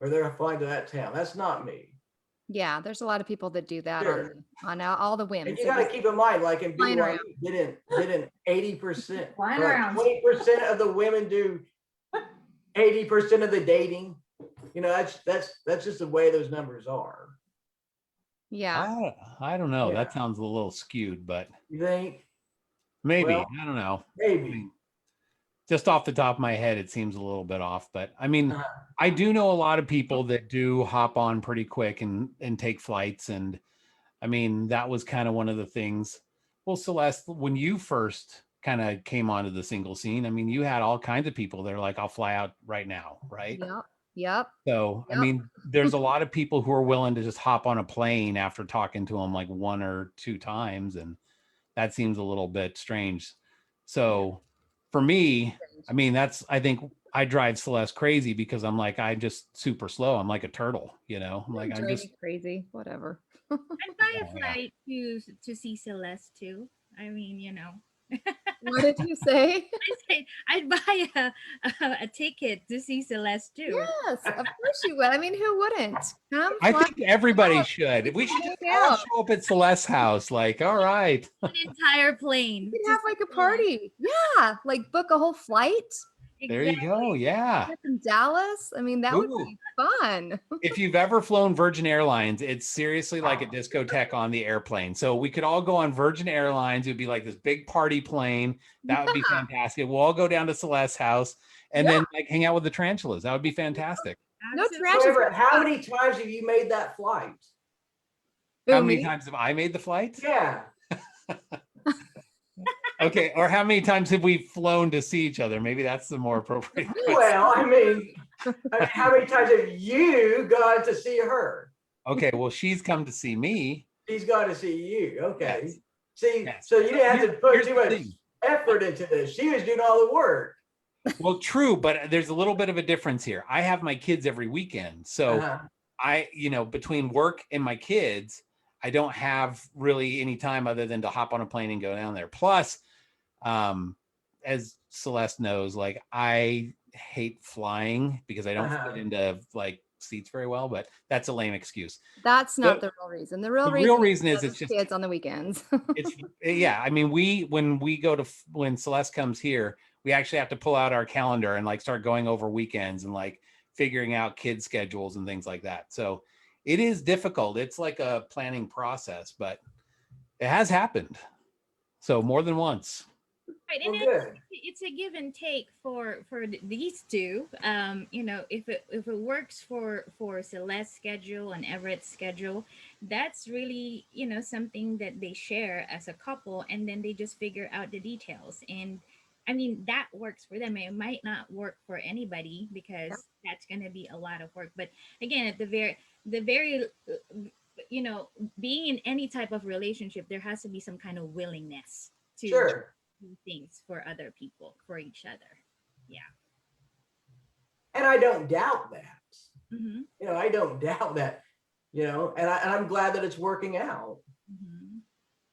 or they're flying to that town. That's not me. Yeah, there's a lot of people that do that on all the whims. And you got to keep in mind, like in BYU, didn't 80%, 20% of the women do 80% of the dating? That's just the way those numbers are. Yeah. I don't know. Yeah. That sounds a little skewed, but you think? Maybe. Well, I don't know. Maybe. I mean, just off the top of my head, it seems a little bit off. But I mean, I do know a lot of people that do hop on pretty quick and take flights. And I mean, that was kind of one of the things. Well, Celeste, when you first kind of came onto the single scene, I mean, you had all kinds of people that are like, I'll fly out right now, right? Yep. Yep. So, I Yep. mean, there's a lot of people who are willing to just hop on a plane after talking to them like 1 or 2 times. And that seems a little bit strange. So for me, I mean, I think I drive Celeste crazy because I'm like, I'm just super slow. I'm like a turtle, you know, I'm like, Don't I'm drive just, me crazy. Whatever. I'd buy a oh, yeah. flight to see Celeste too. I mean, you know. What did you say? I say I'd buy a ticket to see Celeste too. Yes, of course you would. I mean, who wouldn't? Come I fly think everybody out. should. We should Hang just all out. show up at Celeste's house. Like, all right. An entire plane. You to can have see like a Celeste. party. Yeah, like book a whole flight. There you go. Yeah. Up in Dallas. I mean, that would Ooh. be fun. If you've ever flown Virgin Airlines, it's seriously like a discotheque on the airplane. So we could all go on Virgin Airlines. It would be like this big party plane. That would be Yeah. fantastic. We'll all go down to Celeste's house and then like hang out with the tarantulas. That would be fantastic. No Absolutely. trash. So Everett, how many times have you made that flight? How Who, many me? times have I made the flight? Yeah. Okay. Or how many times have we flown to see each other? Maybe that's the more appropriate question. Well, I mean, how many times have you gone to see her? Okay. Well, she's come to see me. She's gone to see you. Okay. Yes. See, Yes. so you didn't have to put Here's too the much thing. effort into this. She was doing all the work. Well, true, but there's a little bit of a difference here. I have my kids every weekend. So Uh-huh. between work and my kids, I don't have really any time other than to hop on a plane and go down there. Plus, as Celeste knows, like I hate flying because I don't fit into like seats very well, but that's a lame excuse. That's not the real reason. The real reason is those it's just kids on the weekends. it's yeah. I mean, when Celeste comes here, we actually have to pull out our calendar and like start going over weekends and like figuring out kids' schedules and things like that. So it is difficult. It's like a planning process, but it has happened. So more than once. Right, Well, and good. it's a give and take for these two. You know, if it works for Celeste's schedule and Everett's schedule, that's really, you know, something that they share as a couple, and then they just figure out the details. And I mean, that works for them. It might not work for anybody because that's going to be a lot of work. But again, at the very you know, being in any type of relationship, there has to be some kind of willingness to Sure. do things for other people, for each other. Yeah. And I don't doubt that. Mm-hmm. You know, I don't doubt that, you know, and I'm glad that it's working out. Mm-hmm.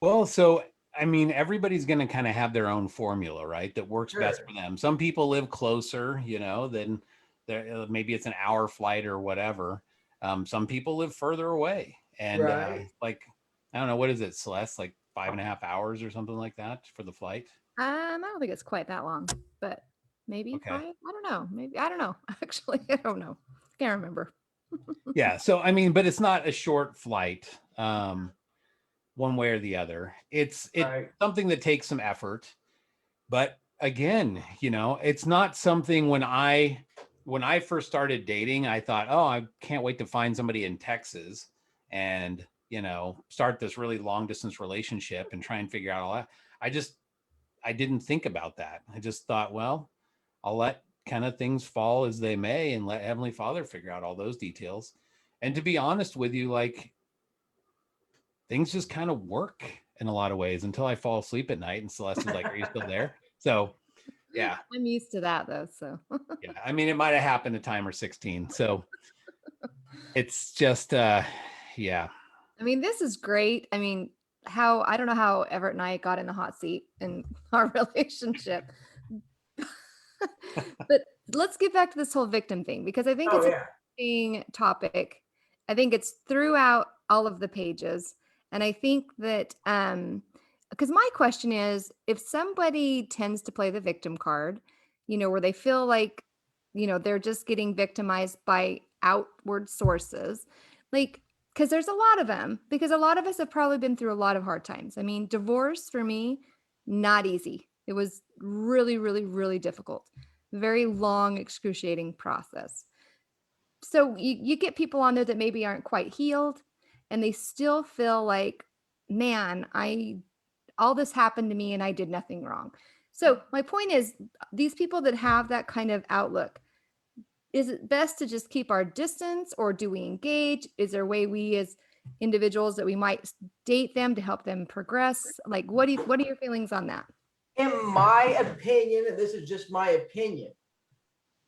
Well, so I mean, everybody's going to kind of have their own formula, right? That works best Sure. for them. Some people live closer, you know, than maybe it's an hour flight or whatever. Some people live further away, and Right. like I don't know, what is it, Celeste? Like 5.5 hours or something like that for the flight. I don't think it's quite that long, but maybe Okay. 5. I don't know. Maybe I don't know. Actually, I don't know. Can't remember. Yeah. So I mean, but it's not a short flight. One way or the other. It's Right. something that takes some effort. But again, you know, it's not something when I first started dating, I thought, oh, I can't wait to find somebody in Texas and, you know, start this really long distance relationship and try and figure out all that. I didn't think about that. I just thought, well, I'll let kind of things fall as they may and let Heavenly Father figure out all those details. And to be honest with you, like things just kind of work in a lot of ways until I fall asleep at night and Celeste is like, are you still there? So yeah. I'm used to that though. So Yeah. I mean, it might have happened a time or 16. So it's just yeah. I mean, this is great. I mean, I don't know how Everett and I got in the hot seat in our relationship. But let's get back to this whole victim thing because I think Oh, it's yeah. an interesting topic. I think it's throughout all of the pages. And I think that because my question is if somebody tends to play the victim card, you know, where they feel like, you know, they're just getting victimized by outward sources, like, because there's a lot of them, because a lot of us have probably been through a lot of hard times. I mean, divorce for me, not easy. It was really, really, really difficult. Very long, excruciating process. So you get people on there that maybe aren't quite healed and they still feel like, man, all this happened to me and I did nothing wrong. So my point is, these people that have that kind of outlook, is it best to just keep our distance, or do we engage? Is there a way we as individuals that we might date them to help them progress? Like, what are your feelings on that? In my opinion, and this is just my opinion.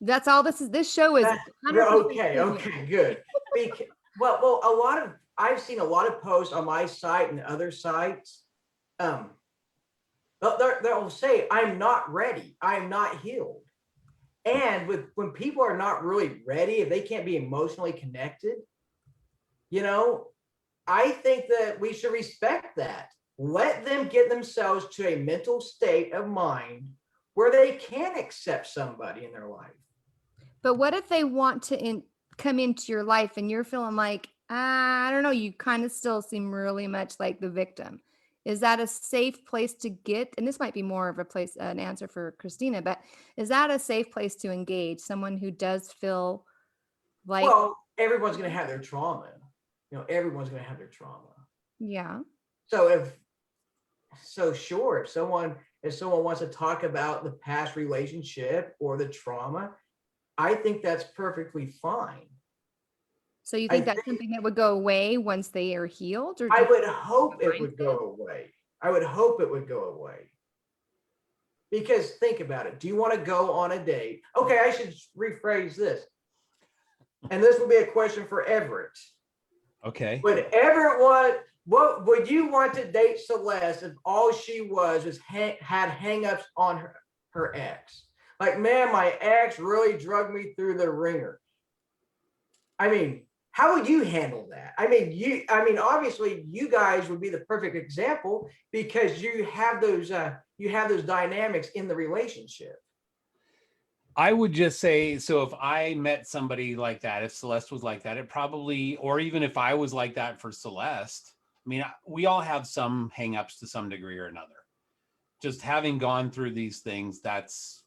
That's all this show is. 100% Okay, opinion. okay, good. Well, I've seen a lot of posts on my site and other sites. They'll say, I'm not ready, I'm not healed. And when people are not really ready, if they can't be emotionally connected, I think that we should respect that. Let them get themselves to a mental state of mind where they can accept somebody in their life. But what if they want to come into your life and you're feeling like, I don't know, you kind of still seem really much like the victim. Is that a safe place to get? And this might be more of an answer for Christina, but is that a safe place to engage someone who does feel like? Well, everyone's going to have their trauma. Everyone's going to have their trauma. Yeah. Sure, if someone wants to talk about the past relationship or the trauma, I think that's perfectly fine. So you think that's something that would go away once they are healed? Or I would hope it would go away. I would hope it would go away. Because think about it. Do you want to go on a date? Okay, I should rephrase this. And this will be a question for Everett. Okay. Would Everett what would you want to date Celeste if all she was had hangups on her ex? Like, man, my ex really drug me through the ringer. I mean, how would you handle that? Obviously you guys would be the perfect example because you have those dynamics in the relationship. I would just say, so if I met somebody like that, if Celeste was like that, it probably, or even if I was like that for Celeste, we all have some hangups to some degree or another. Just having gone through these things, that's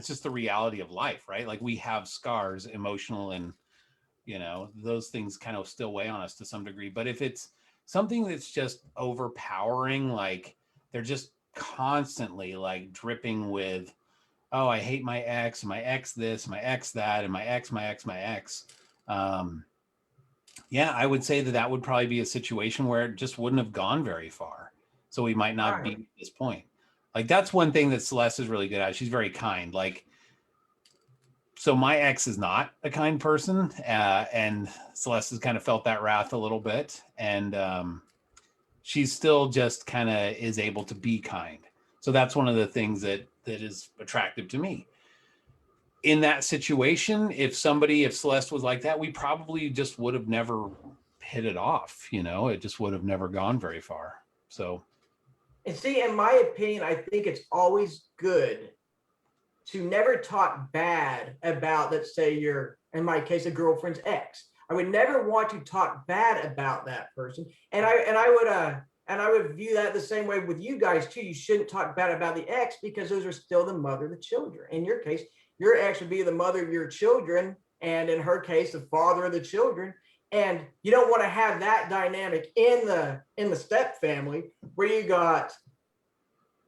just the reality of life, right? Like, we have scars, emotional, and those things kind of still weigh on us to some degree. But if it's something that's just overpowering, like they're just constantly like dripping with, oh, I hate my ex, my ex this, my ex that, and my ex. Yeah, I would say that would probably be a situation where it just wouldn't have gone very far. So we might not be at this point. Like, that's one thing that Celeste is really good at. She's very kind. Like, so my ex is not a kind person, and Celeste has kind of felt that wrath a little bit, and she's still just kind of is able to be kind. So that's one of the things that is attractive to me. In that situation, if Celeste was like that, we probably just would have never hit it off. It just would have never gone very far. So, and see, in my opinion, I think it's always good to never talk bad about, let's say, in my case, a girlfriend's ex. I would never want to talk bad about that person. And I would view that the same way with you guys too. You shouldn't talk bad about the ex because those are still the mother of the children. In your case, your ex would be the mother of your children, and in her case, the father of the children. And you don't want to have that dynamic in the step family where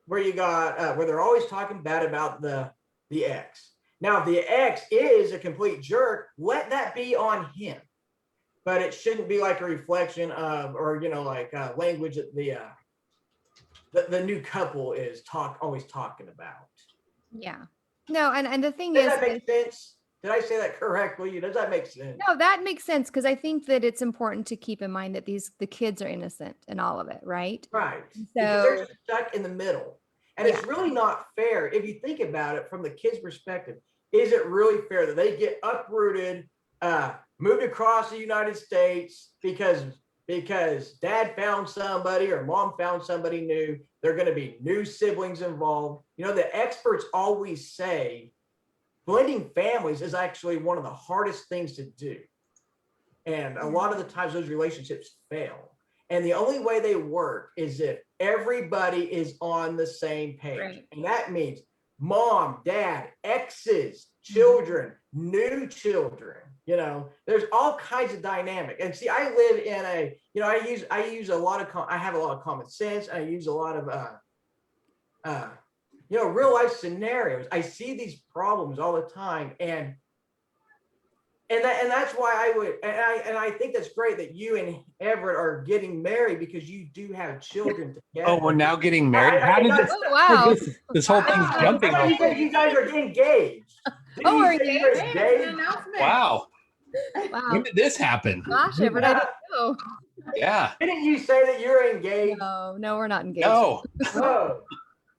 they're always talking bad about the ex. Now, if the ex is a complete jerk, let that be on him. But it shouldn't be like a reflection of, or language that the new couple is always talking about. Yeah. No, and the thing Does is, that make sense? Did I say that correctly? Does that make sense? no, that makes sense, because I think that it's important to keep in mind that the kids are innocent in all of it, right? Right. So Because they're just stuck in the middle. And Yeah. it's really not fair if you think about it from the kid's perspective. Is it really fair that they get uprooted, moved across the United States because dad found somebody or mom found somebody new? There are going to be new siblings involved. The experts always say blending families is actually one of the hardest things to do. And a lot of the times those relationships fail. And the only way they work is if everybody is on the same page. Right. And that means mom, dad, exes, children, new children. There's all kinds of dynamic. And see, I live in I have a lot of common sense. I use a lot of real life scenarios. I see these problems all the time, and that's why I would, and I think that's great that you and Everett are getting married, because you do have children together. Oh, we're now getting married. How did this? Oh, wow. This whole thing's I jumping. thought you said you guys are engaged. Didn't Oh, you we're say you were Hey, it's an engaged? announcement. Wow. Wow. When did this happen? Gosh, Everett, I didn't know. Yeah. Didn't you say that you're engaged? No, we're not engaged. No. Oh,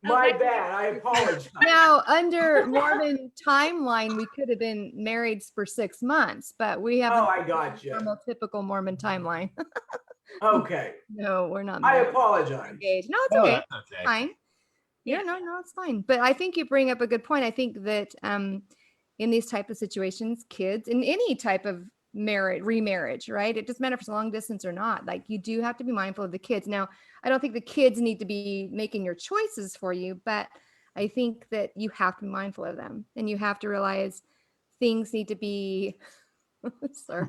my bad. I apologize. Now, under Mormon timeline, we could have been married for 6 months, but we Oh, haven't. I got you. Normal, typical Mormon timeline. Okay, No, we're not I married. apologize. Engaged. No, it's Oh, okay. that's okay. Fine. Yeah, no, it's fine. But I think you bring up a good point. I think that in these type of situations, kids in any type of remarriage, right? It doesn't matter if it's long distance or not. Like, you do have to be mindful of the kids. Now, I don't think the kids need to be making your choices for you, but I think that you have to be mindful of them, and you have to realize things need to be sorry,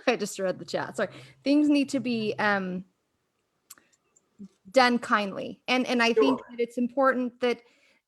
I just read the chat. Sorry. Things need to be done kindly. And I think Sure. that it's important that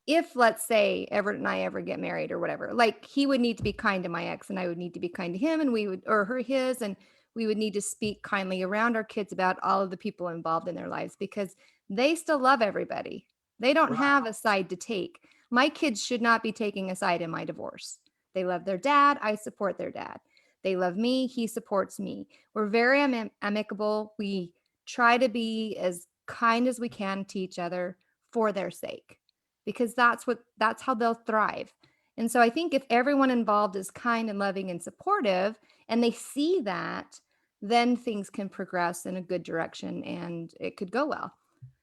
if, let's say, Everett and I ever get married or whatever, like, he would need to be kind to my ex, and I would need to be kind to him, and we would, or her, his, and we would need to speak kindly around our kids about all of the people involved in their lives, because they still love everybody. They don't Right. have a side to take. My kids should not be taking a side in my divorce. They love their dad. I support their dad. They love me. He supports me. We're very amicable. We try to be as kind as we can to each other for their sake, because that's how they'll thrive. And so I think if everyone involved is kind and loving and supportive, and they see that, then things can progress in a good direction and it could go well.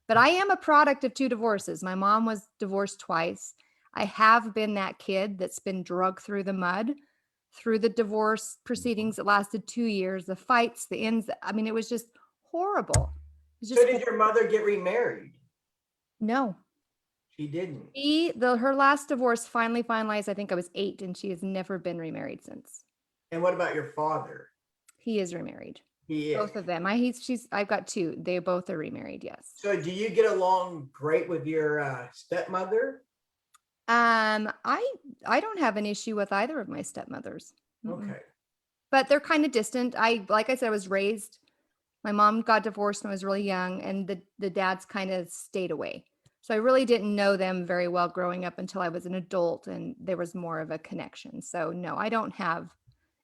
But I am a product of 2 divorces. My mom was divorced twice. I have been that kid that's been dragged through the mud, through the divorce proceedings that lasted 2 years, the fights, the ends. I mean, it was just horrible. It was So just did your mother get remarried? no. She didn't. Her last divorce finally finalized, I think I was 8, and she has never been remarried since. And what about your father? He is remarried. He is. Both of them. I've got 2. They both are remarried, yes. So do you get along great with your stepmother? I don't have an issue with either of my stepmothers. Mm-mm. Okay. But they're kind of distant. Like I said, I was raised, my mom got divorced when I was really young, and the dads kind of stayed away. So I really didn't know them very well growing up until I was an adult, and there was more of a connection. So no, I don't have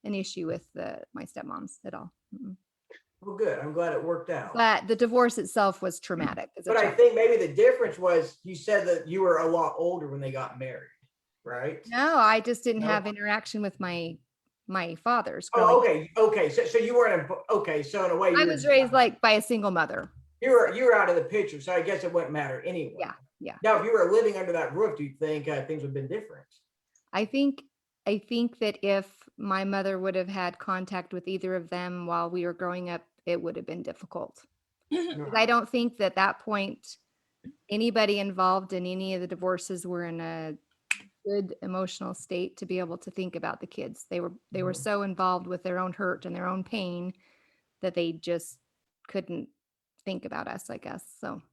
an issue with my stepmoms at all. Mm-mm. Well, good. I'm glad it worked out. But the divorce itself was traumatic. But I think maybe the difference was you said that you were a lot older when they got married, right? No, I just didn't No? have interaction with my fathers. Oh, growing up. okay. So you weren't okay. So in a way, I was raised like by a single mother. you were out of the picture. So I guess it wouldn't matter anyway. Yeah. Now, if you were living under that roof, do you think things would have been different? I think that if my mother would have had contact with either of them while we were growing up, it would have been difficult. 'Cause I don't think that at that point anybody involved in any of the divorces were in a good emotional state to be able to think about the kids. They were so involved with their own hurt and their own pain that they just couldn't think about us, I guess. So,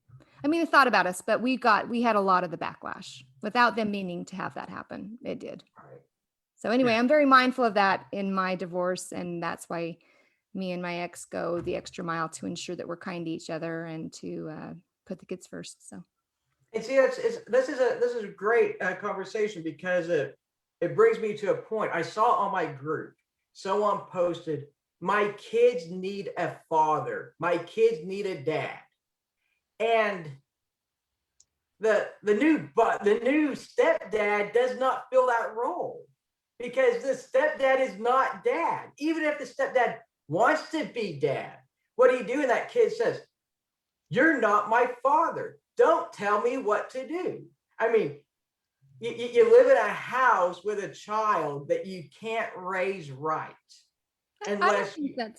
I mean, they thought about us, but we had a lot of the backlash without them meaning to have that happen. It did. Right. So anyway, I'm very mindful of that in my divorce, and that's why me and my ex go the extra mile to ensure that we're kind to each other and to put the kids first. So. And see, this is a great conversation, because it brings me to a point. I saw on my group, someone posted, "My kids need a father. My kids need a dad." And the new stepdad does not fill that role, because the stepdad is not dad. Even if the stepdad wants to be dad, what do you do? And that kid says, "You're not my father. Don't tell me what to do." I mean, you live in a house with a child that you can't raise right. I don't Unless think you,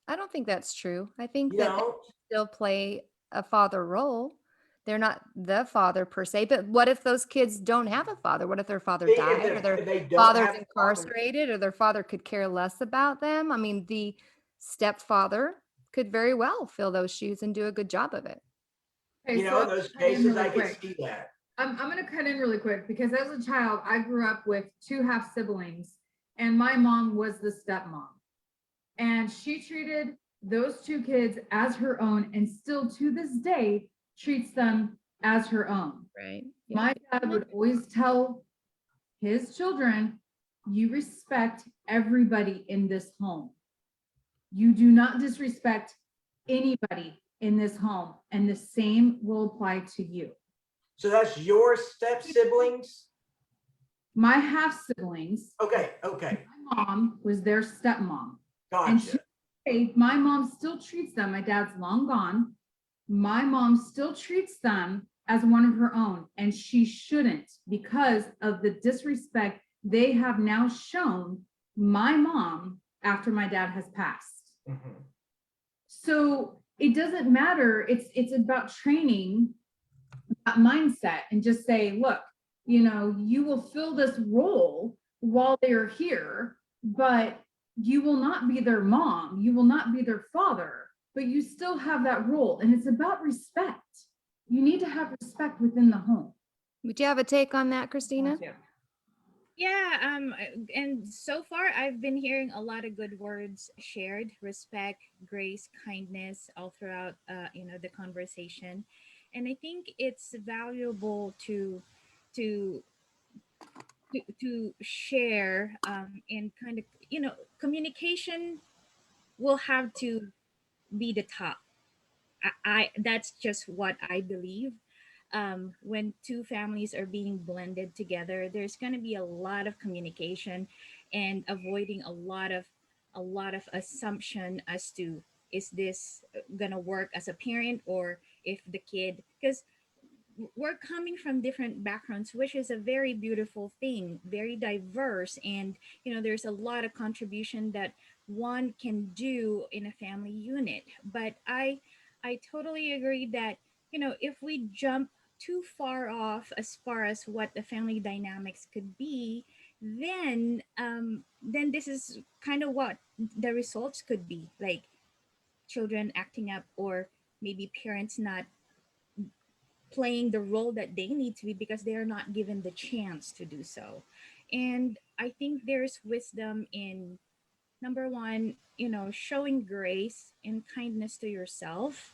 I don't think that's true. I think you that they don't. still play a father role. They're not the father per se, but what if those kids don't have a father? What if their father See, died, or if their they don't father's have a father, incarcerated, or their father could care less about them? I mean, the stepfather could very well fill those shoes and do a good job of it. Okay, in so those I'll jump in cases, really I can quick. see that. I'm going to cut in really quick because as a child, I grew up with 2 half siblings, and my mom was the stepmom. And she treated those 2 kids as her own, and still to this day treats them as her own. Right. My dad would always tell his children, you respect everybody in this home. You do not disrespect anybody in this home, and the same will apply to you. So that's your step siblings? My half siblings, Okay. my mom was their stepmom. And Gotcha. my mom still treats them, my dad's long gone. My mom still treats them as one of her own, and she shouldn't, because of the disrespect they have now shown my mom after my dad has passed. Mhm. So it doesn't matter. It's about training that mindset and just say, look, you will fill this role while they're here, but you will not be their mom. You will not be their father, but you still have that role. And it's about respect. You need to have respect within the home. Would you have a take on that, Christina? Yeah, and so far I've been hearing a lot of good words shared: respect, grace, kindness, all throughout, the conversation, and I think it's valuable to to share, and kind of, communication will have to be the top. I That's just what I believe. When two families are being blended together, there's going to be a lot of communication and avoiding a lot of assumption as to, is this going to work as a parent, or if the kid, because we're coming from different backgrounds, which is a very beautiful thing, very diverse, and there's a lot of contribution that one can do in a family unit. But I totally agree that if we jump too far off as far as what the family dynamics could be, then this is kind of what the results could be, like children acting up, or maybe parents not playing the role that they need to be because they are not given the chance to do so. And I think there's wisdom in, number one, showing grace and kindness to yourself.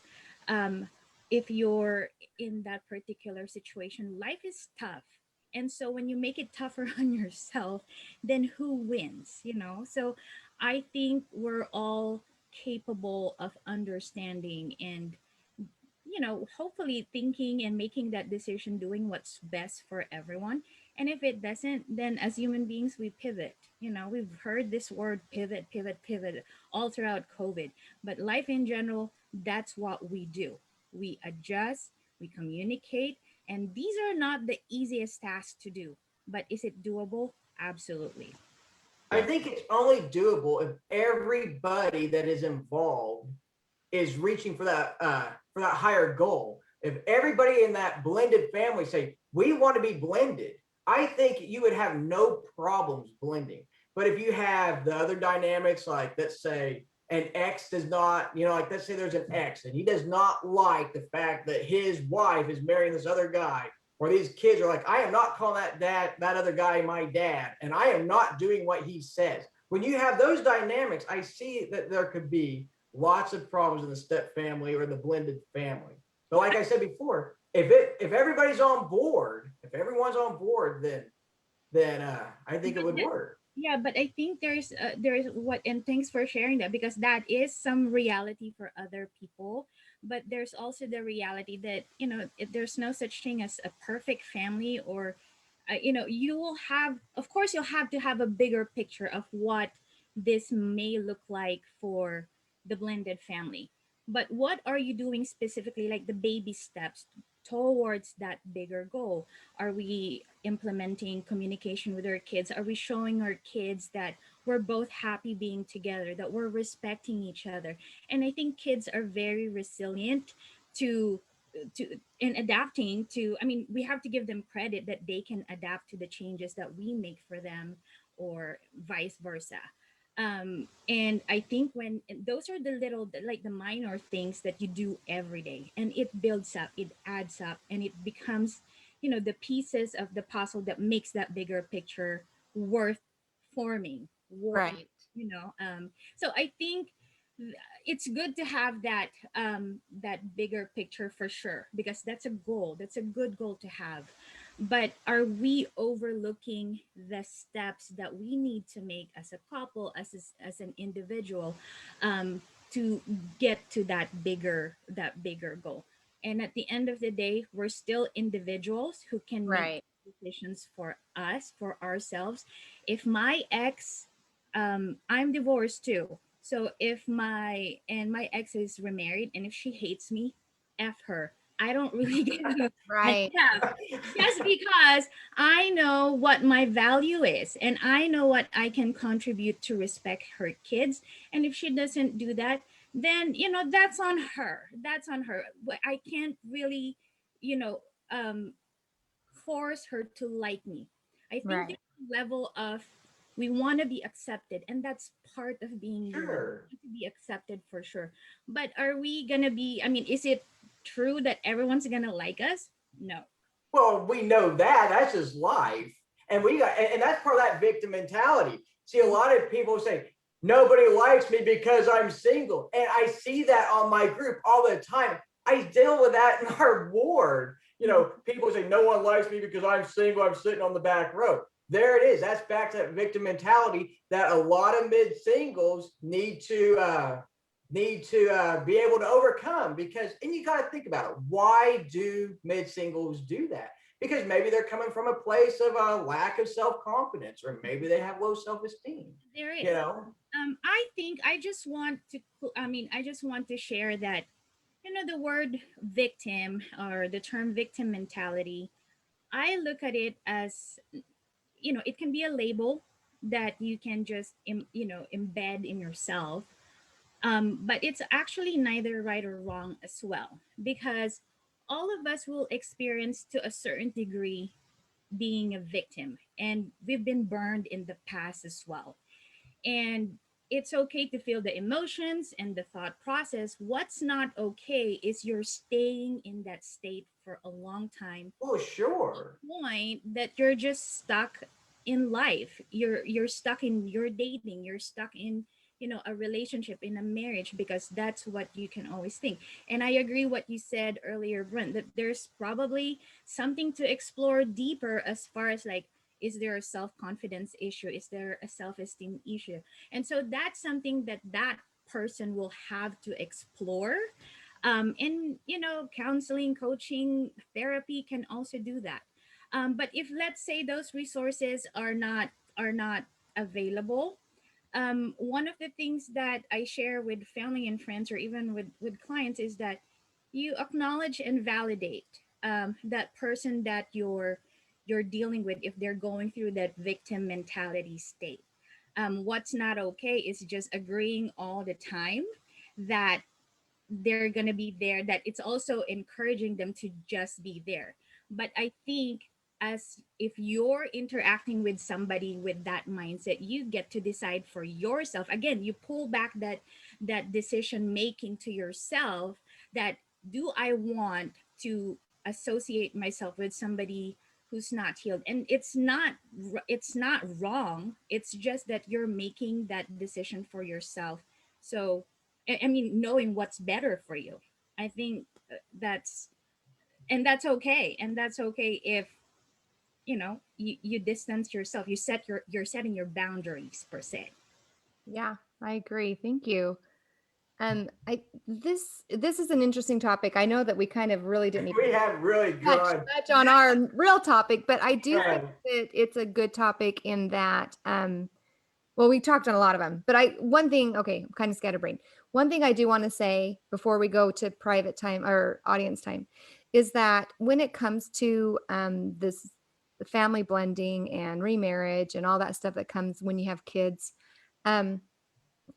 If you're in that particular situation, life is tough. And so when you make it tougher on yourself, then who wins, So I think we're all capable of understanding and hopefully thinking and making that decision, doing what's best for everyone. And if it doesn't, then as human beings, we pivot. We've heard this word pivot, pivot, pivot all throughout COVID. But life in general, that's what we do. We adjust, we communicate, and these are not the easiest tasks to do. But is it doable? Absolutely. I think it's only doable if everybody that is involved is reaching for that higher goal. If everybody in that blended family say we want to be blended, I think you would have no problems blending. But if you have the other dynamics, like let's say an ex does not, like let's say there's an ex and he does not like the fact that his wife is marrying this other guy, or these kids are like, I am not calling that other guy my dad, and I am not doing what he says. When you have those dynamics, I see that there could be lots of problems in the step family or the blended family. But like I said before, if everybody's on board, if everyone's on board, then I think it would work. Yeah, but I think there's what, and thanks for sharing that, because that is some reality for other people. But there's also the reality that there's no such thing as a perfect family, or you will have, of course, you'll have to have a bigger picture of what this may look like for the blended family. But what are you doing specifically, like the baby steps towards that bigger goal? Are we implementing communication with our kids? Are we showing our kids that we're both happy being together, that we're respecting each other? And I think kids are very resilient to in adapting to, I mean, we have to give them credit that they can adapt to the changes that we make for them, or vice versa. And I think when those are the little, like the minor things that you do every day, and it builds up, it adds up, and it becomes the pieces of the puzzle that makes that bigger picture worth forming. Right. So I think it's good to have that bigger picture for sure, because that's a goal. That's a good goal to have. But are we overlooking the steps that we need to make as a couple, as an individual, to get to that bigger goal? And at the end of the day, we're still individuals who can make Right. decisions for us, for ourselves. If my ex, I'm divorced too. So if my ex is remarried, and if she hates me, F her. I don't really give an Right. F, just because I know what my value is, and I know what I can contribute to respect her kids. And if she doesn't do that, then that's on her. That's on her. I can't really, you know, um, force her to like me. I think Right. there's a level of, we want to be accepted, and that's part of being human. We Sure. want to be accepted for sure. But are we gonna be? I mean, is it true that everyone's gonna like us? No. Well, we know that. That's just life. And and that's part of that victim mentality. See, a lot of people say, nobody likes me because I'm single. And I see that on my group all the time. I deal with that in our ward. People say, no one likes me because I'm single. I'm sitting on the back row. There it is. That's back to that victim mentality that a lot of mid singles need to be able to overcome. Because, and you got to think about it, why do mid singles do that? Because maybe they're coming from a place of a lack of self-confidence, or maybe they have low self-esteem. There you is. know I think I just want to share that, the word victim, or the term victim mentality, I look at it as, it can be a label that you can just embed in yourself. But it's actually neither right or wrong as well, because all of us will experience to a certain degree being a victim, and we've been burned in the past as well. And it's okay to feel the emotions and the thought process. What's not okay is you're staying in that state for a long time, well, sure. point that you're just stuck in life. You're stuck in your dating, you're stuck in a relationship, in a marriage, because that's what you can always think. And I agree what you said earlier, Brent, that there's probably something to explore deeper, as far as like, is there a self-confidence issue, is there a self-esteem issue? And so that's something that person will have to explore. And counseling, coaching, therapy can also do that. But if, let's say, those resources are not available, one of the things that I share with family and friends, or even with clients, is that you acknowledge and validate that person that you're dealing with, if they're going through that victim mentality state. What's not okay is just agreeing all the time that they're going to be there, that it's also encouraging them to just be there. But I think, as if you're interacting with somebody with that mindset, you get to decide for yourself. Again, you pull back that decision making to yourself, that, do I want to associate myself with somebody who's not healed? And it's not wrong, it's just that you're making that decision for yourself. So I mean, knowing what's better for you. I think that's okay. And that's okay if you distance yourself. You're setting your boundaries, per se. Yeah, I agree. Thank you. I this is an interesting topic. I know that we kind of really didn't even We have really good. touch on our real topic, but I do think Right. that it's a good topic in that well, we talked on a lot of them, but one thing, okay, I'm kind of scatterbrained. One thing I do want to say before we go to private time or audience time is that when it comes to the family blending and remarriage and all that stuff that comes when you have kids, um,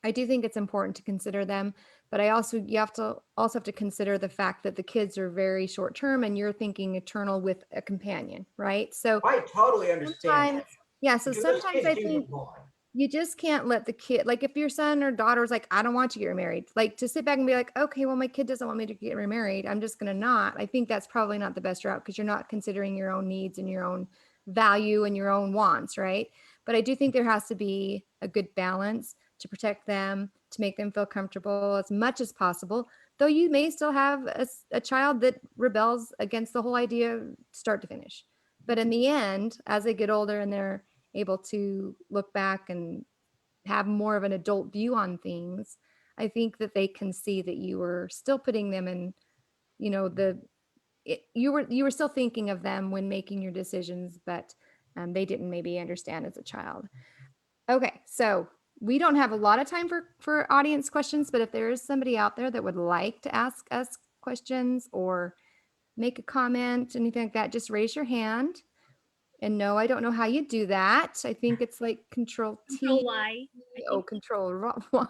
I do think it's important to consider them, but you have to consider the fact that the kids are very short term and you're thinking eternal with a companion, right? So I totally understand sometimes, that, yeah, so because those sometimes kids I do think move on. You just can't let the kid, like if your son or daughter is like, I don't want you to get remarried, like to sit back and be like, okay, well, my kid doesn't want me to get remarried, I'm just going to not. I think that's probably not the best route because you're not considering your own needs and your own value and your own wants, right? But I do think there has to be a good balance to protect them, to make them feel comfortable as much as possible, though you may still have a child that rebels against the whole idea start to finish. But in the end, as they get older and they're able to look back and have more of an adult view on things, I think that they can see that you were still putting them in, you know, you were still thinking of them when making your decisions, but they didn't maybe understand as a child. Okay, so we don't have a lot of time for audience questions, but if there is somebody out there that would like to ask us questions or make a comment, anything like that, just raise your hand. And no, I don't know how you do that. I think it's like Control Control T. Y. I Oh, think Control Y.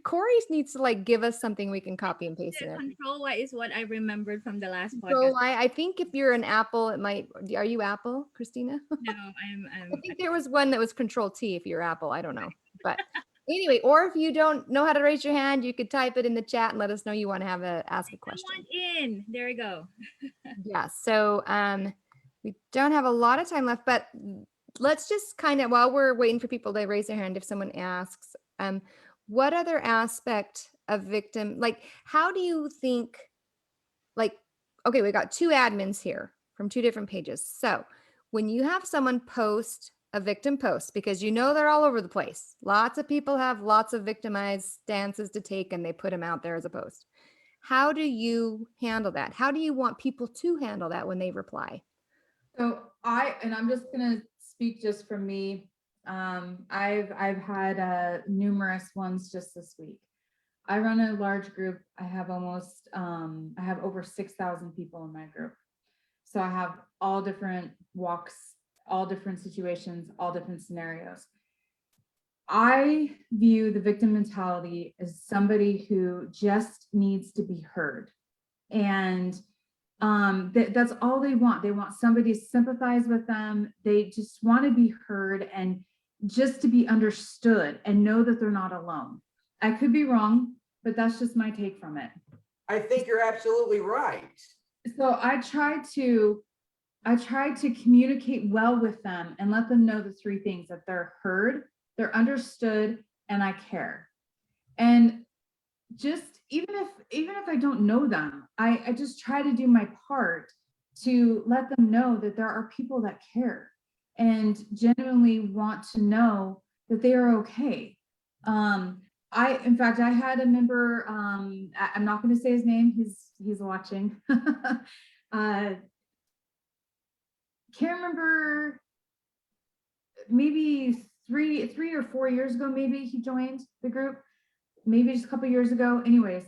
Corey needs to like give us something we can copy and paste in the there. control Y is what I remembered from the last Control podcast. Y. I think if you're an Apple, it might. Are you Apple, Christina? No, I think there was one that was Control T if you're Apple. I don't know, but anyway, or if you don't know how to raise your hand, you could type it in the chat and let us know you want to ask a question. Someone in. There we go. Yeah. So we don't have a lot of time left, but let's just kind of, while we're waiting for people to raise their hand, if someone asks, what other aspect of victim, like, how do you think, like, okay, we got two admins here from two different pages. So when you have someone post a victim post, because you know they're all over the place, lots of people have lots of victimized stances to take and they put them out there as a post. How do you handle that? How do you want people to handle that when they reply? So I'm just gonna speak just from me. I've had numerous ones just this week. I run a large group. I have over 6,000 people in my group. So I have all different walks, all different situations, all different scenarios. I view the victim mentality as somebody who just needs to be heard. And that's all they want. They want somebody to sympathize with them. They just want to be heard and just to be understood and know that they're not alone. I could be wrong, but that's just my take from it. I think you're absolutely right. So I try to communicate well with them and let them know the three things: that they're heard, they're understood, and I care. And just even if I don't know them, I just try to do my part to let them know that there are people that care and genuinely want to know that they are okay. In fact, I had a member, I'm not going to say his name, he's watching. Can't remember, maybe three or 4 years ago, maybe he joined the group, maybe just a couple years ago. Anyways,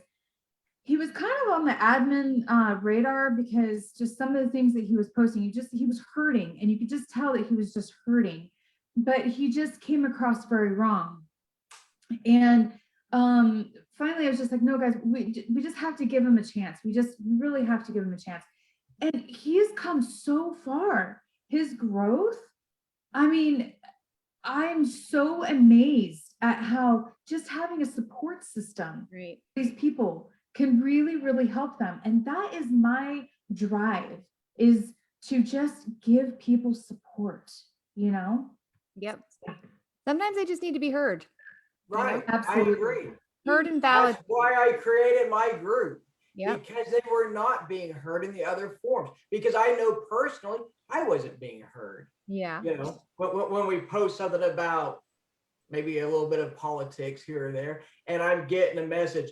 he was kind of on the admin radar because just some of the things that he was posting, he was hurting, and you could just tell that he was just hurting, but he just came across very wrong. And finally I was just like, no guys, we just have to give him a chance. We really have to give him a chance. And he's come so far. His growth, I mean, I'm so amazed at how just having a support system, Right. these people can really, really help them. And that is my drive, is to just give people support, you know? Yep. Sometimes they just need to be heard. Right. Absolutely. I agree. Heard and valid. That's why I created my group. Yep. Because they were not being heard in the other forms. Because I know personally, I wasn't being heard. Yeah. You know, when we post something about maybe a little bit of politics here or there, and I'm getting a message,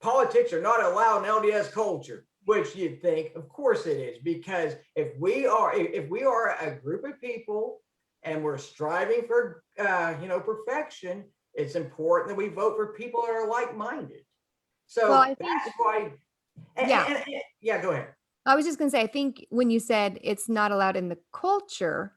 politics are not allowed in LDS culture, which you'd think, of course it is, because if we are a group of people and we're striving for perfection, it's important that we vote for people that are like-minded. So Well, I think, that's why. Yeah, go ahead. I was just going to say, I think when you said it's not allowed in the culture.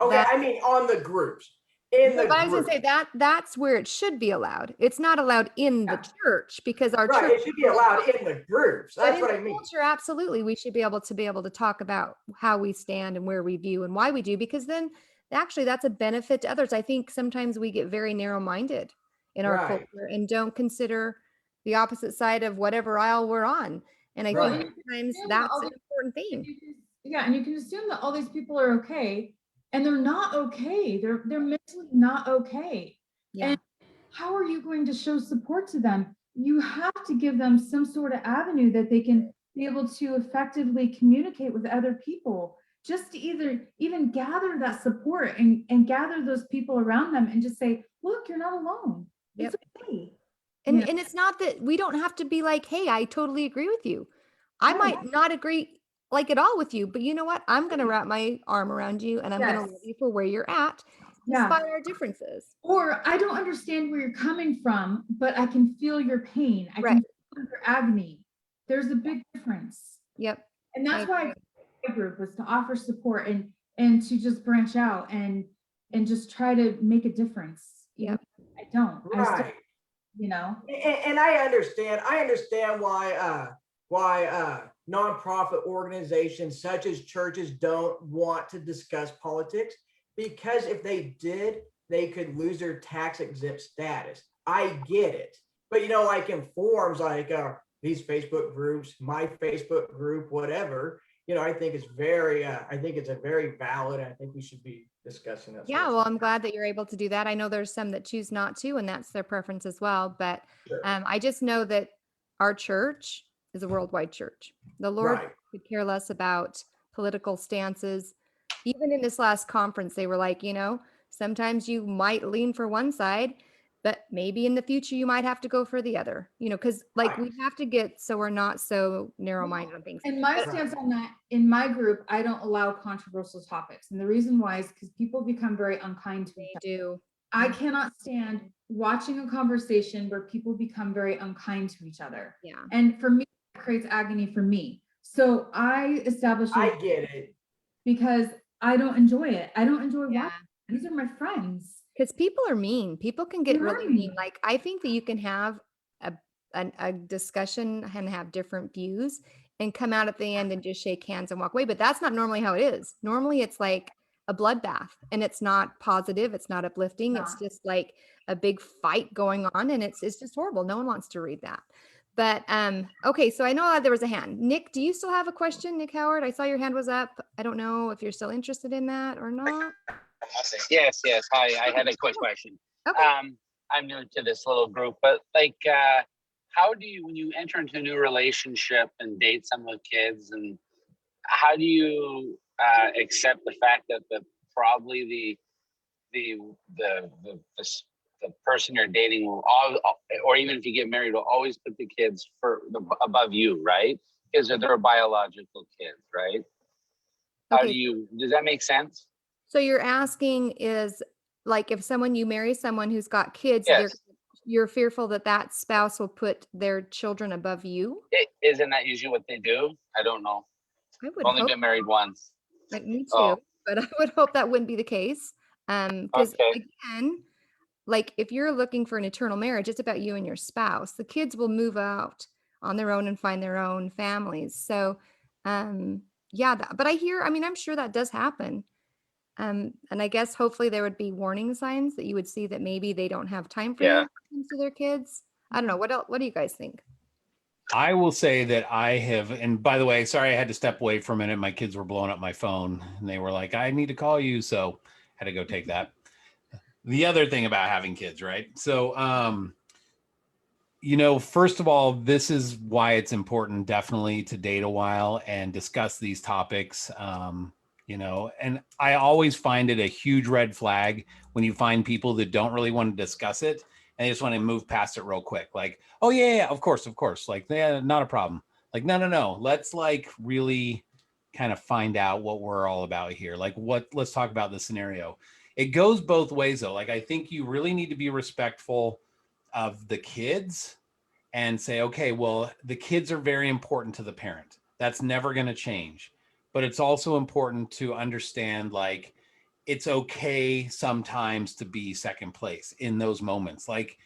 Okay, I mean on the groups. In the But I was going group. to say that's where it should be allowed. It's not allowed in the church because our Right, church. it should be allowed in the groups. But That's in what the I mean. culture, absolutely, we should be able to talk about how we stand and where we view and why we do, because then actually that's a benefit to others. I think sometimes we get very narrow-minded in our Right. culture and don't consider the opposite side of whatever aisle we're on. And I Right. think sometimes assume that's all an these- important thing. Yeah, and you can assume that all these people are okay, and they're not okay. They're mentally not okay. Yeah. How are you going to show support to them? You have to give them some sort of avenue that they can be able to effectively communicate with other people, just to even gather that support and gather those people around them and just say, look, you're not alone. It's okay. And Yeah. and it's not that we don't have to be like, hey, I totally agree with you. I Right. might not agree like at all with you, but you know what? I'm going to wrap my arm around you and I'm going to Yes. love you for where you're at, Yeah. despite our differences. Or I don't understand where you're coming from, but I can feel your pain. I Right. can feel your agony. There's a big difference. Yep. And that's I why agree. my group was to offer support and to just branch out and just try to make a difference. Yep. I don't. I still, Right. you know. And I understand why nonprofit organizations such as churches don't want to discuss politics, because if they did, they could lose their tax exempt status. I get it. But like in forums like these Facebook groups, my Facebook group, whatever, I think it's a very valid. I think we should be discussing that. Yeah, well, I'm glad that you're able to do that. I know there's some that choose not to, and that's their preference as well. But Sure. I just know that our church is a worldwide church. The Lord Right. could care less about political stances. Even in this last conference, they were like, sometimes you might lean for one side, but maybe in the future you might have to go for the other, because like we have to get so we're not so narrow-minded on things. And my But- stance on that, in my group, I don't allow controversial topics. And the reason why is because people become very unkind to each They other. do. I cannot stand watching a conversation where people become very unkind to each other. Yeah. And for me, it creates agony for me. So I established I it get it. because I don't enjoy it. I don't enjoy Yeah. watching. These are my friends. Because people are mean. People can get They are really mean. mean. Like I think that you can have a discussion and have different views and come out at the end and just shake hands and walk away. But that's not normally how it is. Normally it's like a bloodbath and it's not positive. It's not uplifting. It's No. just like a big fight going on and it's just horrible. No one wants to read that. But okay, so I know there was a hand. Nick, do you still have a question, Nick Howard? I saw your hand was up. I don't know if you're still interested in that or not. Yes. Hi, I had a quick question. Okay. I'm new to this little group, but how do you, when you enter into a new relationship and date some of the kids, and how do you accept the fact that probably the person you're dating will or even if you get married, will always put the kids above you, right? Because they're biological kids, right? Okay. Does that make sense? So you're asking is like if you marry someone who's got kids, Yes. you're fearful that that spouse will put their children above you? Isn't that usually what they do? I don't know. I I've would only hope, been married once. like, me too, Oh. but I would hope that wouldn't be the case. Because Okay. again, like if you're looking for an eternal marriage, it's about you and your spouse. The kids will move out on their own and find their own families. So, yeah, but I'm sure that does happen. And I guess hopefully there would be warning signs that you would see that maybe they don't have time for you Yeah. when it comes to their kids. I don't know. What do you guys think? I will say that I have, and by the way, sorry, I had to step away for a minute. My kids were blowing up my phone and they were like, I need to call you. So I had to go take that. The other thing about having kids, right? So, first of all, this is why it's important definitely to date a while and discuss these topics. And I always find it a huge red flag when you find people that don't really want to discuss it and they just want to move past it real quick. Like, oh yeah, of course. Like, yeah, not a problem. Like, no. Let's like really kind of find out what we're all about here. Like let's talk about the scenario. It goes both ways though. Like, I think you really need to be respectful of the kids and say, okay, well, the kids are very important to the parent. That's never going to change. But it's also important to understand, like, it's okay sometimes to be second place in those moments. Like,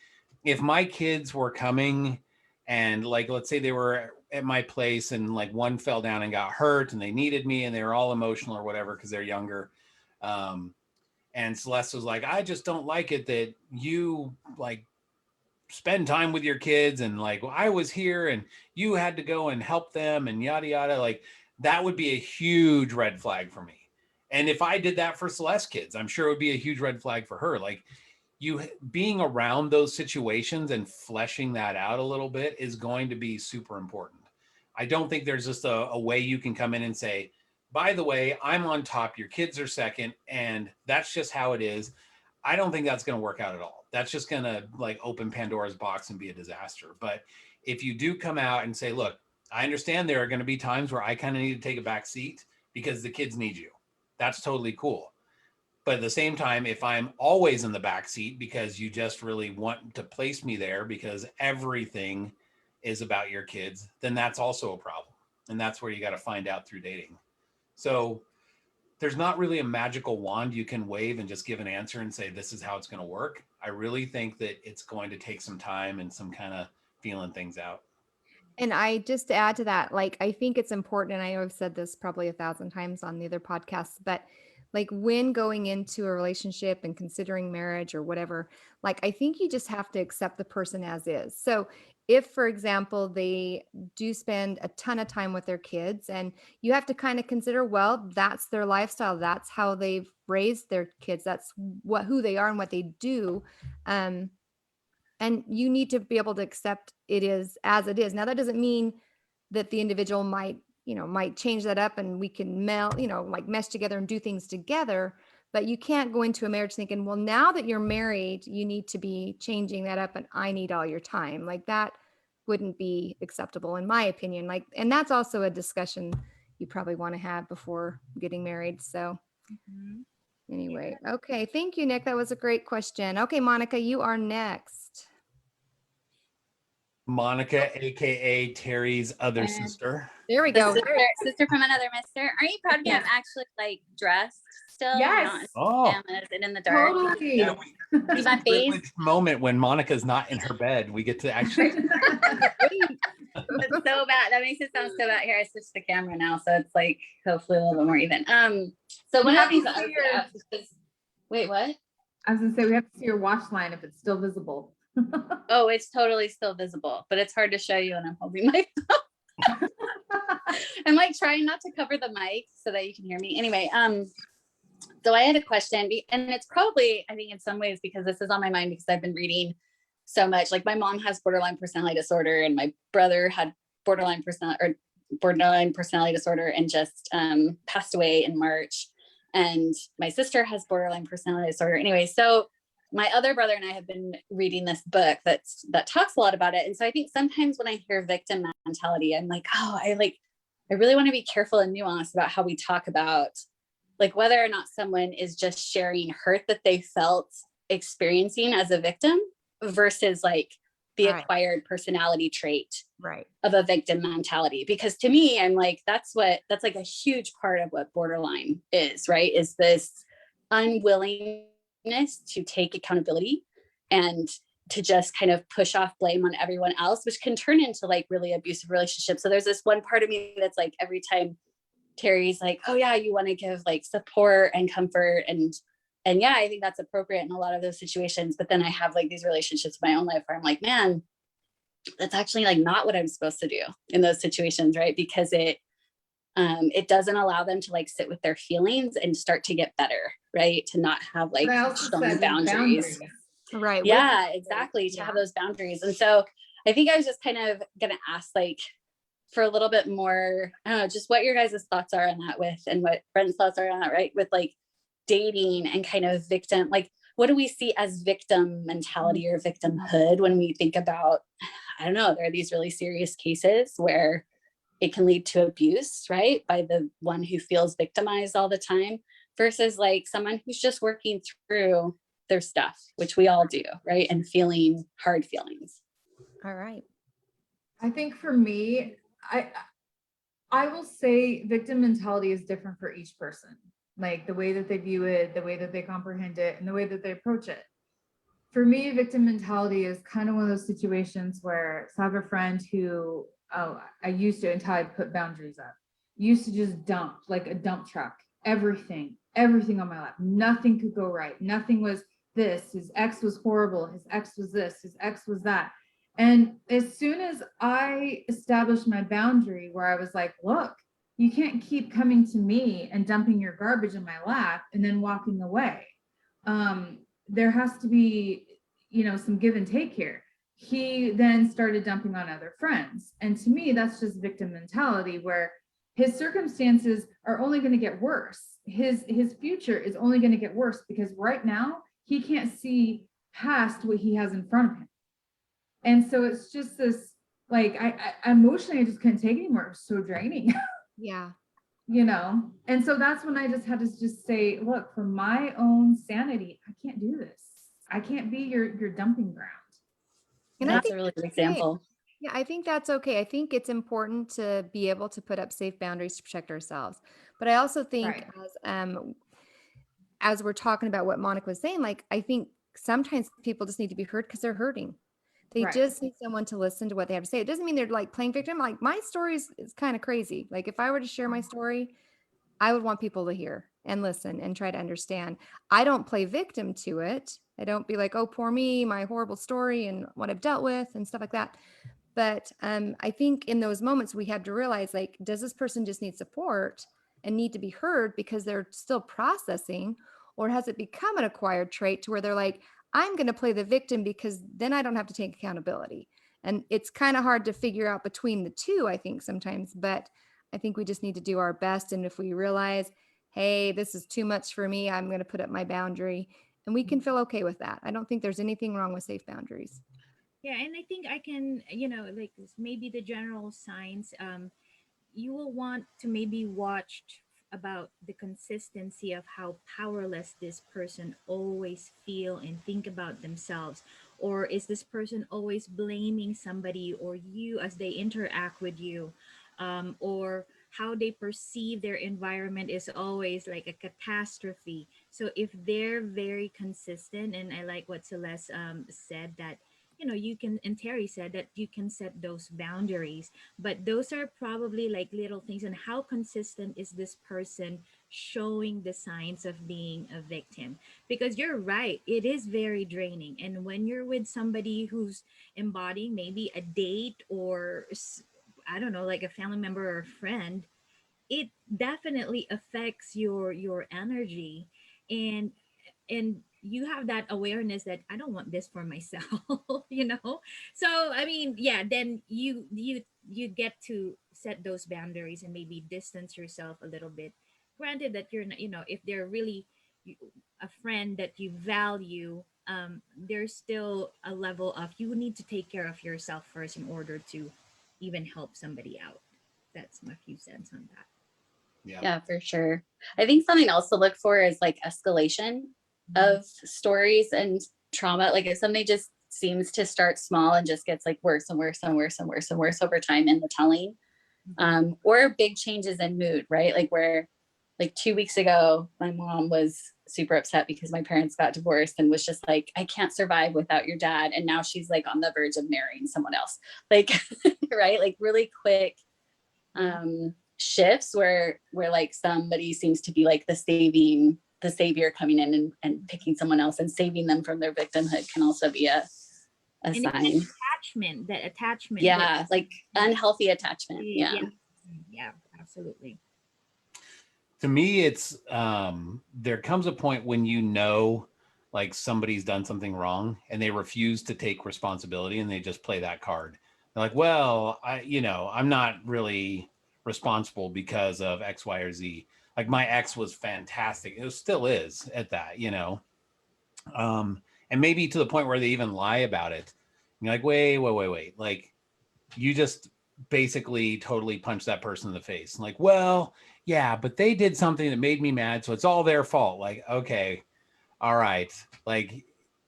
if my kids were coming and, like, let's say they were at my place and, like, one fell down and got hurt and they needed me and they were all emotional or whatever because they're younger. And Celeste was like, I just don't like it that you like spend time with your kids, and like, well, I was here and you had to go and help them and yada yada. Like, that would be a huge red flag for me. And if I did that for Celeste's kids, I'm sure it would be a huge red flag for her. Like, you being around those situations and fleshing that out a little bit is going to be super important. I don't think there's just a way you can come in and say, by the way, I'm on top, your kids are second, and that's just how it is. I don't think that's going to work out at all. That's just going to like open Pandora's box and be a disaster. But if you do come out and say, look, I understand there are going to be times where I kind of need to take a back seat because the kids need you. That's totally cool. But at the same time, if I'm always in the back seat because you just really want to place me there because everything is about your kids, then that's also a problem. And that's where you got to find out through dating. So there's not really a magical wand you can wave and just give an answer and say, this is how it's going to work. I really think that it's going to take some time and some kind of feeling things out. And I just to add to that, like, I think it's important, and I know I've said this probably 1,000 times on the other podcasts, but like when going into a relationship and considering marriage or whatever, like, I think you just have to accept the person as is. So if, for example, they do spend a ton of time with their kids, and you have to kind of consider, well, that's their lifestyle. That's how they've raised their kids. That's who they are and what they do. And you need to be able to accept it is as it is. Now, that doesn't mean that the individual might change that up and we can like mesh together and do things together. But you can't go into a marriage thinking, well, now that you're married, you need to be changing that up and I need all your time. Like, that wouldn't be acceptable in my opinion. Like, and that's also a discussion you probably want to have before getting married. So anyway, okay. Thank you, Nick. That was a great question. Okay, Monica, you are next. Monica, aka Terry's other sister. There we go. Sister from another mister. Aren't you proud of me? I'm actually like dressed still. Yes. Not in Oh, pajamas and in the dark. Totally. yeah, See my face. privileged moment when Monica's not in her bed. We get to actually. It's so bad. That makes it sound so bad. Here, I switched the camera now, so it's like hopefully a little bit more even. So one of these wait, what? I was gonna say, we have to see your watch line if it's still visible. Oh, it's totally still visible, but it's hard to show you when I'm holding my phone. I'm like trying not to cover the mic so that you can hear me. Anyway, so I had a question, and it's probably, I think in some ways, because this is on my mind because I've been reading so much. Like, my mom has borderline personality disorder, and my brother had borderline personality disorder and just passed away in March. And my sister has borderline personality disorder. Anyway, so my other brother and I have been reading this book that talks a lot about it. And so I think sometimes when I hear victim mentality, I'm like, oh, I really want to be careful and nuanced about how we talk about like whether or not someone is just sharing hurt that they felt experiencing as a victim versus like the acquired personality trait of a victim mentality. Because to me, I'm like, that's like a huge part of what borderline is, right? Is this unwillingness to take accountability and to just kind of push off blame on everyone else, which can turn into like really abusive relationships. So there's this one part of me that's like, every time Terry's like, oh yeah, you want to give like support and comfort, and yeah, I think that's appropriate in a lot of those situations. But then I have like these relationships in my own life where I'm like, man, that's actually like not what I'm supposed to do in those situations, right? Because it doesn't allow them to like sit with their feelings and start to get better, right? To not have like strong boundaries. Right. Yeah, exactly. To have those boundaries. And so I think I was just kind of going to ask like for a little bit more, I don't know, just what your guys' thoughts are on that and what Brent's thoughts are on that, right? With like dating and kind of victim, like what do we see as victim mentality or victimhood when we think about, I don't know, there are these really serious cases where it can lead to abuse, right? By the one who feels victimized all the time versus like someone who's just working through their stuff, which we all do, right? And feeling hard feelings. All right. I think for me, I will say victim mentality is different for each person. Like the way that they view it, the way that they comprehend it, and the way that they approach it. For me, victim mentality is kind of one of those situations where, so I have a friend who, I used to, until I put boundaries up, used to just dump, like a dump truck, everything everything on my lap. Nothing could go right. Nothing was this. His ex was horrible. His ex was this. His ex was that. And as soon as I established my boundary where I was like, look, you can't keep coming to me and dumping your garbage in my lap and then walking away. There has to be, some give and take here. He then started dumping on other friends. And to me, that's just victim mentality, where his circumstances are only going to get worse. His future is only going to get worse because right now he can't see past what he has in front of him. And so it's just this, like, I emotionally, I just couldn't take it anymore. It was so draining. Yeah. And so that's when I just had to just say, look, for my own sanity, I can't do this. I can't be your dumping ground. And I That's think a really good that's okay. example. Yeah, I think that's okay. I think it's important to be able to put up safe boundaries to protect ourselves. But I also think Right. as we're talking about what Monica was saying, like, I think sometimes people just need to be heard because they're hurting. They Right. just need someone to listen to what they have to say. It doesn't mean they're like playing victim. Like, my story is kind of crazy. Like, if I were to share my story, I would want people to hear and listen and try to understand. I don't play victim to it. I don't be like, oh, poor me, my horrible story and what I've dealt with and stuff like that. But I think in those moments we have to realize, like, does this person just need support and need to be heard because they're still processing, or has it become an acquired trait to where they're like, I'm going to play the victim because then I don't have to take accountability. And it's kind of hard to figure out between the two, I think, sometimes, but I think we just need to do our best. And if we realize, hey, this is too much for me, I'm going to put up my boundary, and we can feel okay with that. I don't think there's anything wrong with safe boundaries. Yeah, and I think I can, like maybe the general signs. You will want to maybe watch about the consistency of how powerless this person always feel and think about themselves, or is this person always blaming somebody or you as they interact with you, or how they perceive their environment is always like a catastrophe. So if they're very consistent, and I like what Celeste said, that you can, and Terry said that you can set those boundaries, but those are probably like little things. And how consistent is this person showing the signs of being a victim? Because you're right, it is very draining. And when you're with somebody who's embodying maybe a date or I don't know, like a family member or a friend, it definitely affects your energy. And you have that awareness that I don't want this for myself. So I mean, yeah, then you get to set those boundaries and maybe distance yourself a little bit. Granted that you're not, if they're really a friend that you value, there's still a level of you need to take care of yourself first in order to even help somebody out. That's my few cents on that. Yeah, for sure. I think something else to look for is like escalation of stories and trauma. Like if something just seems to start small and just gets like worse and worse and worse and worse and worse over time in the telling, or big changes in mood, right? Like where like 2 weeks ago, my mom was super upset because my parents got divorced and was just like, I can't survive without your dad. And now she's like on the verge of marrying someone else. Like, right? Like really quick shifts where like somebody seems to be like the savior coming in and picking someone else and saving them from their victimhood can also be a And sign. That attachment. Yeah, like unhealthy attachment. Yeah. Yeah, absolutely. To me, it's there comes a point when like somebody's done something wrong and they refuse to take responsibility and they just play that card. They're like, well, I'm not really responsible because of X, Y, or Z. Like my ex was fantastic. It still is at that, and maybe to the point where they even lie about it. You're like, wait. Like you just basically totally punch that person in the face. Like, well, yeah, but they did something that made me mad, so it's all their fault. Like, okay, all right. Like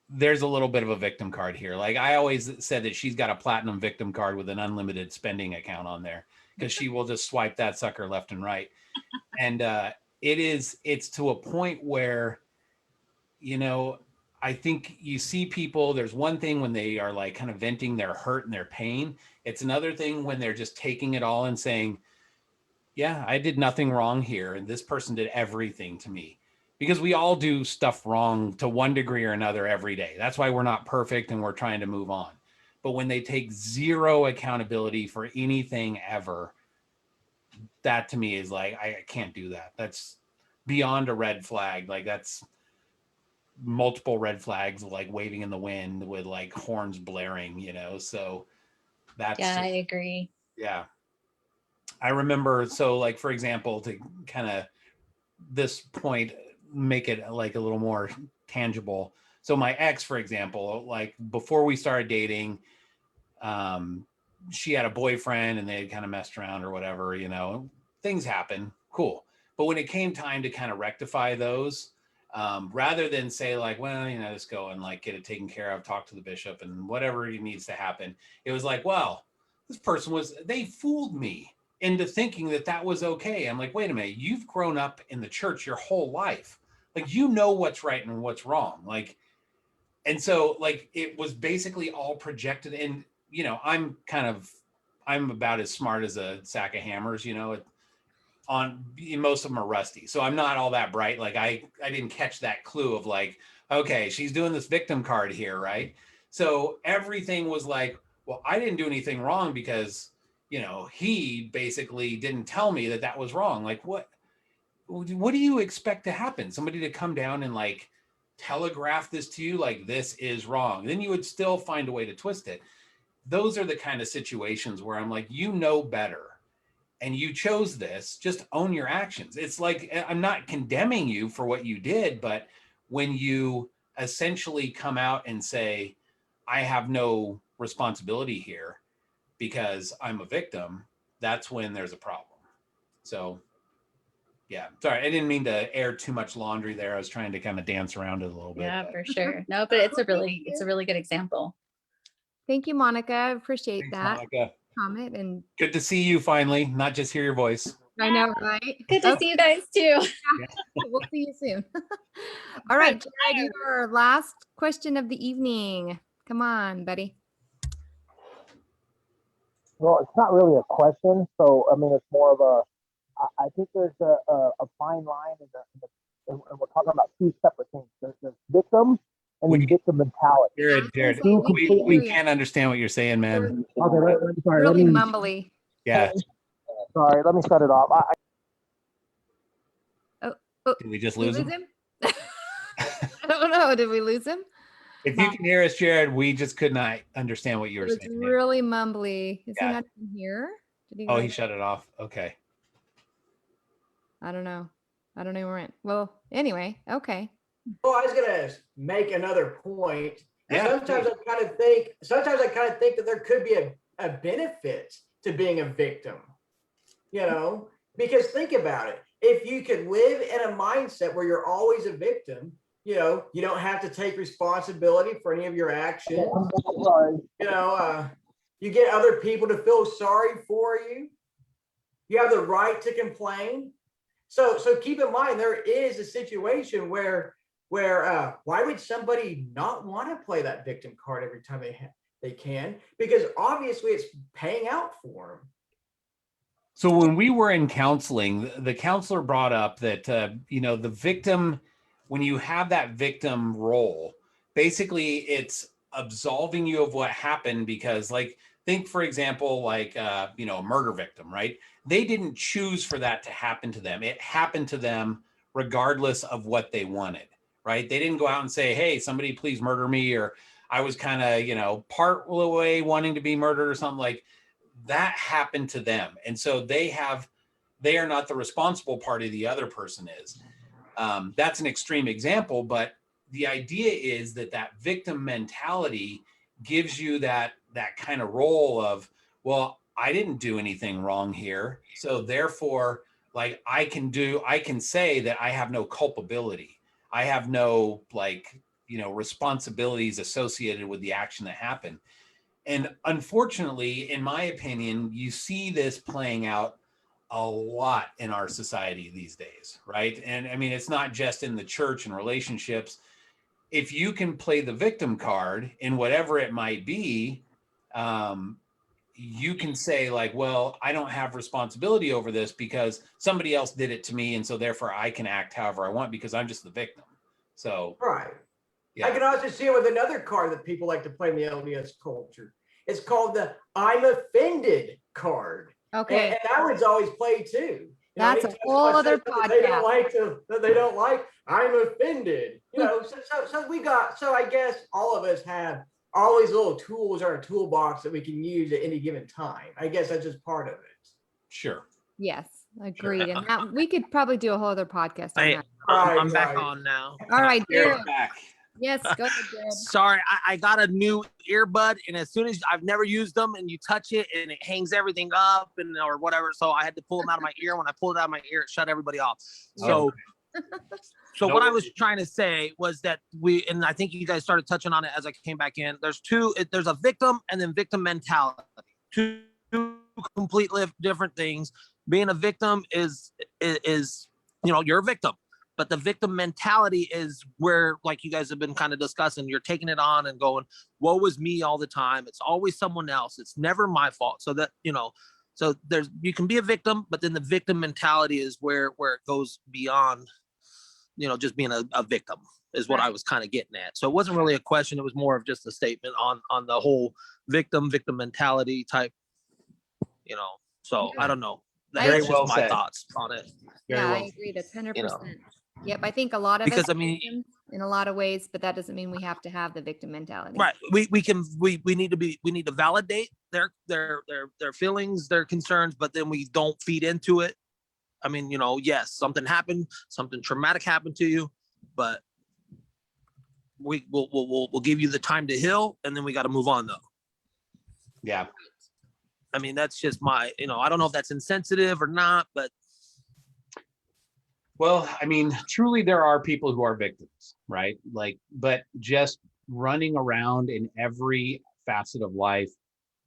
there's a little bit of a victim card here. Like I always said that she's got a platinum victim card with an unlimited spending account on there because she will just swipe that sucker left and right. And it's to a point where, I think you see people, there's one thing when they are like kind of venting their hurt and their pain. It's another thing when they're just taking it all and saying, yeah, I did nothing wrong here. And this person did everything to me. because we all do stuff wrong to one degree or another every day. That's why we're not perfect and we're trying to move on. But when they take zero accountability for anything ever, that to me is like, I can't do that. That's beyond a red flag. Like that's multiple red flags, like waving in the wind with like horns blaring, you know? So that's, Yeah, I agree. yeah. I remember, so like, for example, to kind of this point, make it like a little more tangible. So my ex, for example, like before we started dating, she had a boyfriend and they had kind of messed around or whatever, you know, things happen. Cool. But when it came time to kind of rectify those, rather than say like, well, you know, just go and like get it taken care of, talk to the bishop and whatever needs to happen. It was like, well, this person they fooled me into thinking that that was okay. I'm like, wait a minute, you've grown up in the church your whole life. Like, you know what's right and what's wrong. Like, and so like, it was basically all projected. And, you know, I'm about as smart as a sack of hammers, you know, most of them are rusty. So I'm not all that bright. Like I didn't catch that clue of like, okay, she's doing this victim card here. Right. So everything was like, well, I didn't do anything wrong because, you know, he basically didn't tell me that that was wrong. Like what do you expect to happen? Somebody to come down and like telegraph this to you, like this is wrong. Then you would still find a way to twist it. Those are the kind of situations where I'm like, you know better. And you chose this, just own your actions. It's like, I'm not condemning you for what you did, but when you essentially come out and say, I have no responsibility here because I'm a victim, that's when there's a problem. So yeah, sorry, I didn't mean to air too much laundry there. I was trying to kind of dance around it a little bit. Yeah, But for sure. No, but it's a really good example. Thank you, Monica. I appreciate thanks, that Monica. comment. And Good to see you finally, not just hear your voice. I know, right? Good to see you guys too. We'll see you soon. All right, Jared, your last question of the evening. Come on, buddy. Well, it's not really a question. So, I mean, it's more of I think there's a fine line and we're talking about two separate things. There's victims and then victim mentality. Jared, we can't understand what you're saying, man. Okay, sorry. Really mumbly. Yeah. Sorry, let me shut it off. Did we just lose him? I don't know. Did we lose him? If you can hear us, Jared, we just could not understand what you were saying. It's really mumbly. Is he Yeah. not in here? Did he Oh, go? he shut it off. Okay. I don't know. I don't know where it went. Well, anyway, okay. Well, I was gonna make another point. Yeah, Sometimes I kind of think that there could be a benefit to being a victim. You know, because think about it. If you could live in a mindset where you're always a victim, you know, you don't have to take responsibility for any of your actions. You know, you get other people to feel sorry for you. You have the right to complain. So keep in mind, there is a situation where why would somebody not want to play that victim card every time they can? Because obviously it's paying out for them. So when we were in counseling, the counselor brought up that, you know, the victim, when you have that victim role, basically it's absolving you of what happened because, like, think, for example, like, you know, a murder victim, right? They didn't choose for that to happen to them. It happened to them regardless of what they wanted, right? They didn't go out and say, hey, somebody please murder me, or I was kind of, you know, part way wanting to be murdered or something. Like, that happened to them. And so they are not the responsible party, the other person is. That's an extreme example, but the idea is that victim mentality gives you that kind of role of, well, I didn't do anything wrong here. So therefore, like, I can say that I have no culpability. I have no, like, you know, responsibilities associated with the action that happened. And unfortunately, in my opinion, you see this playing out a lot in our society these days, right? And I mean, it's not just in the church and relationships. If you can play the victim card in whatever it might be, you can say like, well, I don't have responsibility over this because somebody else did it to me, and so therefore I can act however I want because I'm just the victim. So Right. yeah. I can also see it with another card that people like to play in the LDS culture. It's called the "I'm offended" card. Okay. And that one's always played too. That's a anytime whole someone other says something they don't podcast. like that they don't like, I'm offended. So I guess all of us have all these little tools in our toolbox that we can use at any given time. I guess that's just part of it. Sure. Yes, agreed. And that we could probably do a whole other podcast on Hey, that. I'm back Right. on now. All right, Jared's Jared. back. Yes, go ahead, Jared. Sorry, I got a new earbud, and as soon as I've never used them, and you touch it, and it hangs everything up, and or whatever. So I had to pull them out of my ear. When I pulled it out of my ear, it shut everybody off. So, No what I was worries. trying to say was that and I think you guys started touching on it as I came back in. There's a victim and then victim mentality. Two completely different things. Being a victim is you're a victim. But the victim mentality is where, like you guys have been kind of discussing, you're taking it on and going, woe is me all the time. It's always someone else. It's never my fault. So that, so you can be a victim, but then the victim mentality is where it goes beyond, just being a victim is what I was kind of getting at. So it wasn't really a question. It was more of just a statement on the whole victim mentality type, so I don't know. Very That's well just my said. thoughts on it. Very Yeah, well. I agree. That's 100%. You know. Yep, I think a lot of Because, us I mean- victims in a lot of ways, but that doesn't mean we have to have the victim mentality. Right. We need to validate their feelings, their concerns, but then we don't feed into it. I mean, yes, something happened, something traumatic happened to you, but we'll give you the time to heal, and then we got to move on though. Yeah. I mean, that's just my, I don't know if that's insensitive or not, but Well, I mean, truly there are people who are victims, right? But just running around in every facet of life,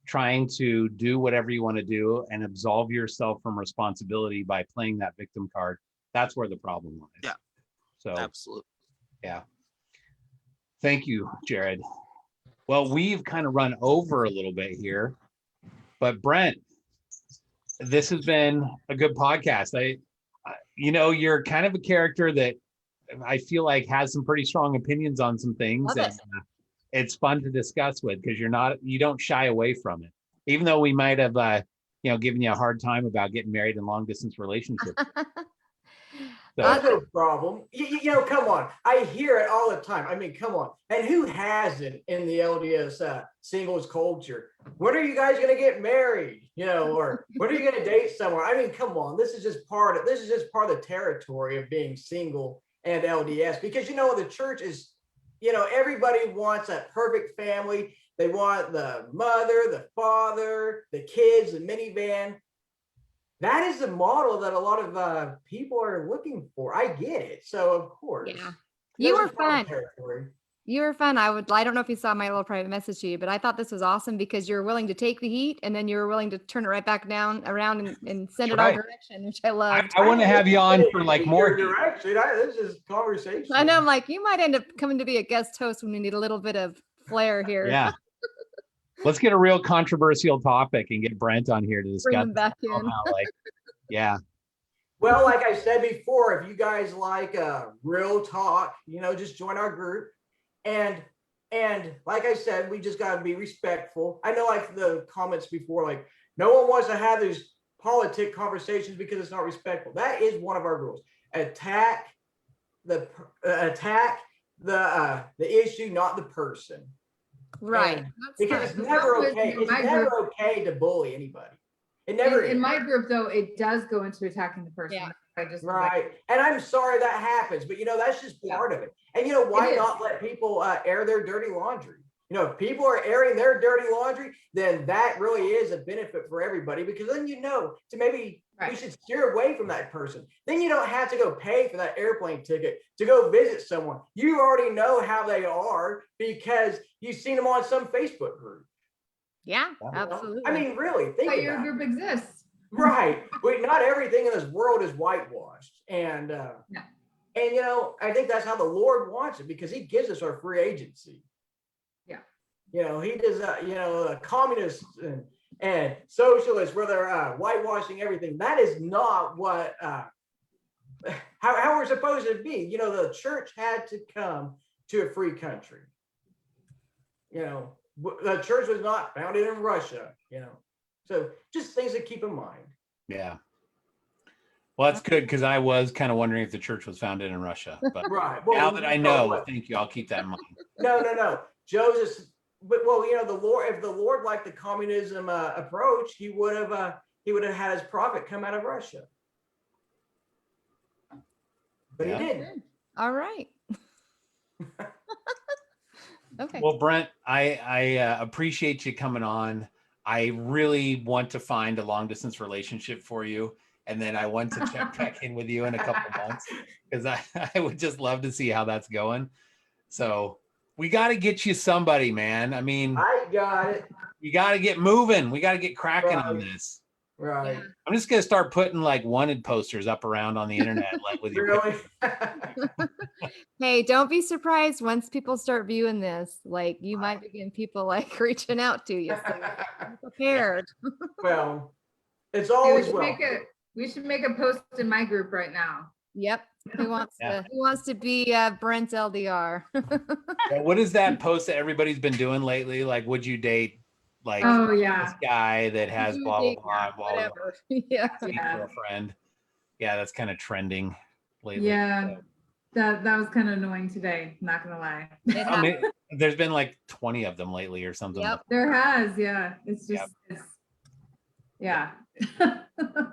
trying to do whatever you want to do and absolve yourself from responsibility by playing that victim card, that's where the problem lies. Yeah. So, absolutely. yeah. Thank you, Jared. Well, we've kind of run over a little bit here, but Brent, this has been a good podcast. You're kind of a character that I feel like has some pretty strong opinions on some things. Love And it's fun to discuss with because you don't shy away from it, even though we might have, given you a hard time about getting married in long distance relationships. That's no problem. Come on. I hear it all the time. I mean, come on. And who hasn't in the LDS singles culture? When are you guys going to get married? Or when are you going to date someone? I mean, come on. This is just part of the territory of being single and LDS, because the church is, everybody wants a perfect family. They want the mother, the father, the kids, the minivan. That is the model that a lot of people are looking for. I get it. So of course. Yeah. You were This is my fun. territory. You were fun. I don't know if you saw my little private message to you, but I thought this was awesome because you're willing to take the heat and then you're willing to turn it right back down around and send it our right. direction, which I love. I want to have you on for like more. Your direction. This is conversation. I know, I'm like, you might end up coming to be a guest host when we need a little bit of flair here. Yeah. Let's get a real controversial topic and get Brent on here to Bring discuss. them back in. somehow, yeah. Well, like I said before, if you guys like real talk, just join our group. And like I said, we just got to be respectful. I know, like the comments before, like no one wants to have these politic conversations because it's not respectful. That is one of our rules. Attack the issue, not the person. Right. And That's because fine. it's never With okay. It's my never group- okay to bully anybody. It never In is. my group, though, it does go into attacking the person. Yeah. I just Right. And I'm sorry that happens, but that's just part of it. And why It is. not let people air their dirty laundry? If people are airing their dirty laundry, then that really is a benefit for everybody, because then to maybe we should steer away from that person. Then you don't have to go pay for that airplane ticket to go visit someone. You already know how they are because you've seen them on some Facebook group. Yeah, absolutely. I mean, really, think But your about it. group exists. Right. But not everything in this world is whitewashed. And No. I think that's how the Lord wants it, because he gives us our free agency. Yeah. He does, communists and socialists where they're whitewashing everything. That is not what how we're supposed to be. You know, the church had to come to a free country. You know, the church was not founded in Russia. You know, so just things to keep in mind. Yeah. Well, that's good because I was kind of wondering if the church was founded in Russia. But Right. now that I know, thank you. I'll keep that in mind. No. Joseph, but well, you know, the Lord, if the Lord liked the communism approach, he would have had his prophet come out of Russia. But Yeah. he didn't. All right. Okay. Well, Brent, I appreciate you coming on. I really want to find a long distance relationship for you. And then I want to check back in with you in a couple months because I would just love to see how that's going. So we got to get you somebody, man. I mean, I got it. we got to get moving. We got to get cracking on Right. this. Right. Yeah. I'm just going to start putting like wanted posters up around on the internet, like with your Really? Hey, don't be surprised once people start viewing this. Like you might begin people like reaching out to you. So be prepared. Well, it's Hey, always we well. should make a post in my group right now. Yep. Who wants Yeah. to be Brent's LDR? Yeah, what is that post that everybody's been doing lately? Like, would you date like Oh this yeah. guy that has You blah blah date blah blah blah? Whatever. Yeah. Sweet Yeah. girlfriend. Yeah, that's kind of trending lately. Yeah. That was kind of annoying today, not gonna lie. It I mean, happens. there's been like 20 of them lately or something. Yep. There has, yeah. It's Yep. just yeah.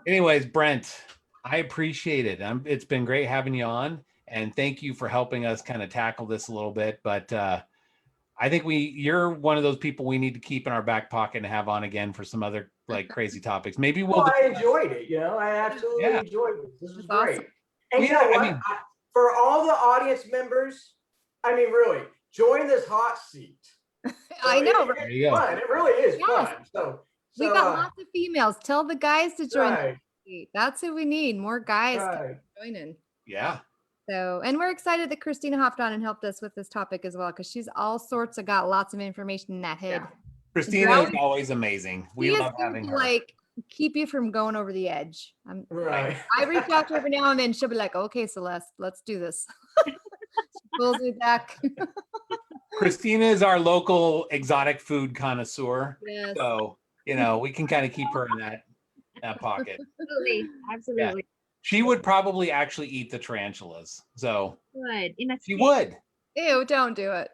Anyways, Brent, I appreciate it. It's been great having you on, and thank you for helping us kind of tackle this a little bit. But I think you're one of those people we need to keep in our back pocket and have on again for some other like crazy topics. Maybe we'll. Well, I enjoyed it. You know, I absolutely Yeah. enjoyed this. This was That's awesome. great. And you Yeah, know I what? mean- For all the audience members, I mean, really, join this hot seat. I know. It's There you go. fun. It really is Yes. fun. So We got lots of females. Tell the guys to join. right, That's who we need. More guys right. joining. Yeah. So, and we're excited that Christina hopped on and helped us with this topic as well, because she's all sorts of got lots of information in that head. Yeah. Christina is always amazing. We She is love here having to, her. like keep you from going over the edge. Right. I reach out to her every now and then. She'll be like, "Okay, Celeste, let's do this." She pulls me back. Christina is our local exotic food connoisseur. Yes. So, you know, we can kind of keep her in that pocket. Absolutely. Absolutely. She would probably actually eat the tarantulas. So Good. In a she steak. would. Ew, don't do it.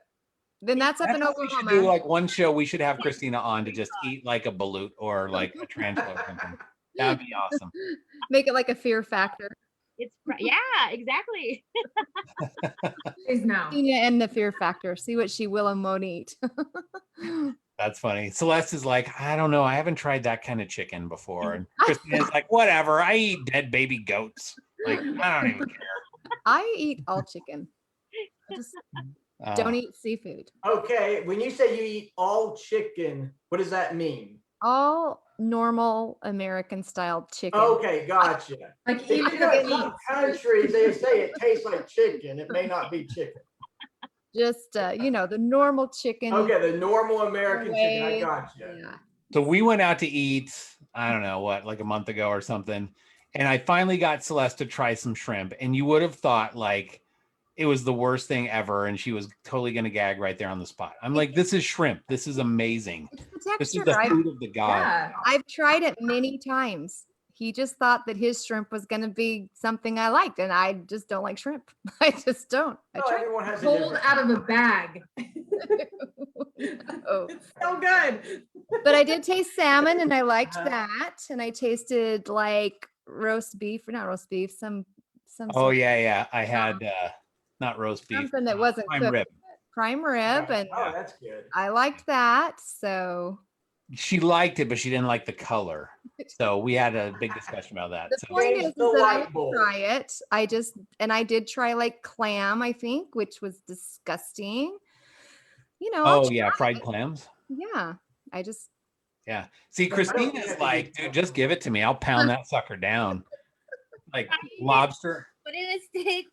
Then that's up That's in what we should Oklahoma. do like one show. We should have Christina on to just eat like a balut or like a tarantula or something. That would be awesome. Make it like a fear factor. Yeah, exactly. Please now. Christina and the fear factor. See what she will and won't eat. That's funny. Celeste is like, I don't know. I haven't tried that kind of chicken before. And Christina's like, whatever. I eat dead baby goats. Like, I don't even care. I eat all chicken. I just don't eat seafood. Okay. When you say you eat all chicken, what does that mean? All normal American style chicken. Okay, gotcha. Like Because even you know, if in it some eats, countries they say it tastes like chicken. It may not be chicken. Just the normal chicken. Okay, the normal American chicken. I way. gotcha. Yeah. So we went out to eat, I don't know what, like a month ago or something. And I finally got Celeste to try some shrimp. And you would have thought like it was the worst thing ever. And she was totally going to gag right there on the spot. I'm like, this is shrimp. This is amazing. It's the This is texture. the food of the god. yeah. I've tried it many times. He just thought that his shrimp was going to be something I liked, and I just don't like shrimp. I just don't. I No, tried. everyone has a Pulled different. out of a bag. Oh. So good. But I did taste salmon, and I liked that. And I tasted like roast beef, or not roast beef, some. Oh sort of yeah. I had not roast beef. something that wasn't prime cooked. rib. Prime rib, and Oh, that's good. I liked that. So She liked it, but she didn't like the color. So we had a big discussion about that. the So point Change is the that I light would bulb. try it. I did try like clam, I think, which was disgusting. I'll oh yeah, try fried it. clams. Yeah, I just Yeah. See, I don't think Christina's I could like, eat dude, just give it to me. I'll pound that sucker down. Like lobster. Put it in a steak,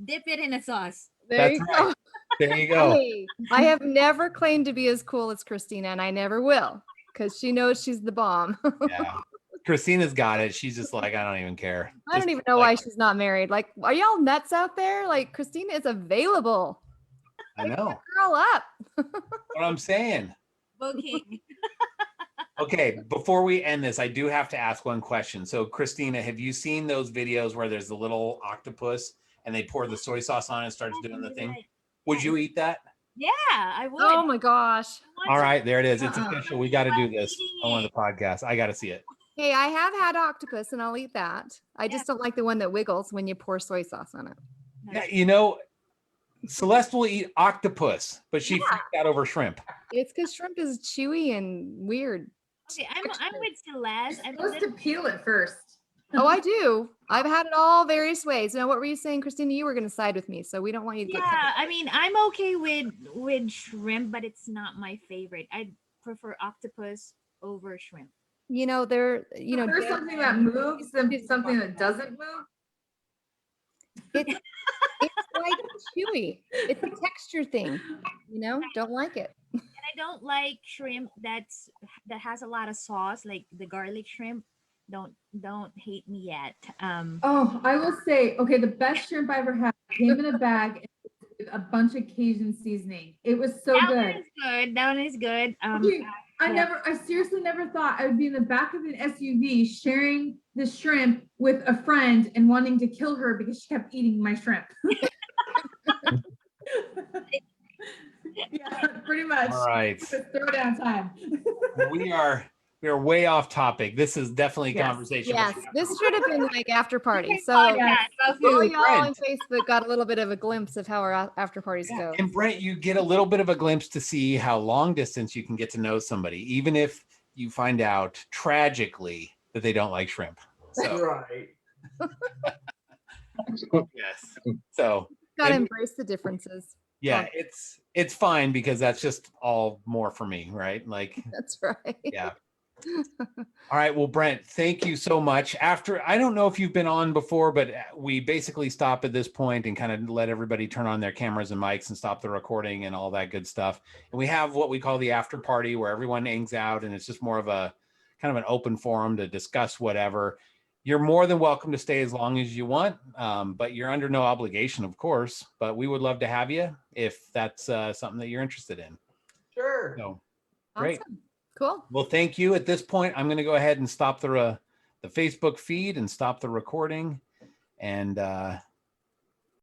dip it in a sauce. there That's you right. go. There you go. Hey, I have never claimed to be as cool as Christina, and I never will, because she knows she's the bomb. Yeah. Christina's got it. She's just like, I don't even care. I don't Just even know like, why she's not married. Like, are y'all nuts out there? Like, Christina is available. I know Girl up. what I'm saying. Booking. Okay, before we end this, I do have to ask one question. So, Christina, have you seen those videos where there's the little octopus and they pour the soy sauce on it and starts doing the thing? Would you eat that? Yeah, I would. Oh my gosh. All right, there it is. It's Uh-uh. official. We got to do this on one of the podcasts. I got to see it. Hey, I have had octopus and I'll eat that. I just don't like the one that wiggles when you pour soy sauce on it. Yeah, you know, Celeste will eat octopus, but she freaked out over shrimp. It's because shrimp is chewy and weird. Okay, I'm with Celeste. You're I'm supposed to peel it first. Oh, I do. I've had it all various ways. Now, what were you saying, Christina? You were going to side with me, so we don't want you to go. yeah, I mean, I'm okay with shrimp, but it's not my favorite. I prefer octopus over shrimp. You know, there's There's something that moves and something that doesn't move. It's like chewy. It's a texture thing. You know, don't like it. And I don't like shrimp that has a lot of sauce, like the garlic shrimp. Don't hate me yet. Oh, I will say, okay, the best shrimp I ever had came in a bag with a bunch of Cajun seasoning. It was so that good. one is good. That one is good. Dude, yeah. I seriously never thought I would be in the back of an SUV sharing the shrimp with a friend and wanting to kill her because she kept eating my shrimp. Yeah, pretty much. All right. It's throwdown time. We are way off topic. This is definitely a Yes, conversation. yes. This should have been like after party. So Podcast, go all food. y'all on Brent. Facebook got a little bit of a glimpse of how our after parties go. And Brent, you get a little bit of a glimpse to see how long distance you can get to know somebody, even if you find out tragically that they don't like shrimp. So Right. yes. So Got to and- embrace the differences. yeah, it's fine because that's just all more for me, right? Like, That's right. yeah. All right. Well, Brent, thank you so much. I don't know if you've been on before, but we basically stop at this point and kind of let everybody turn on their cameras and mics and stop the recording and all that good stuff. And we have what we call the after party where everyone hangs out and it's just more of a kind of an open forum to discuss whatever. You're more than welcome to stay as long as you want, but you're under no obligation, of course. But we would love to have you if that's something that you're interested in. Sure. So, great. Awesome. Cool. Well, thank you. At this point, I'm going to go ahead and stop the Facebook feed and stop the recording. And